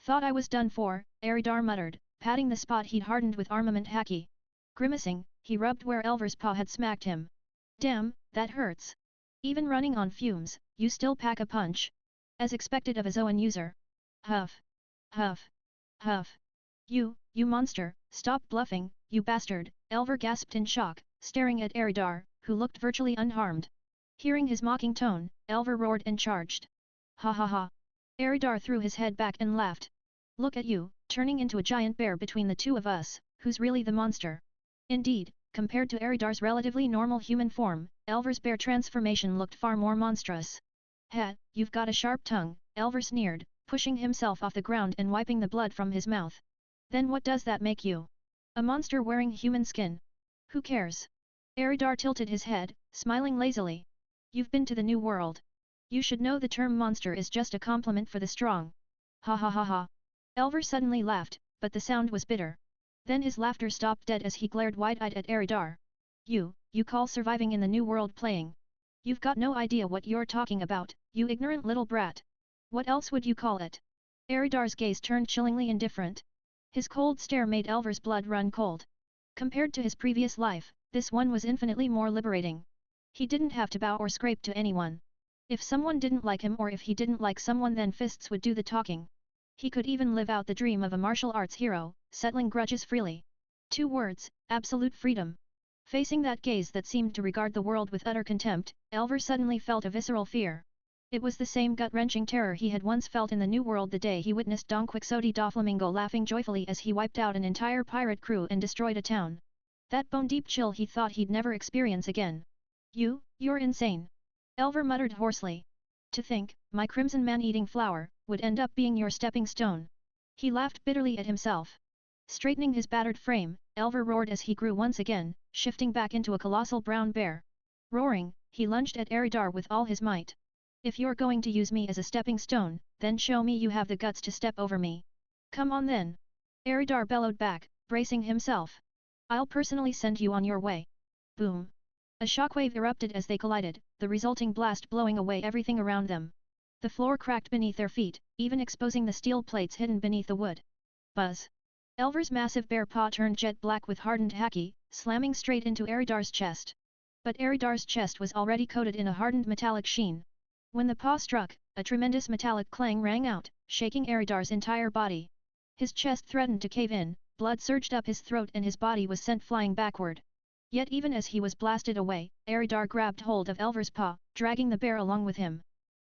S1: Thought I was done for, Aridar muttered, patting the spot he'd hardened with armament haki. Grimacing, he rubbed where Elver's paw had smacked him. Damn, that hurts. Even running on fumes, you still pack a punch. As expected of a Zoan user. Huff. Huff. Huff. You monster, stop bluffing, you bastard, Elver gasped in shock, staring at Aridar, who looked virtually unharmed. Hearing his mocking tone, Elver roared and charged. Ha ha ha. Aridar threw his head back and laughed. Look at you, turning into a giant bear between the two of us, who's really the monster? Indeed, compared to Aridar's relatively normal human form, Elver's bear transformation looked far more monstrous. Ha, you've got a sharp tongue, Elver sneered, pushing himself off the ground and wiping the blood from his mouth. Then what does that make you? A monster wearing human skin? Who cares? Aridar tilted his head, smiling lazily. You've been to the New World. You should know the term monster is just a compliment for the strong. Ha ha ha ha. Elver suddenly laughed, but the sound was bitter. Then his laughter stopped dead as he glared wide-eyed at Aridar. You call surviving in the New World playing? You've got no idea what you're talking about, you ignorant little brat. What else would you call it? Aridar's gaze turned chillingly indifferent. His cold stare made Elver's blood run cold. Compared to his previous life, this one was infinitely more liberating. He didn't have to bow or scrape to anyone. If someone didn't like him or if he didn't like someone, then fists would do the talking. He could even live out the dream of a martial arts hero, settling grudges freely. 2 words, absolute freedom. Facing that gaze that seemed to regard the world with utter contempt, Elver suddenly felt a visceral fear. It was the same gut-wrenching terror he had once felt in the New World the day he witnessed Don Quixote Doflamingo laughing joyfully as he wiped out an entire pirate crew and destroyed a town. That bone-deep chill he thought he'd never experience again. You're insane. Elver muttered hoarsely. To think, my crimson man-eating flower, would end up being your stepping stone. He laughed bitterly at himself. Straightening his battered frame, Elver roared as he grew once again, shifting back into a colossal brown bear. Roaring, he lunged at Aridar with all his might. If you're going to use me as a stepping stone, then show me you have the guts to step over me. Come on then. Aridar bellowed back, bracing himself. I'll personally send you on your way. Boom. A shockwave erupted as they collided, the resulting blast blowing away everything around them. The floor cracked beneath their feet, even exposing the steel plates hidden beneath the wood. Buzz. Elver's massive bear paw turned jet black with hardened haki, slamming straight into Aridar's chest. But Aridar's chest was already coated in a hardened metallic sheen. When the paw struck, a tremendous metallic clang rang out, shaking Aridar's entire body. His chest threatened to cave in, blood surged up his throat and his body was sent flying backward. Yet even as he was blasted away, Aridar grabbed hold of Elver's paw, dragging the bear along with him.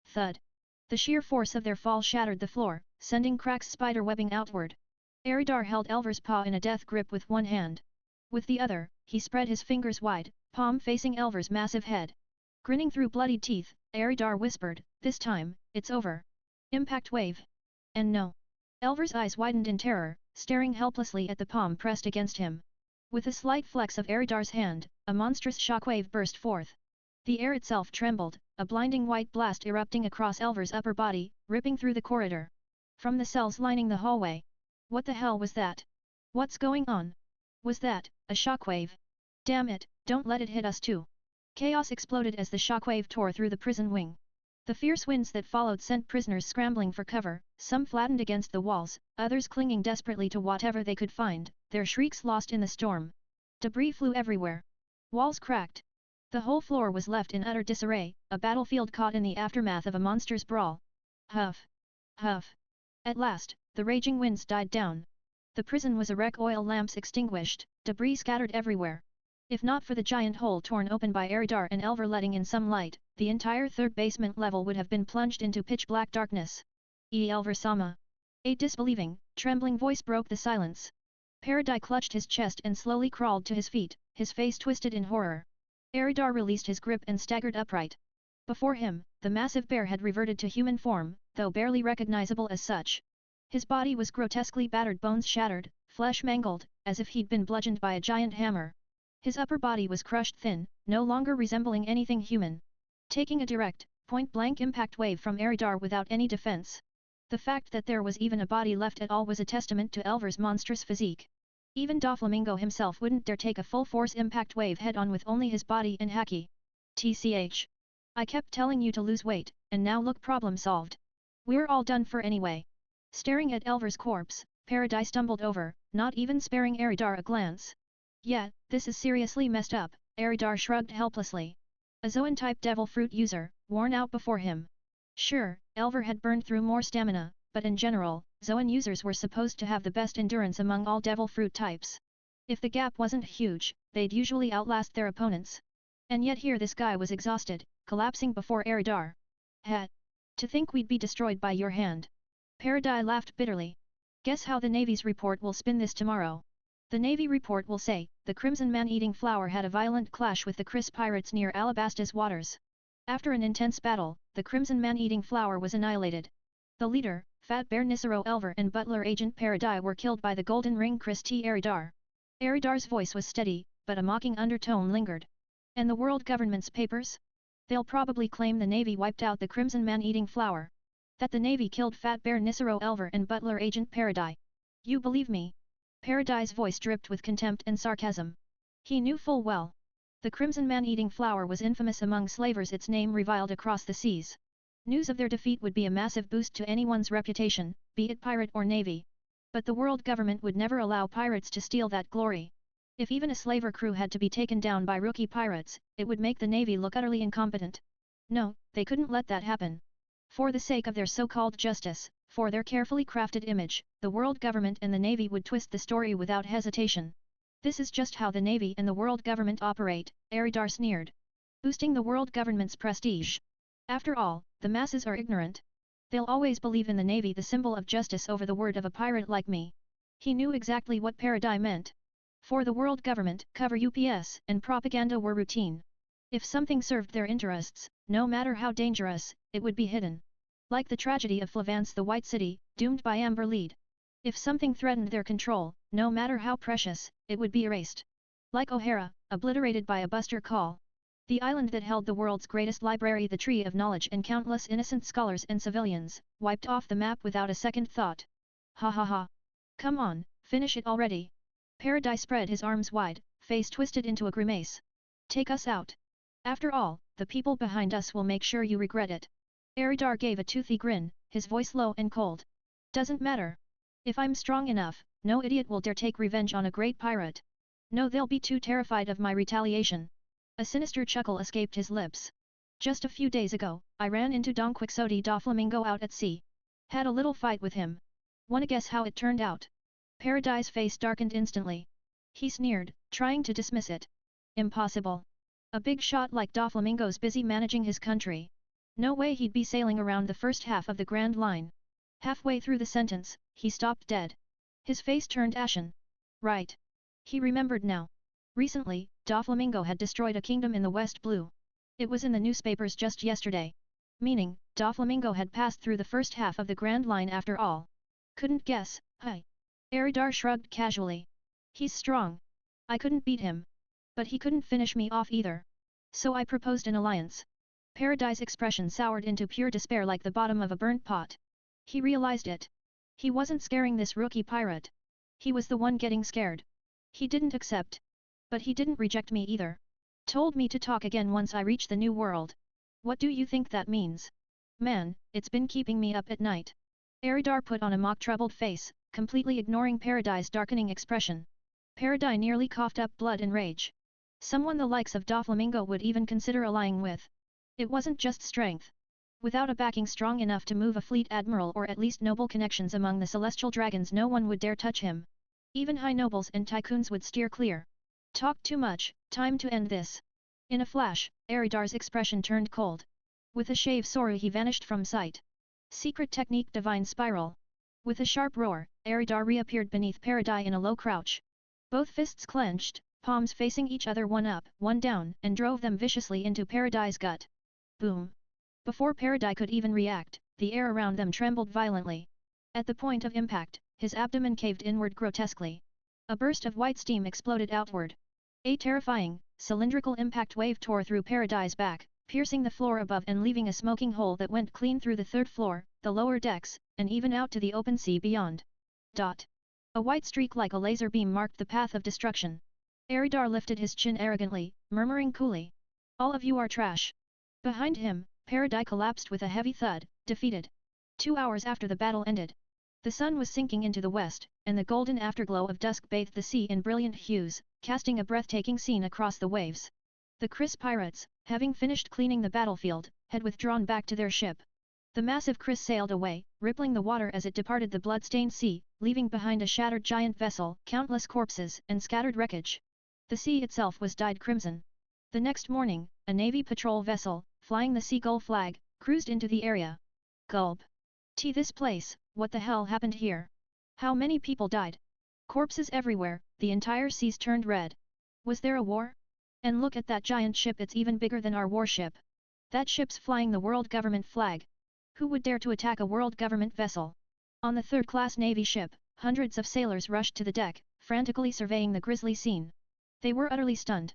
S1: Thud. The sheer force of their fall shattered the floor, sending cracks spider-webbing outward. Aridar held Elver's paw in a death grip with one hand. With the other, he spread his fingers wide, palm facing Elver's massive head. Grinning through bloodied teeth, Aridar whispered, this time, it's over. Impact wave. And no. Elver's eyes widened in terror, staring helplessly at the palm pressed against him. With a slight flex of Aridar's hand, a monstrous shockwave burst forth. The air itself trembled, a blinding white blast erupting across Elver's upper body, ripping through the corridor. From the cells lining the hallway. What the hell was that? What's going on? Was that a shockwave? Damn it, don't let it hit us too. Chaos exploded as the shockwave tore through the prison wing. The fierce winds that followed sent prisoners scrambling for cover, some flattened against the walls, others clinging desperately to whatever they could find, their shrieks lost in the storm. Debris flew everywhere. Walls cracked. The whole floor was left in utter disarray, a battlefield caught in the aftermath of a monster's brawl. Huff. Huff. At last, the raging winds died down. The prison was a wreck, oil lamps extinguished, debris scattered everywhere. If not for the giant hole torn open by Aridar and Elver letting in some light, the entire third basement level would have been plunged into pitch-black darkness. Elver-sama. A disbelieving, trembling voice broke the silence. Paradis clutched his chest and slowly crawled to his feet, his face twisted in horror. Aridar released his grip and staggered upright. Before him, the massive bear had reverted to human form, though barely recognizable as such. His body was grotesquely battered, bones shattered, flesh mangled, as if he'd been bludgeoned by a giant hammer. His upper body was crushed thin, no longer resembling anything human. Taking a direct, point-blank impact wave from Aridar without any defense. The fact that there was even a body left at all was a testament to Elver's monstrous physique. Even Doflamingo himself wouldn't dare take a full-force impact wave head-on with only his body and haki. TCH. I kept telling you to lose weight, and now look, problem solved. We're all done for anyway. Staring at Elver's corpse, Paradise stumbled over, not even sparing Eridar a glance. Yeah, this is seriously messed up, Eridar shrugged helplessly. A Zoan-type devil fruit user, worn out before him. Sure, Elver had burned through more stamina, but in general, Zoan users were supposed to have the best endurance among all devil fruit types. If the gap wasn't huge, they'd usually outlast their opponents. And yet here this guy was exhausted, collapsing before Eridar. Heh. To think we'd be destroyed by your hand. Paradise laughed bitterly. Guess how the Navy's report will spin this tomorrow. The Navy report will say, the Crimson Man-Eating Flower had a violent clash with the Chris pirates near Alabasta's waters. After an intense battle, the Crimson Man-Eating Flower was annihilated. The leader, Fat Bear Nisero Elver and Butler Agent Paradise were killed by the Golden Ring Chris T. Eridar. Eridar's voice was steady, but a mocking undertone lingered. And the world government's papers? They'll probably claim the Navy wiped out the Crimson Man-Eating Flower. That the Navy killed Fat Bear Nisero Elver and Butler Agent Paradise. You believe me? Paradise's voice dripped with contempt and sarcasm. He knew full well. The Crimson Man-Eating Flower was infamous among slavers, its name reviled across the seas. News of their defeat would be a massive boost to anyone's reputation, be it pirate or navy. But the world government would never allow pirates to steal that glory. If even a slaver crew had to be taken down by rookie pirates, it would make the Navy look utterly incompetent. No, they couldn't let that happen. For the sake of their so-called justice, for their carefully crafted image, the world government and the Navy would twist the story without hesitation. This is just how the Navy and the world government operate, Eridar sneered. Boosting the world government's prestige. After all, the masses are ignorant. They'll always believe in the Navy, the symbol of justice, over the word of a pirate like me. He knew exactly what Paradise meant. For the world government, cover UPS and propaganda were routine. If something served their interests, no matter how dangerous, it would be hidden. Like the tragedy of Flavance the White City, doomed by Amber Lead. If something threatened their control, no matter how precious, it would be erased. Like O'Hara, obliterated by a buster call. The island that held the world's greatest library, the Tree of Knowledge, and countless innocent scholars and civilians, wiped off the map without a second thought. Ha ha ha. Come on, finish it already. Paradise spread his arms wide, face twisted into a grimace. Take us out. After all, the people behind us will make sure you regret it. Eridar gave a toothy grin, his voice low and cold. Doesn't matter. If I'm strong enough, no idiot will dare take revenge on a great pirate. No, they'll be too terrified of my retaliation. A sinister chuckle escaped his lips. Just a few days ago, I ran into Don Quixote da Flamingo out at sea. Had a little fight with him. Wanna guess how it turned out? Paradise's face darkened instantly. He sneered, trying to dismiss it. Impossible. A big shot like Doflamingo's busy managing his country. No way he'd be sailing around the first half of the Grand Line. Halfway through the sentence, he stopped dead. His face turned ashen. Right. He remembered now. Recently, Doflamingo had destroyed a kingdom in the West Blue. It was in the newspapers just yesterday. Meaning, Doflamingo had passed through the first half of the Grand Line after all. Couldn't guess, huh? Eridar shrugged casually. He's strong. I couldn't beat him. But he couldn't finish me off either. So I proposed an alliance. Paradise's expression soured into pure despair like the bottom of a burnt pot. He realized it. He wasn't scaring this rookie pirate. He was the one getting scared. He didn't accept. But he didn't reject me either. Told me to talk again once I reach the new world. What do you think that means? Man, it's been keeping me up at night. Eridar put on a mock troubled face, completely ignoring Paradise's darkening expression. Paradise nearly coughed up blood and rage. Someone the likes of Doflamingo would even consider allying with. It wasn't just strength. Without a backing strong enough to move a fleet admiral or at least noble connections among the celestial dragons, no one would dare touch him. Even high nobles and tycoons would steer clear. Talk too much, time to end this. In a flash, Eridar's expression turned cold. With a shave Soru he vanished from sight. Secret technique Divine Spiral. With a sharp roar, Eridar reappeared beneath Paradise in a low crouch. Both fists clenched, palms facing each other, one up, one down, and drove them viciously into Paradise's gut. Boom! Before Paradise could even react, the air around them trembled violently. At the point of impact, his abdomen caved inward grotesquely. A burst of white steam exploded outward. A terrifying, cylindrical impact wave tore through Paradise's back, piercing the floor above and leaving a smoking hole that went clean through the third floor, the lower decks, and even out to the open sea beyond. A white streak like a laser beam marked the path of destruction. Eridar lifted his chin arrogantly, murmuring coolly. All of you are trash. Behind him, Paradis collapsed with a heavy thud, defeated. 2 hours after the battle ended. The sun was sinking into the west, and the golden afterglow of dusk bathed the sea in brilliant hues, casting a breathtaking scene across the waves. The Kriss pirates, having finished cleaning the battlefield, had withdrawn back to their ship. The massive Kriss sailed away, rippling the water as it departed the blood-stained sea, leaving behind a shattered giant vessel, countless corpses, and scattered wreckage. The sea itself was dyed crimson. The next morning, a Navy patrol vessel, flying the Seagull flag, cruised into the area. Gulp. This place, what the hell happened here? How many people died? Corpses everywhere, the entire seas turned red. Was there a war? And look at that giant ship, it's even bigger than our warship. That ship's flying the world government flag. Who would dare to attack a world government vessel? On the third-class Navy ship, hundreds of sailors rushed to the deck, frantically surveying the grisly scene. They were utterly stunned.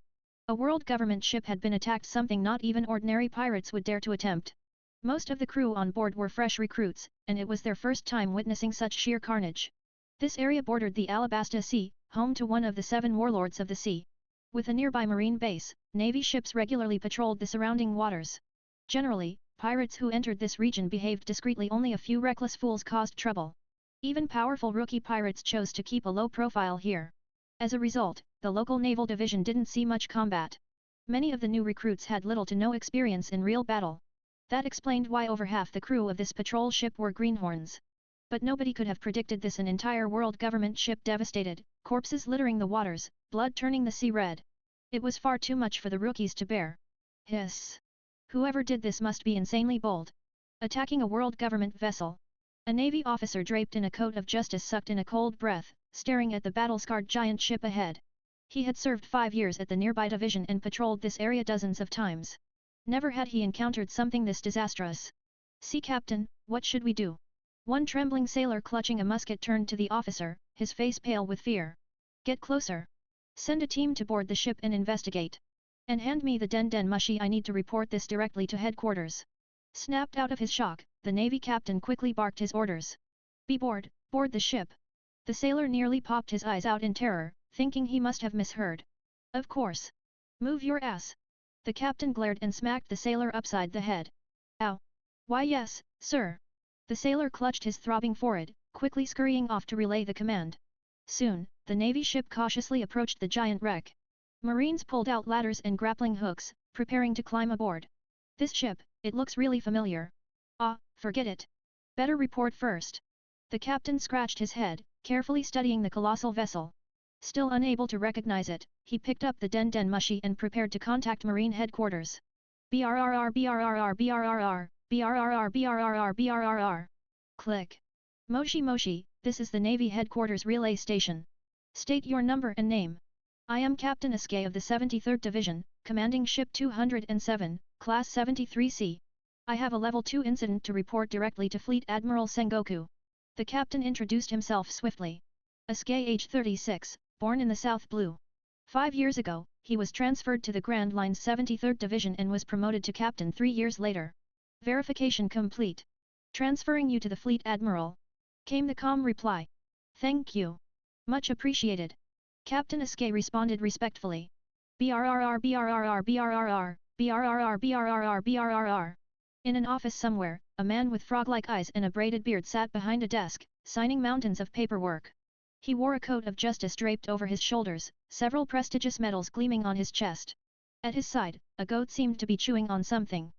S1: A world government ship had been attacked, something not even ordinary pirates would dare to attempt. Most of the crew on board were fresh recruits, and it was their first time witnessing such sheer carnage. This area bordered the Alabasta Sea, home to one of the 7 warlords of the sea. With a nearby marine base, Navy ships regularly patrolled the surrounding waters. Generally, pirates who entered this region behaved discreetly, only a few reckless fools caused trouble. Even powerful rookie pirates chose to keep a low profile here. As a result, the local naval division didn't see much combat. Many of the new recruits had little to no experience in real battle. That explained why over half the crew of this patrol ship were greenhorns. But nobody could have predicted this: an entire world government ship devastated, corpses littering the waters, blood turning the sea red. It was far too much for the rookies to bear. Hiss! Whoever did this must be insanely bold. Attacking a world government vessel. A Navy officer draped in a coat of justice sucked in a cold breath, staring at the battle-scarred giant ship ahead. He had served 5 years at the nearby division and patrolled this area dozens of times. Never had he encountered something this disastrous. "Sea Captain, what should we do?" One trembling sailor clutching a musket turned to the officer, his face pale with fear. "Get closer. Send a team to board the ship and investigate. And hand me the den mushi, I need to report this directly to headquarters." Snapped out of his shock, the Navy captain quickly barked his orders. Board the ship." The sailor nearly popped his eyes out in terror, thinking he must have misheard. "Of course. Move your ass." The captain glared and smacked the sailor upside the head. "Ow! Why yes, sir." The sailor clutched his throbbing forehead, quickly scurrying off to relay the command. Soon, the Navy ship cautiously approached the giant wreck. Marines pulled out ladders and grappling hooks, preparing to climb aboard. "This ship, it looks really familiar." Forget it. Better report first." The captain scratched his head, carefully studying the colossal vessel. Still unable to recognize it, he picked up the den mushi and prepared to contact Marine headquarters. "BRRR BRRR BRRR, BRRR BRRR BRRR. Click. Moshi, this is the Navy headquarters relay station. State your number and name." "I am Captain isekai'd of the 73rd Division, commanding Ship 207, Class 73C. I have a Level 2 incident to report directly to Fleet Admiral Sengoku." The captain introduced himself swiftly. Isekai'd, age 36, born in the South Blue. 5 years ago, he was transferred to the Grand Line's 73rd Division and was promoted to captain 3 years later. "Verification complete. Transferring you to the Fleet Admiral," came the calm reply. "Thank you. Much appreciated." Captain isekai'd responded respectfully. "BRRR BRRR BRRR, BRRR BRRR BRRR. In an office somewhere, a man with frog-like eyes and a braided beard sat behind a desk, signing mountains of paperwork. He wore a coat of justice draped over his shoulders, several prestigious medals gleaming on his chest. At his side, a goat seemed to be chewing on something.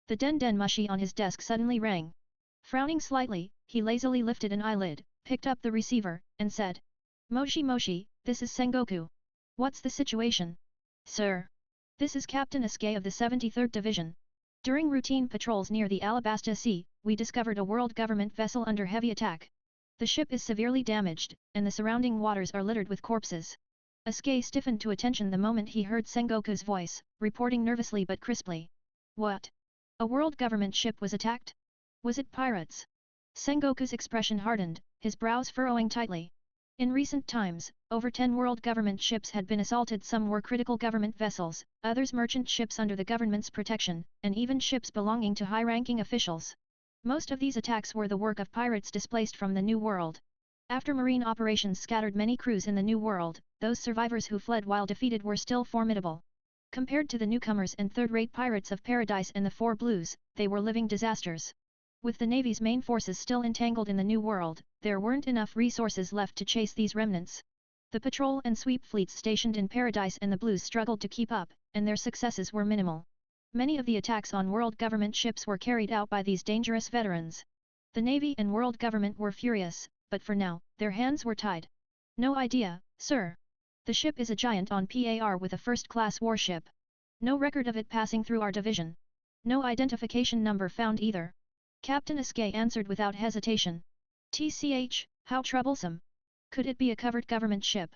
S1: The den mushi on his desk suddenly rang. Frowning slightly, he lazily lifted an eyelid, picked up the receiver, and said, Moshi, this is Sengoku. What's the situation?" "Sir. This is Captain isekai'd of the 73rd Division. During routine patrols near the Alabasta Sea, we discovered a world government vessel under heavy attack. The ship is severely damaged, and the surrounding waters are littered with corpses." Isekai'd stiffened to attention the moment he heard Sengoku's voice, reporting nervously but crisply. "What? A world government ship was attacked? Was it pirates?" Sengoku's expression hardened, his brows furrowing tightly. In recent times, over 10 world government ships had been assaulted. Some were critical government vessels, others merchant ships under the government's protection, and even ships belonging to high-ranking officials. Most of these attacks were the work of pirates displaced from the New World. After marine operations scattered many crews in the New World, those survivors who fled while defeated were still formidable. Compared to the newcomers and third-rate pirates of Paradise and the Four Blues, they were living disasters. With the Navy's main forces still entangled in the New World, there weren't enough resources left to chase these remnants. The patrol and sweep fleets stationed in Paradise and the Blues struggled to keep up, and their successes were minimal. Many of the attacks on world government ships were carried out by these dangerous veterans. The Navy and world government were furious, but for now, their hands were tied. No idea, sir. The ship is a giant on par with a first-class warship. No record of it passing through our division. No identification number found either. Captain Isekai'd answered without hesitation. TCH, how troublesome. Could it be a covered government ship?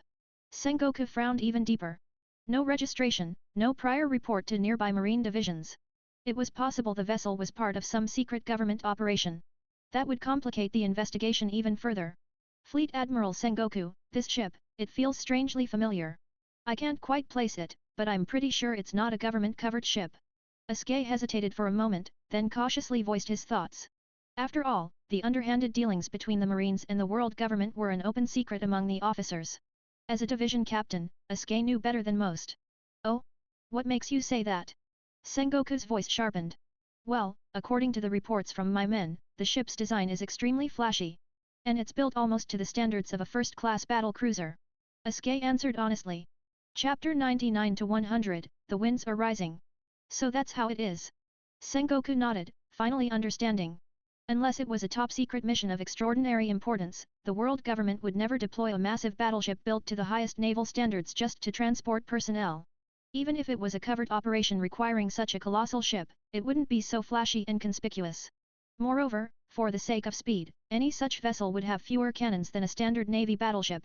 S1: Sengoku frowned even deeper. No registration, no prior report to nearby marine divisions. It was possible the vessel was part of some secret government operation. That would complicate the investigation even further. Fleet Admiral Sengoku, this ship, it feels strangely familiar. I can't quite place it, but I'm pretty sure it's not a government-covered ship. Isekai'd hesitated for a moment, then cautiously voiced his thoughts. After all, the underhanded dealings between the Marines and the world government were an open secret among the officers. As a division captain, Isekai'd knew better than most. Oh? What makes you say that? Sengoku's voice sharpened. Well, according to the reports from my men, the ship's design is extremely flashy. And it's built almost to the standards of a first-class battle cruiser. Isekai'd answered honestly. Chapter 99 to 100, The Winds Are Rising. So that's how it is. Sengoku nodded, finally understanding. Unless it was a top-secret mission of extraordinary importance, the world government would never deploy a massive battleship built to the highest naval standards just to transport personnel. Even if it was a covered operation requiring such a colossal ship, it wouldn't be so flashy and conspicuous. Moreover, for the sake of speed, any such vessel would have fewer cannons than a standard Navy battleship.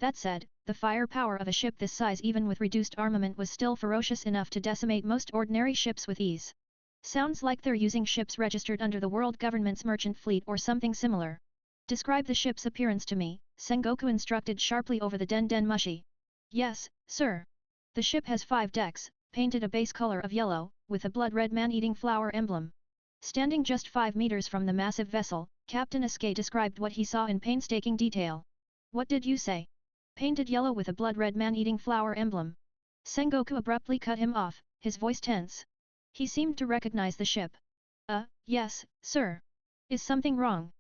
S1: That said, the firepower of a ship this size even with reduced armament was still ferocious enough to decimate most ordinary ships with ease. Sounds like they're using ships registered under the world government's merchant fleet or something similar. Describe the ship's appearance to me, Sengoku instructed sharply over the den mushi. Yes, sir. The ship has 5 decks, painted a base color of yellow, with a blood-red man-eating flower emblem. Standing just 5 meters from the massive vessel, Captain Isekai'd described what he saw in painstaking detail. What did you say? Painted yellow with a blood-red man-eating flower emblem. Sengoku abruptly cut him off, his voice tense. He seemed to recognize the ship. Yes, sir. Is something wrong?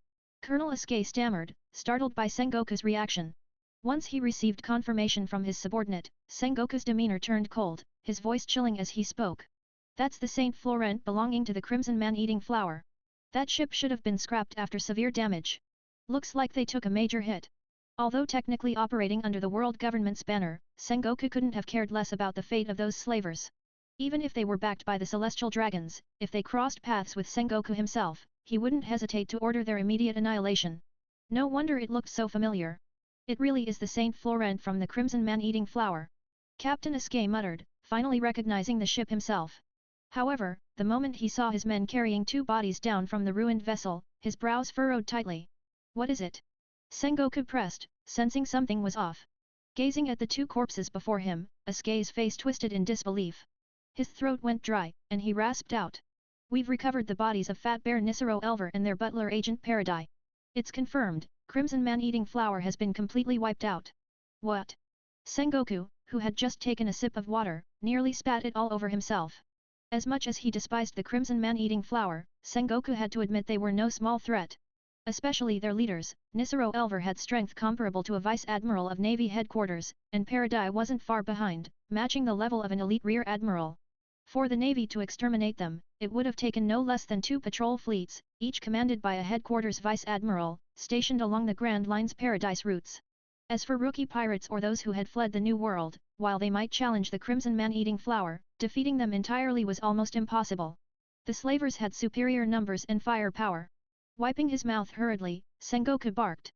S1: Colonel Isekai'd stammered, startled by Sengoku's reaction. Once he received confirmation from his subordinate, Sengoku's demeanor turned cold, his voice chilling as he spoke. That's the Saint Florent belonging to the Crimson Man-Eating Flower. That ship should have been scrapped after severe damage. Looks like they took a major hit. Although technically operating under the world government's banner, Sengoku couldn't have cared less about the fate of those slavers. Even if they were backed by the Celestial Dragons, if they crossed paths with Sengoku himself, he wouldn't hesitate to order their immediate annihilation. No wonder it looked so familiar. It really is the Saint Florent from the Crimson Man-Eating Flower. Captain Isekai'd muttered, finally recognizing the ship himself. However, the moment he saw his men carrying 2 bodies down from the ruined vessel, his brows furrowed tightly. What is it? Sengoku pressed, sensing something was off. Gazing at the 2 corpses before him, Isekai'd's face twisted in disbelief. His throat went dry, and he rasped out. We've recovered the bodies of Fat Bear Nisero Elver and their butler Agent Paradise. It's confirmed, Crimson Man-Eating Flower has been completely wiped out. What? Sengoku, who had just taken a sip of water, nearly spat it all over himself. As much as he despised the Crimson Man-Eating Flower, Sengoku had to admit they were no small threat. Especially their leaders, Nisero Elver had strength comparable to a Vice Admiral of Navy headquarters, and Paradise wasn't far behind, matching the level of an elite Rear Admiral. For the Navy to exterminate them, it would have taken no less than 2 patrol fleets, each commanded by a headquarters Vice Admiral, stationed along the Grand Line's Paradise routes. As for rookie pirates or those who had fled the New World, while they might challenge the Crimson Man-Eating Flower, defeating them entirely was almost impossible. The slavers had superior numbers and firepower. Wiping his mouth hurriedly, Sengoku barked.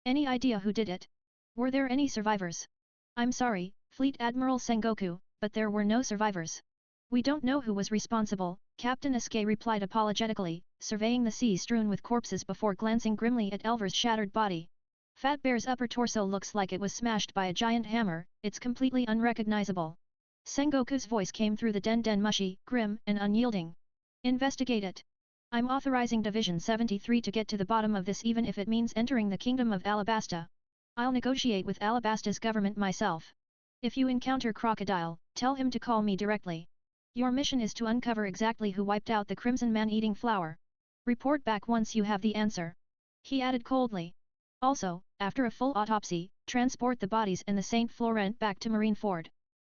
S1: Any idea who did it? Were there any survivors? I'm sorry, Fleet Admiral Sengoku, but there were no survivors. We don't know who was responsible, Captain Isekai'd replied apologetically, surveying the sea strewn with corpses before glancing grimly at Elver's shattered body. Fat Bear's upper torso looks like it was smashed by a giant hammer, it's completely unrecognizable. Sengoku's voice came through the den mushi, grim and unyielding. Investigate it. I'm authorizing Division 73 to get to the bottom of this even if it means entering the Kingdom of Alabasta. I'll negotiate with Alabasta's government myself. If you encounter Crocodile, tell him to call me directly. Your mission is to uncover exactly who wiped out the Crimson Man-eating flower. Report back once you have the answer. He added coldly. Also, after a full autopsy, transport the bodies and the Saint Florent back to Marineford.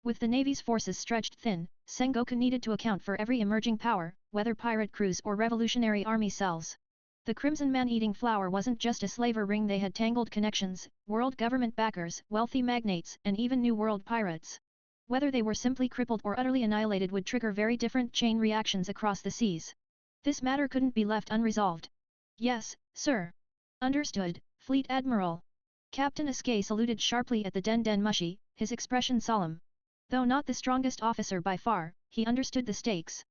S1: With the Navy's forces stretched thin, Sengoku needed to account for every emerging power, whether pirate crews or revolutionary army cells. The Crimson Man-eating flower wasn't just a slaver ring, they had tangled connections, world government backers, wealthy magnates, and even New World pirates. Whether they were simply crippled or utterly annihilated would trigger very different chain reactions across the seas. This matter couldn't be left unresolved. Yes, sir. Understood, Fleet Admiral. Captain Isekai'd saluted sharply at the Den Mushi, his expression solemn. Though not the strongest officer by far, he understood the stakes.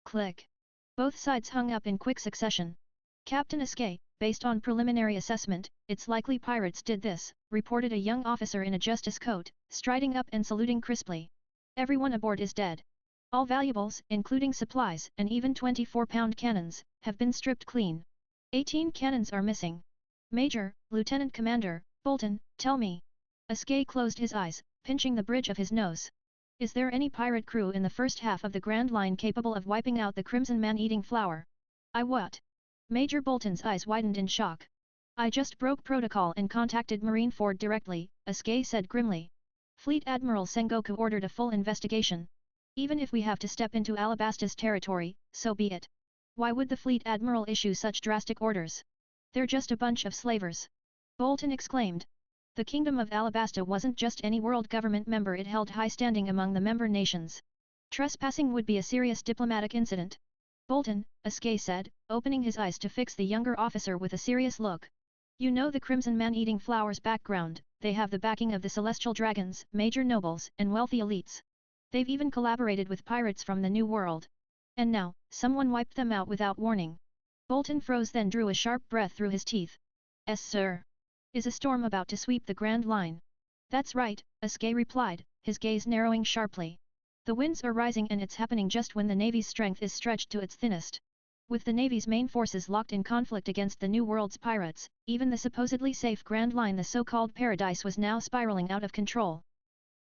S1: Click. Both sides hung up in quick succession. Captain Isekai'd, based on preliminary assessment, it's likely pirates did this, reported a young officer in a justice coat, striding up and saluting crisply. Everyone aboard is dead. All valuables, including supplies and even 24-pound cannons, have been stripped clean. 18 cannons are missing. Major, Lieutenant Commander, Bolton, tell me. Isekai'd closed his eyes, pinching the bridge of his nose. Is there any pirate crew in the first half of the Grand Line capable of wiping out the Crimson Man-eating flower? What? Major Bolton's eyes widened in shock. I just broke protocol and contacted Marineford directly, Isekai'd said grimly. Fleet Admiral Sengoku ordered a full investigation. Even if we have to step into Alabasta's territory, so be it. Why would the Fleet Admiral issue such drastic orders? They're just a bunch of slavers. Bolton exclaimed. The Kingdom of Alabasta wasn't just any world government member, it held high standing among the member nations. Trespassing would be a serious diplomatic incident. Bolton, Isekai'd said, opening his eyes to fix the younger officer with a serious look. You know the Crimson Man-eating flower's background, they have the backing of the Celestial Dragons, major nobles, and wealthy elites. They've even collaborated with pirates from the New World. And now, someone wiped them out without warning. Bolton froze, then drew a sharp breath through his teeth. "Yes, sir. Is a storm about to sweep the Grand Line?" "That's right," Isekai'd replied, his gaze narrowing sharply. "The winds are rising and it's happening just when the Navy's strength is stretched to its thinnest. With the Navy's main forces locked in conflict against the New World's pirates, even the supposedly safe Grand Line, the so-called paradise, was now spiraling out of control.